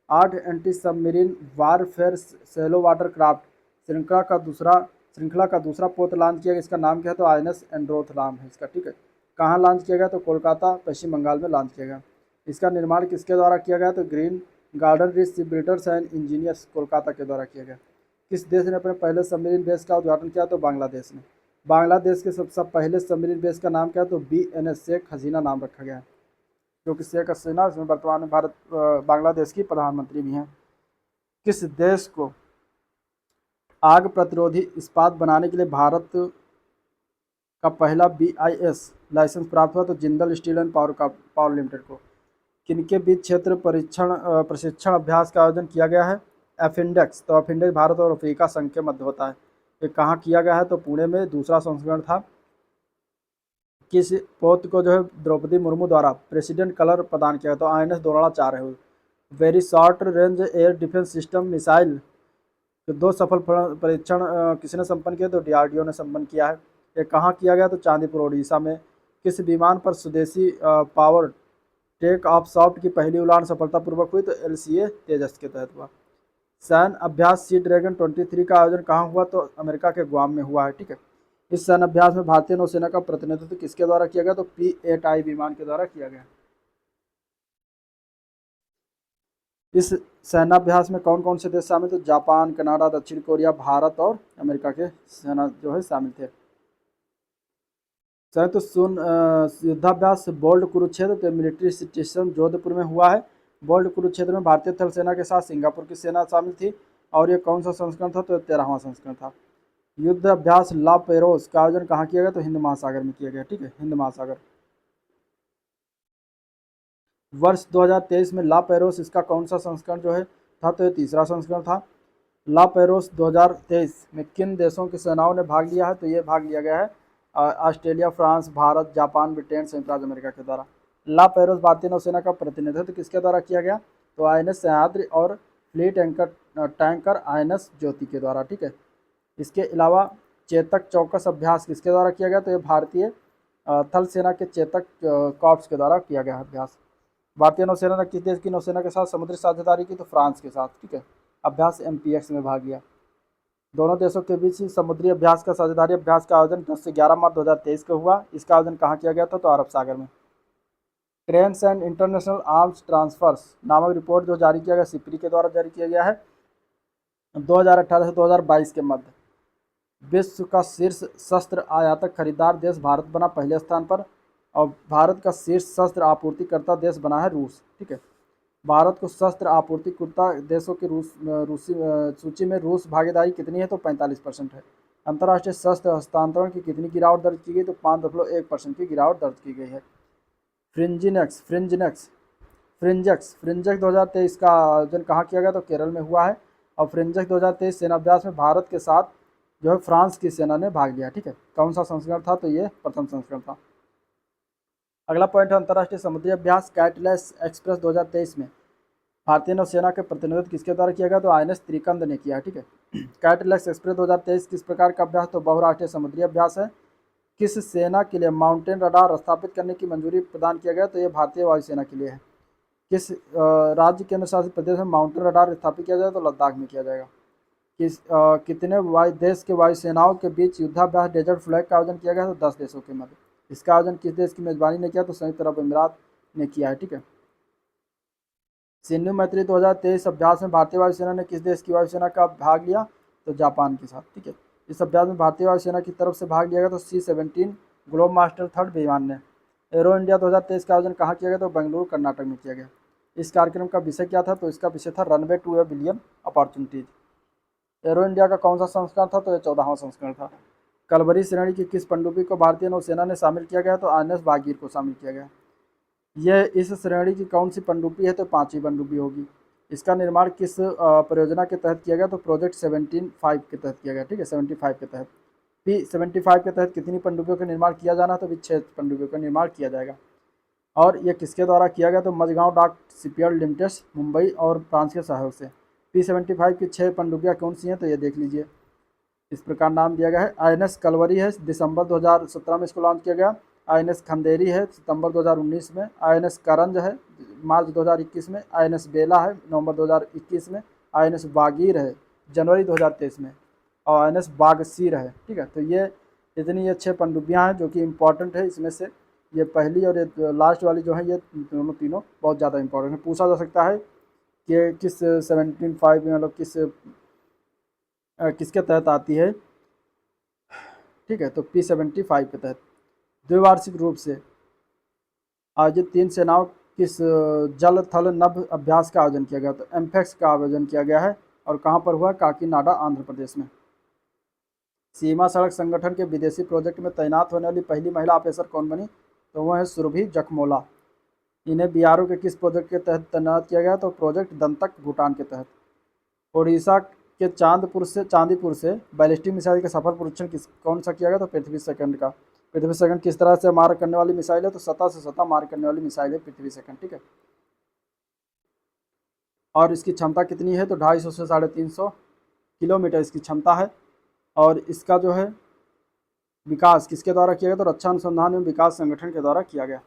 8 anti submarine warfare shallow water craft श्रृंखला का दूसरा पोत लॉन्च किया गया। इसका नाम क्या है? तो INS एंड्रोथ नाम है इसका, ठीक है। कहाँ लॉन्च किया गया? तो कोलकाता, पश्चिम बंगाल में लॉन्च किया गया। इसका निर्माण किसके द्वारा किया गया? तो green garden rich ship builders and engineers Kolkata के द्वारा किया गया। किस देश ने अपने पहले सबमरीन बेस का उद्घाटन किया? तो बांग्लादेश ने। बांग्लादेश के सबसे पहले सबमरीन बेस का नाम क्या है? तो BNS शेख हसीना नाम रखा गया है, जो कि शेख हसीना इसमें वर्तमान में बांग्लादेश की प्रधानमंत्री भी हैं। किस देश को आग प्रतिरोधी इस्पात बनाने के लिए भारत का पहला BIS लाइसेंस प्राप्त हुआ? तो Jindal steel and power limited को। किनके बीच क्षेत्र प्रशिक्षण अभ्यास का आयोजन किया गया है? एफिंडेक्स। तो एफिंडेक्स भारत और अफ्रीका संघ के मध्य होता है। ये कहाँ किया गया है? तो पुणे में दूसरा संस्करण था। किस पोत को जो है द्रौपदी मुर्मू द्वारा प्रेसिडेंट कलर प्रदान किया? तो INS द्रोणाचार्य है। Very short range air defence system missile के 2 सफल परीक्षण किसने संपन्न किया? तो DRDO ने संपन्न किया है। ये कहाँ किया गया? तो चांदीपुर ओडिशा में। किस विमान पर स्वदेशी पावर टेक ऑफ सॉफ्ट की पहली उड़ान सफलतापूर्वक हुई? तो LCA तेजस के तहत हुआ। सैन्य अभ्यास सी ड्रैगन 23 का आयोजन कहाँ हुआ? तो अमेरिका के गुआम में हुआ है, ठीक है। इस सैन्य अभ्यास में भारतीय नौसेना का प्रतिनिधित्व किसके द्वारा किया गया? तो P-8I विमान के द्वारा किया गया। इस सेनाभ्यास में कौन कौन से देश शामिल थे? जापान, कनाडा, दक्षिण कोरिया, भारत और अमेरिका के सेना जो है शामिल थे। संयुक्त युद्धाभ्यास बोल्ड कुरुक्षेत्र तो मिलिट्री स्टेशन जोधपुर में हुआ है। बोल्ड कुरुक्षेत्र में भारतीय थल सेना के साथ सिंगापुर की सेना शामिल थी। और ये कौन सा संस्करण था? तो 13वां संस्करण था। युद्ध अभ्यास ला पेरोस का आयोजन कहाँ किया गया? तो हिंद महासागर में किया गया, ठीक है, हिंद महासागर। वर्ष 2023 में ला पेरोस इसका कौन सा संस्करण जो है था, तो ये तीसरा संस्करण था। ला पेरोस 2023 में किन देशों की सेनाओं ने भाग लिया है, तो ये भाग लिया गया है Australia, France, Bharat, Japan, Britain, संयुक्त राज्य अमेरिका के द्वारा। ला पेरोस भारतीय नौसेना का प्रतिनिधित्व किसके द्वारा किया गया, तो आईएनएस सह्याद्री और फ्लीट टैंकर आईएनएस ज्योति के द्वारा। ठीक है, इसके अलावा चेतक चौकस अभ्यास किसके द्वारा किया गया, तो ये भारतीय थल सेना के चेतक कॉर्प्स के द्वारा किया गया अभ्यास। भारतीय नौसेना ने किस देश की नौसेना के साथ समुद्री साझेदारी की, तो फ्रांस के साथ। ठीक है, अभ्यास एमपीएक्स में भाग लिया। दोनों देशों के बीच समुद्री अभ्यास का साझेदारी अभ्यास का आयोजन 10 से 11 मार्च 2023 को हुआ। इसका आयोजन कहाँ किया गया था, तो अरब सागर में। Trends and international arms transfers नामक रिपोर्ट जो जारी किया गया सिप्री के द्वारा जारी किया गया है 2018 से 2022 के मध्य। विश्व का शीर्ष शस्त्र आयातक खरीदार देश भारत बना पहले स्थान पर, और भारत का शीर्ष शस्त्र आपूर्तिकर्ता देश बना है रूस। ठीक है, भारत को शस्त्र आपूर्तिकर्ता देशों की रूसी सूची में रूस भागीदारी कितनी है, तो 45% है। अंतर्राष्ट्रीय शस्त्र हस्तांतरण की कितनी गिरावट दर्ज की गई, तो 5.1% की गिरावट दर्ज की गई है। फ्रिंजेक्स 2023 का आयोजन कहाँ किया गया, तो केरल में हुआ है। और फ्रिंजेक्स 2023 सेनाभ्यास में भारत के साथ जो है फ्रांस की सेना ने भाग लिया। ठीक है, कौन सा संस्करण था, तो ये प्रथम संस्करण था। अगला पॉइंट है अंतर्राष्ट्रीय समुद्री अभ्यास कैटलेस एक्सप्रेस 2023 में भारतीय नौसेना के प्रतिनिधित्व किसके द्वारा किया गया, तो आईएनएस त्रिकंद ने किया। ठीक है, कैटलेस एक्सप्रेस 2023 किस प्रकार का अभ्यास, तो बहुराष्ट्रीय समुद्री अभ्यास है। किस सेना के लिए माउंटेन रडार स्थापित करने की मंजूरी प्रदान किया गया, तो ये भारतीय वायुसेना के लिए है। किस राज्य केंद्र शासित प्रदेश में माउंटेन रडार स्थापित किया जाए, तो लद्दाख में किया जाएगा। कितने देश के वायुसेनाओं के बीच युद्धाभ्यास डेजर्ट फ्लैग का आयोजन किया गया, तो 10 देशों के मध्य। इसका आयोजन किस देश की मेजबानी ने किया, तो संयुक्त अरब अमीरात ने किया है। ठीक है, सिंधु मैत्री 2023 अभ्यास में भारतीय वायुसेना ने किस देश की वायुसेना का भाग लिया, तो जापान के साथ। ठीक है, इस अभ्यास में भारतीय वायुसेना की तरफ से भाग लिया गया, तो C-17 ग्लोब मास्टर 3 विमान ने। एरो इंडिया 2023 का आयोजन कहाँ किया गया, तो बेंगलुरु कर्नाटक में किया गया। इस कार्यक्रम का विषय क्या था, तो इसका विषय था runway to a billion opportunities. Aero India का कौन सा संस्करण था, तो यह 14वां संस्करण था। कलवरी श्रेणी की किस पनडुब्बी को भारतीय नौसेना ने शामिल किया गया, तो आईएनएस बागीर को शामिल किया गया। यह इस श्रेणी की कौन सी पनडुब्बी है, तो 5वीं पनडुब्बी होगी। इसका निर्माण किस परियोजना के तहत किया गया, तो प्रोजेक्ट 75 के तहत किया गया। ठीक है, 75 के तहत। P-75 के तहत कितनी पनडुब्बियों का निर्माण किया जाना, तो भी 6 पनडुब्बियों का निर्माण किया जाएगा। और ये किसके द्वारा किया गया, तो मझगांव डाक शिपयार्ड लिमिटेड मुंबई और फ्रांस के सहयोग से। P-75 की 6 पनडुब्बियाँ कौन सी हैं, तो ये देख लीजिए। इस प्रकार नाम दिया गया है। आईएनएस कलवरी है, दिसंबर 2017 में इसको लॉन्च किया गया। आईएनएस खंदेरी है, सितंबर 2019 में। आईएनएस करंज है, मार्च 2021 में। आईएनएस बेला है, नवंबर 2021 में। आईएनएस बागीर है, जनवरी 2023 में। और आईएनएस बागसीर है। ठीक है, तो ये ये 6 पनडुब्बियाँ हैं जो कि इम्पॉर्टेंट है। इसमें से ये पहली और ये लास्ट वाली जो है, ये दोनों तीनों बहुत ज़्यादा इंपॉर्टेंट है। पूछा जा सकता है कि किस 75 में मतलब किसके तहत आती है। ठीक है, तो P-75 के तहत द्विवार्षिक रूप से आयोजित 3 सेनाओं किस जल थल नभ अभ्यास का आयोजन किया गया, तो एम्फेक्स का आयोजन किया गया है। और कहाँ पर हुआ, काकीनाडा आंध्र प्रदेश में। सीमा सड़क संगठन के विदेशी प्रोजेक्ट में तैनात होने वाली पहली महिला ऑफिसर कौन बनी, तो वह है सुरभि जखमोला। इन्हें बीआरओ के किस प्रोजेक्ट के तहत तैनात किया गया, तो प्रोजेक्ट दंतक भूटान के तहत। ओडिशा के चांदीपुर से बैलिस्टिक मिसाइल का सफल परीक्षण कौन सा किया गया, तो पृथ्वी सेकंड का। पृथ्वी सेकंड किस तरह से मार करने वाली मिसाइल है, तो सतह से सतह मार करने वाली मिसाइल है पृथ्वी सेकंड। ठीक है, और इसकी क्षमता कितनी है, तो 250 से 350 किलोमीटर इसकी क्षमता है। और इसका जो है विकास किसके द्वारा किया गया, तो रक्षा अनुसंधान एवं विकास संगठन के द्वारा किया गया।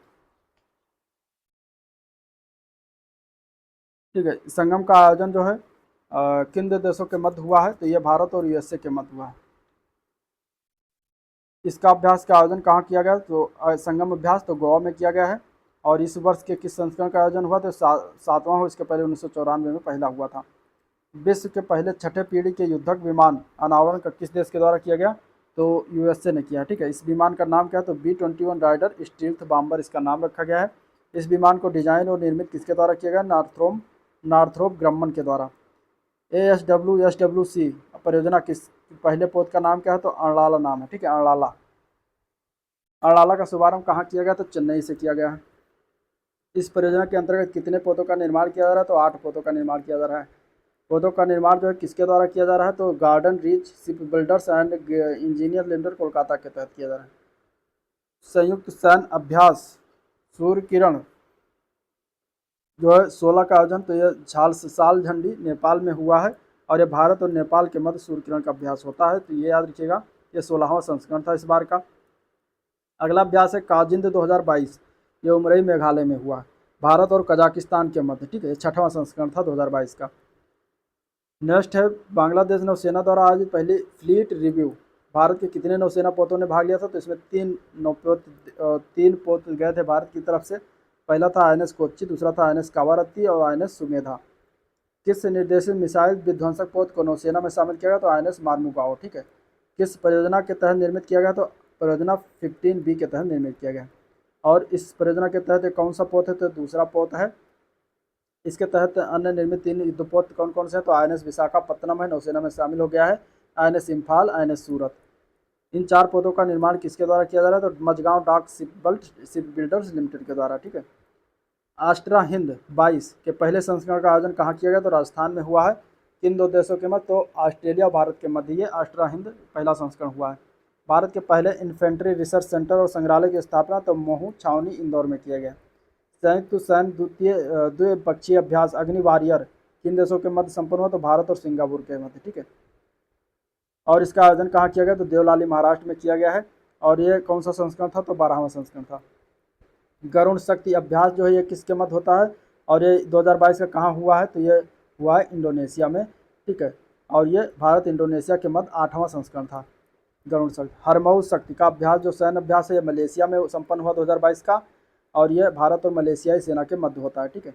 ठीक है, संगम का आयोजन जो है किन दो देशों के मध्य हुआ है, तो यह भारत और यूएसए के मध्य हुआ है। इसका अभ्यास का आयोजन कहाँ किया गया, तो संगम अभ्यास तो गोवा में किया गया है। और इस वर्ष के किस संस्करण का आयोजन हुआ, तो 7वां हो। इसके पहले 1994 में पहला हुआ था। विश्व के पहले 6ठे पीढ़ी के युद्धक विमान अनावरण का किस देश के द्वारा किया गया, तो यूएसए ने किया। ठीक है, इस विमान का नाम क्या है, तो B-21 राइडर स्टील्थ बॉम्बर इसका नाम रखा गया है। इस विमान को डिजाइन और निर्मित किसके द्वारा किया गया, नॉर्थरोप ग्रम्मन के द्वारा। ASWC परियोजना किस पहले पोत का नाम क्या है, तो अणलाला नाम है। ठीक है, अणलाला का शुभारंभ कहाँ किया गया, तो चेन्नई से किया गया है। इस परियोजना के अंतर्गत कितने पोतों का निर्माण किया जा रहा है? तो 8 पोतों का निर्माण किया जा रहा है। पोतों का निर्माण जो है किसके द्वारा किया जा रहा है? तो garden reach ship builders and engineer limited Kolkata के तहत किया जा रहा है। संयुक्त सैन्य अभ्यास सूर्य किरण जो है 16 का आयोजन, तो यह साल झंडी नेपाल में हुआ है और ये भारत और नेपाल के मध्य सूर्य किरण का अभ्यास होता है, तो ये याद रखिएगा। ये 16वां संस्करण था इस बार का। अगला अभ्यास है काजिंद 2022, ये उमरई मेघालय में हुआ, भारत और कजाकिस्तान के मध्य, ठीक है। ये 6वां संस्करण था 2022 का। नेक्स्ट है बांग्लादेश नौसेना द्वारा आयोजित पहली फ्लीट रिव्यू। भारत के कितने नौसेना पोतों ने भाग लिया था? तो इसमें 3 पोत गए थे भारत की तरफ से। पहला था INS कोच्चि, दूसरा था INS कावारत्ती और INS सुमेधा। किस निर्देशित मिसाइल विध्वंसक पोत को नौसेना में शामिल किया गया? तो INS मार्मुगाओ, ठीक है। किस परियोजना के तहत निर्मित किया गया? तो परियोजना 15B के तहत निर्मित किया गया। और इस परियोजना के तहत कौन सा पोत है? तो दूसरा पोत है। इसके तहत अन्य निर्मित 3 युद्धपोत कौन कौन से हैं? तो INS विशाखापत्तनम है, नौसेना में शामिल हो गया है। INS इम्फाल, INS सूरत। इन 4 पोतों का निर्माण किसके द्वारा किया जा रहा है? तो मझगांव डाक शिप बिल्डर्स लिमिटेड के द्वारा, ठीक है। आस्ट्रा हिंद 22 के पहले संस्करण का आयोजन कहाँ किया गया? तो राजस्थान में हुआ है। किन 2 देशों के मध्य? तो ऑस्ट्रेलिया और भारत के मध्य ये आस्ट्रा हिंद पहला संस्करण हुआ है। भारत के पहले इन्फेंट्री रिसर्च सेंटर और संग्रहालय की स्थापना तो महू छावनी इंदौर में किया गया। संयुक्त सैन्य द्विपक्षीय अभ्यास अग्नि वॉरियर किन देशों के मध्य संपन्न हुआ? तो भारत और सिंगापुर के मध्य, ठीक है। और इसका आयोजन कहाँ किया गया? तो देवलाली महाराष्ट्र में किया गया है। और ये कौन सा संस्करण था? तो 12वां संस्करण था। गरुण शक्ति अभ्यास जो है ये किसके मध्य होता है? और ये 2022 का कहाँ हुआ है? तो ये हुआ है इंडोनेशिया में, ठीक है। और ये भारत इंडोनेशिया के मध्य 8वां संस्करण था गरुण शक्ति। हरमौज शक्ति का अभ्यास जो सैन्य अभ्यास है ये मलेशिया में संपन्न हुआ 2022 का, और ये भारत और मलेशियाई सेना के मध्य होता है, ठीक है।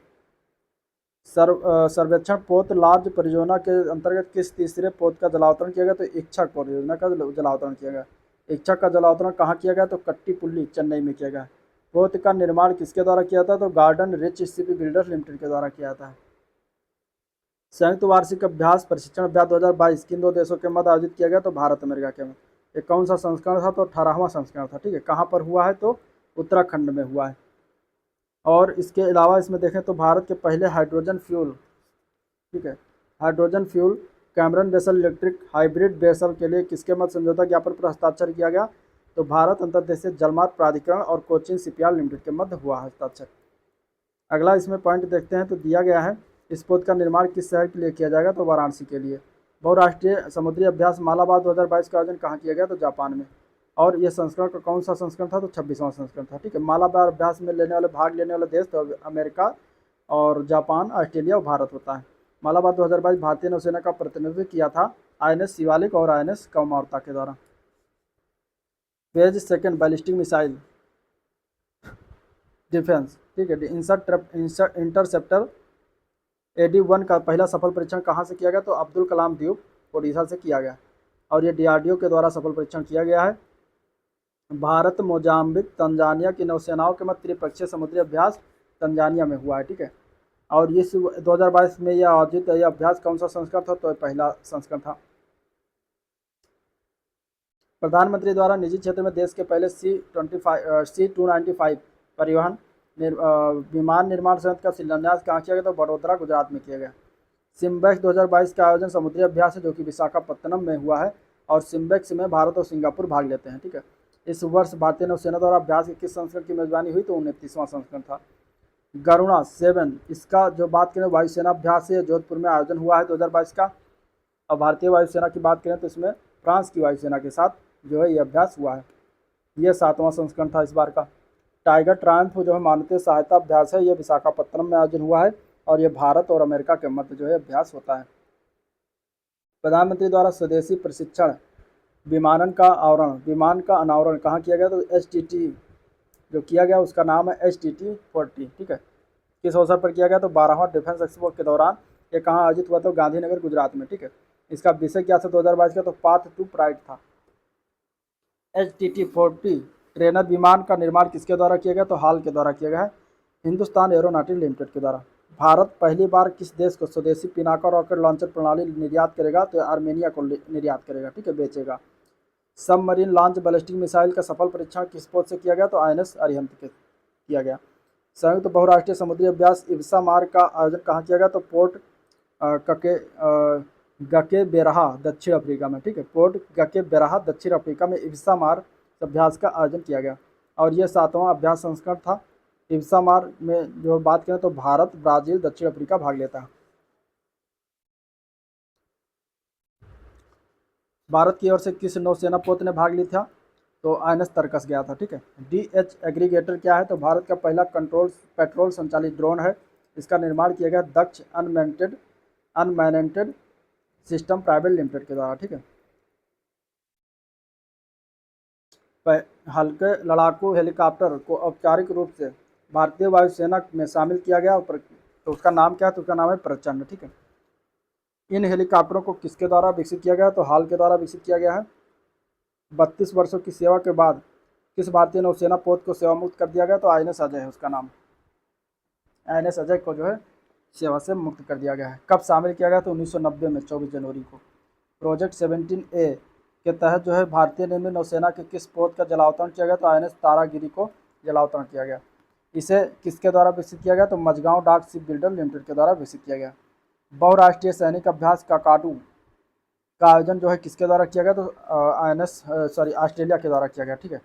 सर्वेक्षण पोत लार्ज परियोजना के अंतर्गत किस तीसरे पोत का जलावतरण किया गया? तो इच्छक परियोजना का जलावतरण किया गया। इच्छक का जलावतरण कहाँ किया गया? तो कट्टीपुल्ली चेन्नई में किया गया। पोत का निर्माण किसके द्वारा किया था? तो garden rich ship builders limited के द्वारा किया था। संयुक्त वार्षिक अभ्यास प्रशिक्षण अभ्यास 2022 किन 2 देशों के मध्य आयोजित किया गया? तो भारत अमेरिका के मध्य। ये कौन सा संस्करण था? तो 18वां संस्करण था, ठीक है। कहाँ पर हुआ है? तो उत्तराखंड में हुआ है। और इसके अलावा इसमें देखें तो भारत के पहले हाइड्रोजन फ्यूल, ठीक है, hydrogen fuel catamaran vessel electric hybrid vessel के लिए किसके मध्य समझौता ज्ञापन पर हस्ताक्षर किया गया? तो भारत अंतर्देशीय जलमार्ग प्राधिकरण और कोचिन शिपयार्ड लिमिटेड के मध्य हुआ हस्ताक्षर। अगला इसमें पॉइंट देखते हैं तो दिया गया है इस पोत का निर्माण किस शहर के लिए किया जाएगा? तो वाराणसी के लिए। बहुराष्ट्रीय समुद्री अभ्यास मालाबार 2022 का आयोजन कहाँ किया गया? तो जापान में। और ये संस्करण का कौन सा संस्करण था? तो 26वां संस्करण था, ठीक है। मालाबार अभ्यास में भाग लेने वाले देश तो अमेरिका और जापान, ऑस्ट्रेलिया और भारत होता है। मालाबार 2022 भारतीय नौसेना का प्रतिनिधित्व किया था INS शिवालिक और INS कौमारता के द्वारा। Page second ballistic missile defence, ठीक है। इंटरसेप्टर AD-1 का पहला सफल परीक्षण कहाँ से किया गया? तो अब्दुल कलाम द्वीप उड़ीसा से किया गया। और ये DRDO के द्वारा सफल परीक्षण किया गया है। भारत मोजाम्बिक तंजानिया की नौसेनाओं के मध्य त्रिपक्षीय समुद्री अभ्यास तंजानिया में हुआ है, ठीक है। और इस 2022 में यह आयोजित यह अभ्यास कौन सा संस्करण था? तो पहला संस्करण था। प्रधानमंत्री द्वारा निजी क्षेत्र में देश के पहले C-295 परिवहन विमान निर्माण संयंत्र का शिलान्यास कहाँ किया गया? तो वडोदरा गुजरात में किया गया। सिम्बेक्स 2022 का आयोजन समुद्री अभ्यास है जो कि विशाखापत्तनम में हुआ है। और सिम्बेक्स में भारत और सिंगापुर भाग लेते हैं, ठीक है। इस वर्ष भारतीय नौसेना द्वारा अभ्यास के किस संस्करण की मेजबानी हुई? तो 29वां संस्करण था। गरुणा 7 इसका जो बात करें वायुसेना अभ्यास है जोधपुर में आयोजन हुआ है 2022 का। और भारतीय वायुसेना की बात करें तो इसमें फ्रांस की वायुसेना के साथ जो है ये अभ्यास हुआ है। ये 7वां संस्करण था इस बार का। टाइगर ट्रायम्फ जो है मानवीय सहायता अभ्यास है, ये विशाखापत्तनम में आयोजन हुआ है। और ये भारत और अमेरिका के मध्य जो है अभ्यास होता है। प्रधानमंत्री द्वारा स्वदेशी प्रशिक्षण विमान का अनावरण कहाँ किया गया? तो STT जो किया गया उसका नाम है STT-40, ठीक है। किस अवसर पर किया गया? तो 12वां डिफेंस एक्सपो के दौरान। ये कहाँ आयोजित हुआ? तो गांधीनगर गुजरात में, ठीक है। इसका विषय क्या था 2022 का? तो पाथ टू प्राइड था। STT-40 ट्रेनर विमान का निर्माण किसके द्वारा किया गया? तो हाल के द्वारा किया गया है, हिंदुस्तान एरोनॉटिक लिमिटेड के द्वारा। भारत पहली बार किस देश को स्वदेशी पिनाका रॉकेट लॉन्चर प्रणाली निर्यात करेगा? तो आर्मेनिया को निर्यात करेगा, ठीक है, बेचेगा। सबमरीन लॉन्च बैलिस्टिक मिसाइल का सफल परीक्षण किस पोत से किया गया? तो INS अरिहंत के किया गया। संयुक्त बहुराष्ट्रीय समुद्री अभ्यास इब्सा मार का आयोजन कहाँ किया गया? तो पोर्ट कके गके बेरहा दक्षिण अफ्रीका में, ठीक है। पोर्ट गके बेरहा दक्षिण अफ्रीका में इब्सा मार अभ्यास का आयोजन किया गया और यह 7वां अभ्यास संस्करण था। इब्सा मार में जो बात करें तो भारत, ब्राज़ील, दक्षिण अफ्रीका भाग लेता है। भारत की ओर से किस नौसेना पोत ने भाग ली था? तो INS तरकस गया था, ठीक है। DH एग्रीगेटर क्या है? तो भारत का पहला कंट्रोल पेट्रोल संचालित ड्रोन है। इसका निर्माण किया गया दक्ष अनमैनेटेड सिस्टम प्राइवेट लिमिटेड के द्वारा, ठीक है। हल्के लड़ाकू हेलीकॉप्टर को औपचारिक रूप से भारतीय वायुसेना में शामिल किया गया, तो उसका नाम क्या है? तो उसका नाम है प्रचंड, ठीक है। इन हेलीकॉप्टरों को किसके द्वारा विकसित किया गया? तो हाल के द्वारा विकसित किया गया है। 32 वर्षों की सेवा के बाद किस भारतीय नौसेना पोत को सेवा मुक्त कर दिया गया? तो INS अजय है उसका नाम। INS अजय को जो है सेवा से मुक्त कर दिया गया है। कब शामिल किया गया? तो 1990 में 24 जनवरी को। प्रोजेक्ट 17A के तहत जो है भारतीय निर्मित नौसेना के किस पोत का जलावतरण किया गया? तो INS तारागिरी को जलावतरण किया गया। इसे किसके द्वारा विकसित किया गया? तो मझगांव डाक शिप बिल्डर लिमिटेड के द्वारा विकसित किया गया। बहुराष्ट्रीय सैनिक अभ्यास काकाडू का आयोजन जो है किसके द्वारा किया गया? तो ऑस्ट्रेलिया के द्वारा किया गया, ठीक है।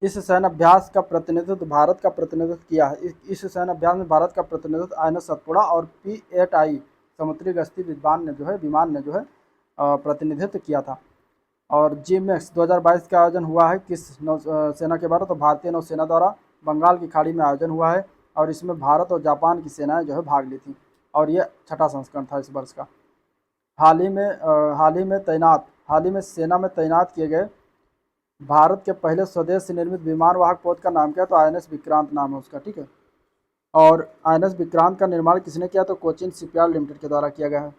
इस सैन्य अभ्यास का प्रतिनिधित्व भारत का प्रतिनिधित्व किया है। इस सैन्य अभ्यास में भारत का प्रतिनिधित्व INS सतपुड़ा और P-8I समुद्री गश्ती विमान ने जो है प्रतिनिधित्व किया था। और GMEX 2022 का आयोजन हुआ है किस सेना के द्वारा? तो भारतीय नौसेना द्वारा बंगाल की खाड़ी में आयोजन हुआ है और इसमें भारत और जापान की सेनाएं जो है भाग ली थी और ये 6ठा संस्करण था इस वर्ष का। हाल ही में सेना में तैनात किए गए भारत के पहले स्वदेश से निर्मित विमान वाहक पोत का नाम क्या है? तो INS विक्रांत नाम है उसका, ठीक है। और INS विक्रांत का निर्माण किसने किया? तो कोचिन शिपयार्ड लिमिटेड के द्वारा किया गया है।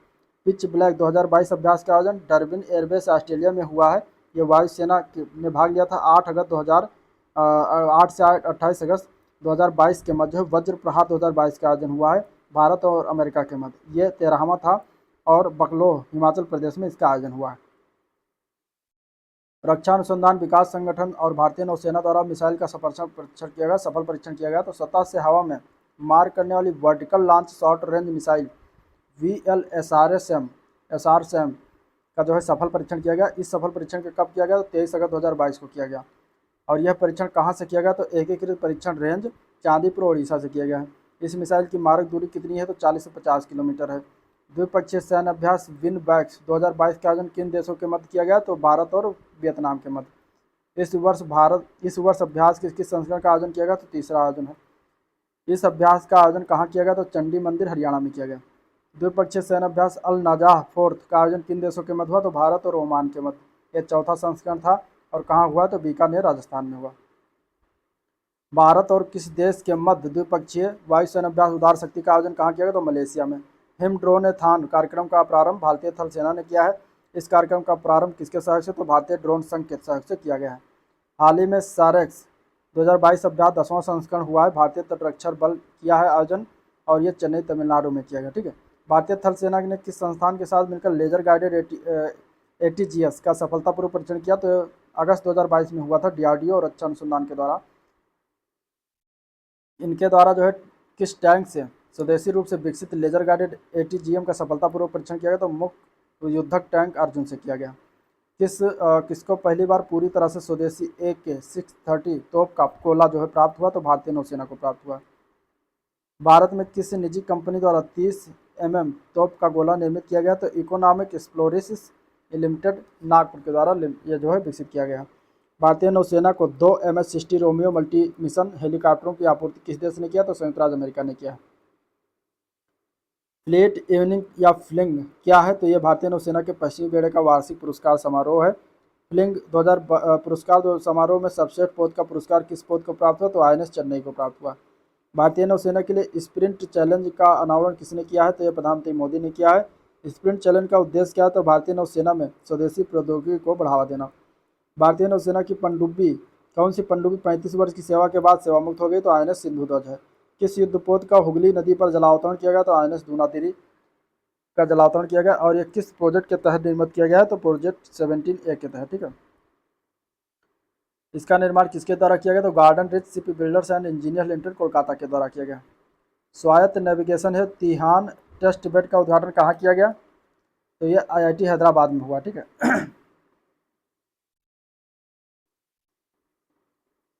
पिच ब्लैक 2022 अभ्यास का आयोजन डरबिन एयरबेस ऑस्ट्रेलिया में हुआ है। ये वायुसेना ने भाग लिया था 8 से 28 अगस्त 2022 के मध्य वज्र प्रहार 2022 का आयोजन हुआ है भारत और अमेरिका के मध्य। ये 13वां था और बकलोह हिमाचल प्रदेश में इसका आयोजन हुआ है। रक्षा अनुसंधान विकास संगठन और भारतीय नौसेना द्वारा मिसाइल का सफल परीक्षण किया गया। तो सतह से हवा में मार करने वाली vertical launch short range missile VLSRSM का जो है सफल परीक्षण किया गया। इस सफल परीक्षण के कब किया गया? तो 23 अगस्त 2022 को किया गया। और यह परीक्षण कहाँ से किया गया? तो एकीकृत परीक्षण रेंज चांदीपुर ओडिशा से किया गया है। इस मिसाइल की मारक दूरी कितनी है? तो 40 से 50 किलोमीटर है। द्विपक्षीय सैन्य अभ्यास विनबैक्स 2022 का आयोजन किन देशों के मध्य किया गया? तो भारत और वियतनाम के मध्य। इस वर्ष अभ्यास किस संस्करण का आयोजन किया गया? तो तीसरा आयोजन है। इस अभ्यास का आयोजन कहाँ किया गया? तो चंडी मंदिर हरियाणा में किया गया। द्विपक्षीय सैन्य अभ्यास अल नजाह फोर्थ का आयोजन किन देशों के मध्य हुआ? तो भारत और ओमान के मध्य। यह चौथा संस्करण था और कहाँ हुआ? तो बीकानेर राजस्थान में हुआ। भारत और किस देश के मध्य द्विपक्षीय वायुसेना अभ्यास उदार शक्ति का आयोजन कहाँ किया गया? तो मलेशिया में। हिम ड्रोनेथॉन कार्यक्रम का प्रारंभ भारतीय थल सेना ने किया है। इस कार्यक्रम का प्रारंभ किसके सहयोग से? तो भारतीय ड्रोन संघ के सहयोग से किया गया है। हाल ही में सारेक्स 2022 अभ्यास 10वां संस्करण हुआ है। भारतीय तटरक्षक बल किया है आयोजन और ये चेन्नई तमिलनाडु में किया गया, ठीक है। भारतीय थल सेना ने किस संस्थान के साथ मिलकर लेजर गाइडेड ATGS का सफलतापूर्वक परीक्षण किया? तो अगस्त 2022 में हुआ था DRDO और रक्षा अनुसंधान के द्वारा। इनके द्वारा जो है किस टैंक से स्वदेशी रूप से विकसित लेजर गाइडेड ATGM का सफलतापूर्वक परीक्षण किया गया? तो मुख्य युद्धक टैंक अर्जुन से किया गया। किसको पहली बार पूरी तरह से स्वदेशी AK-630 तोप का गोला जो है प्राप्त हुआ? तो भारतीय नौसेना को प्राप्त हुआ। भारत में किस निजी कंपनी द्वारा 30 mm तोप का गोला निर्मित किया गया? तो इकोनॉमिक एक्सप्लोरेसिस लिमिटेड नागपुर के द्वारा यह जो है विकसित किया गया। भारतीय नौसेना को 2 MS-60 रोमियो मल्टी मिशन हेलीकॉप्टरों की आपूर्ति किस देश ने किया? तो संयुक्त राज्य अमेरिका ने किया। फ्लीट इवनिंग या फ्लिंग क्या है? तो यह भारतीय नौसेना के पश्चिमी बेड़े का वार्षिक पुरस्कार समारोह है। फ्लिंग 2000 पुरस्कार समारोह में सर्वश्रेष्ठ पोत का पुरस्कार किस पोत को प्राप्त हुआ? तो INS चेन्नई को प्राप्त हुआ। भारतीय नौसेना के लिए स्प्रिंट चैलेंज का अनावरण किसने किया है? तो यह प्रधानमंत्री मोदी ने किया है। स्प्रिंट चैलेंज का उद्देश्य क्या है? तो भारतीय नौसेना में स्वदेशी प्रौद्योगिकी को बढ़ावा देना। भारतीय नौसेना की पनडुब्बी कौन सी पनडुब्बी 35 वर्ष की सेवा के बाद सेवामुक्त हो गई? तो INS सिंधु ध्वज है। किस युद्धपोत का हुगली नदी पर जलावतरण किया गया? तो INS दूनातिरी का जलावतरण किया गया और ये किस प्रोजेक्ट के तहत निर्मित किया गया है, तो प्रोजेक्ट 17A के तहत, ठीक है। इसका निर्माण किसके द्वारा किया गया, तो garden rich ship builders and engineer limited Kolkata के द्वारा किया गया। स्वायत्त नेविगेशन है तिहान टेस्ट बेड का उद्घाटन कहाँ किया गया, तो ये IIT हैदराबाद में हुआ, ठीक है।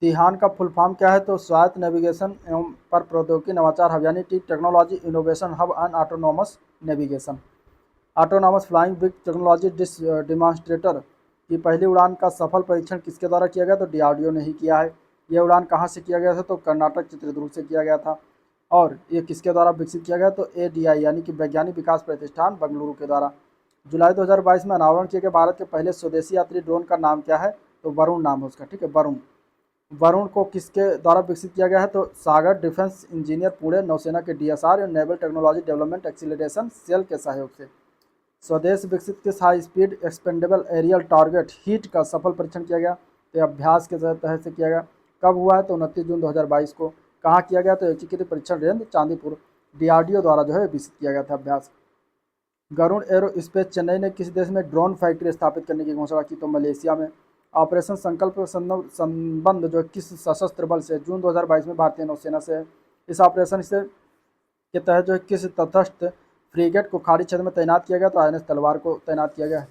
तिहान का फुल फॉर्म क्या है, तो स्वायत्त नेविगेशन एवं पर प्रौद्योगिकी नवाचार हब, यानी technology innovation hub and autonomous navigation. Autonomous flying wing technology demonstrator की पहली उड़ान का सफल परीक्षण किसके द्वारा किया गया, तो DRDO ने ही किया है। यह उड़ान कहाँ से किया गया था, तो कर्नाटक चित्रदुर्ग से किया गया था। और ये किसके द्वारा विकसित किया गया, तो ADI यानी कि वैज्ञानिक विकास प्रतिष्ठान बेंगलुरु के द्वारा। जुलाई 2022 में अनावरण किए गए भारत के पहले स्वदेशी यात्री ड्रोन का नाम क्या है, तो वरुण नाम है उसका, ठीक है, वरुण। वरुण को किसके द्वारा विकसित किया गया है, तो सागर डिफेंस इंजीनियर पुणे नौसेना के DSR और naval technology development acceleration cell के सहयोग से। स्वदेश विकसित किस high speed expendable aerial target HEAT का सफल परीक्षण किया गया, तो अभ्यास के तहत से किया गया। कब हुआ है, तो 29 जून 2022 को। कहाँ किया गया, तो एकीकृत परीक्षण रेंज चांदीपुर, DRDO द्वारा जो है विकसित किया गया था अभ्यास। गरुड़ एरो स्पेस चेन्नई ने किस देश में ड्रोन फैक्ट्री स्थापित करने की घोषणा की, तो मलेशिया में। ऑपरेशन संकल्प संबंध जो किस सशस्त्र बल से, जून 2022 में भारतीय नौसेना से है। इस ऑपरेशन से के तहत जो किस तटस्थ फ्रीगेट को खाड़ी क्षेत्र में तैनात किया गया, तो INS तलवार को तैनात किया गया है।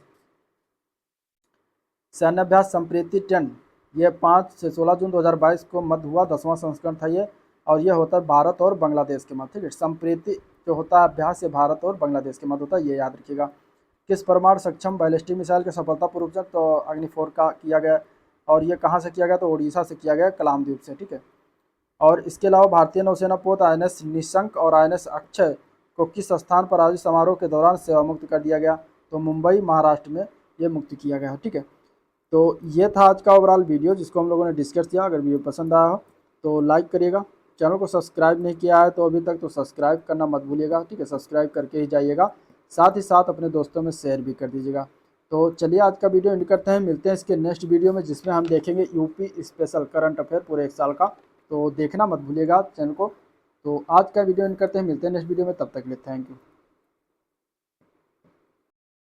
सैन्याभ्यास संप्रीति 10 ये 5 से 16 जून 2022 को मध्य हुआ, 10वां संस्करण था ये, और ये होता है भारत और बांग्लादेश के मध्य, ठीक है। संप्रीति जो होता है अभ्यास, ये भारत और बांग्लादेश के मध्य होता है, ये याद रखिएगा। किस परमाणु सक्षम बैलिस्टिक मिसाइल के सफलतापूर्वक परीक्षण, तो अग्नि-4 का किया गया, और ये कहाँ से किया गया, तो उड़ीसा से किया गया, कलाम द्वीप से, ठीक है। और इसके अलावा भारतीय नौसेना पोत INS निशंक और INS अक्षय को किस स्थान पर आयोजित समारोह के दौरान सेवा मुक्त कर दिया गया, तो मुंबई महाराष्ट्र में ये मुक्त किया गया है, ठीक है। तो ये था आज का ओवरऑल वीडियो जिसको हम लोगों ने डिस्कस किया। अगर वीडियो पसंद आया हो तो लाइक करिएगा, चैनल को सब्सक्राइब नहीं किया है तो अभी तक, तो सब्सक्राइब करना मत भूलिएगा, ठीक है, सब्सक्राइब करके ही जाइएगा। साथ ही साथ अपने दोस्तों में शेयर भी कर दीजिएगा। तो चलिए आज का वीडियो एंड करते हैं, मिलते हैं इसके नेक्स्ट वीडियो में जिसमें हम देखेंगे यूपी स्पेशल करंट अफेयर पूरे 1 साल का। तो देखना मत भूलिएगा चैनल को। तो आज का वीडियो एंड करते हैं, मिलते हैं नेक्स्ट वीडियो में, तब तक के लिए थैंक यू।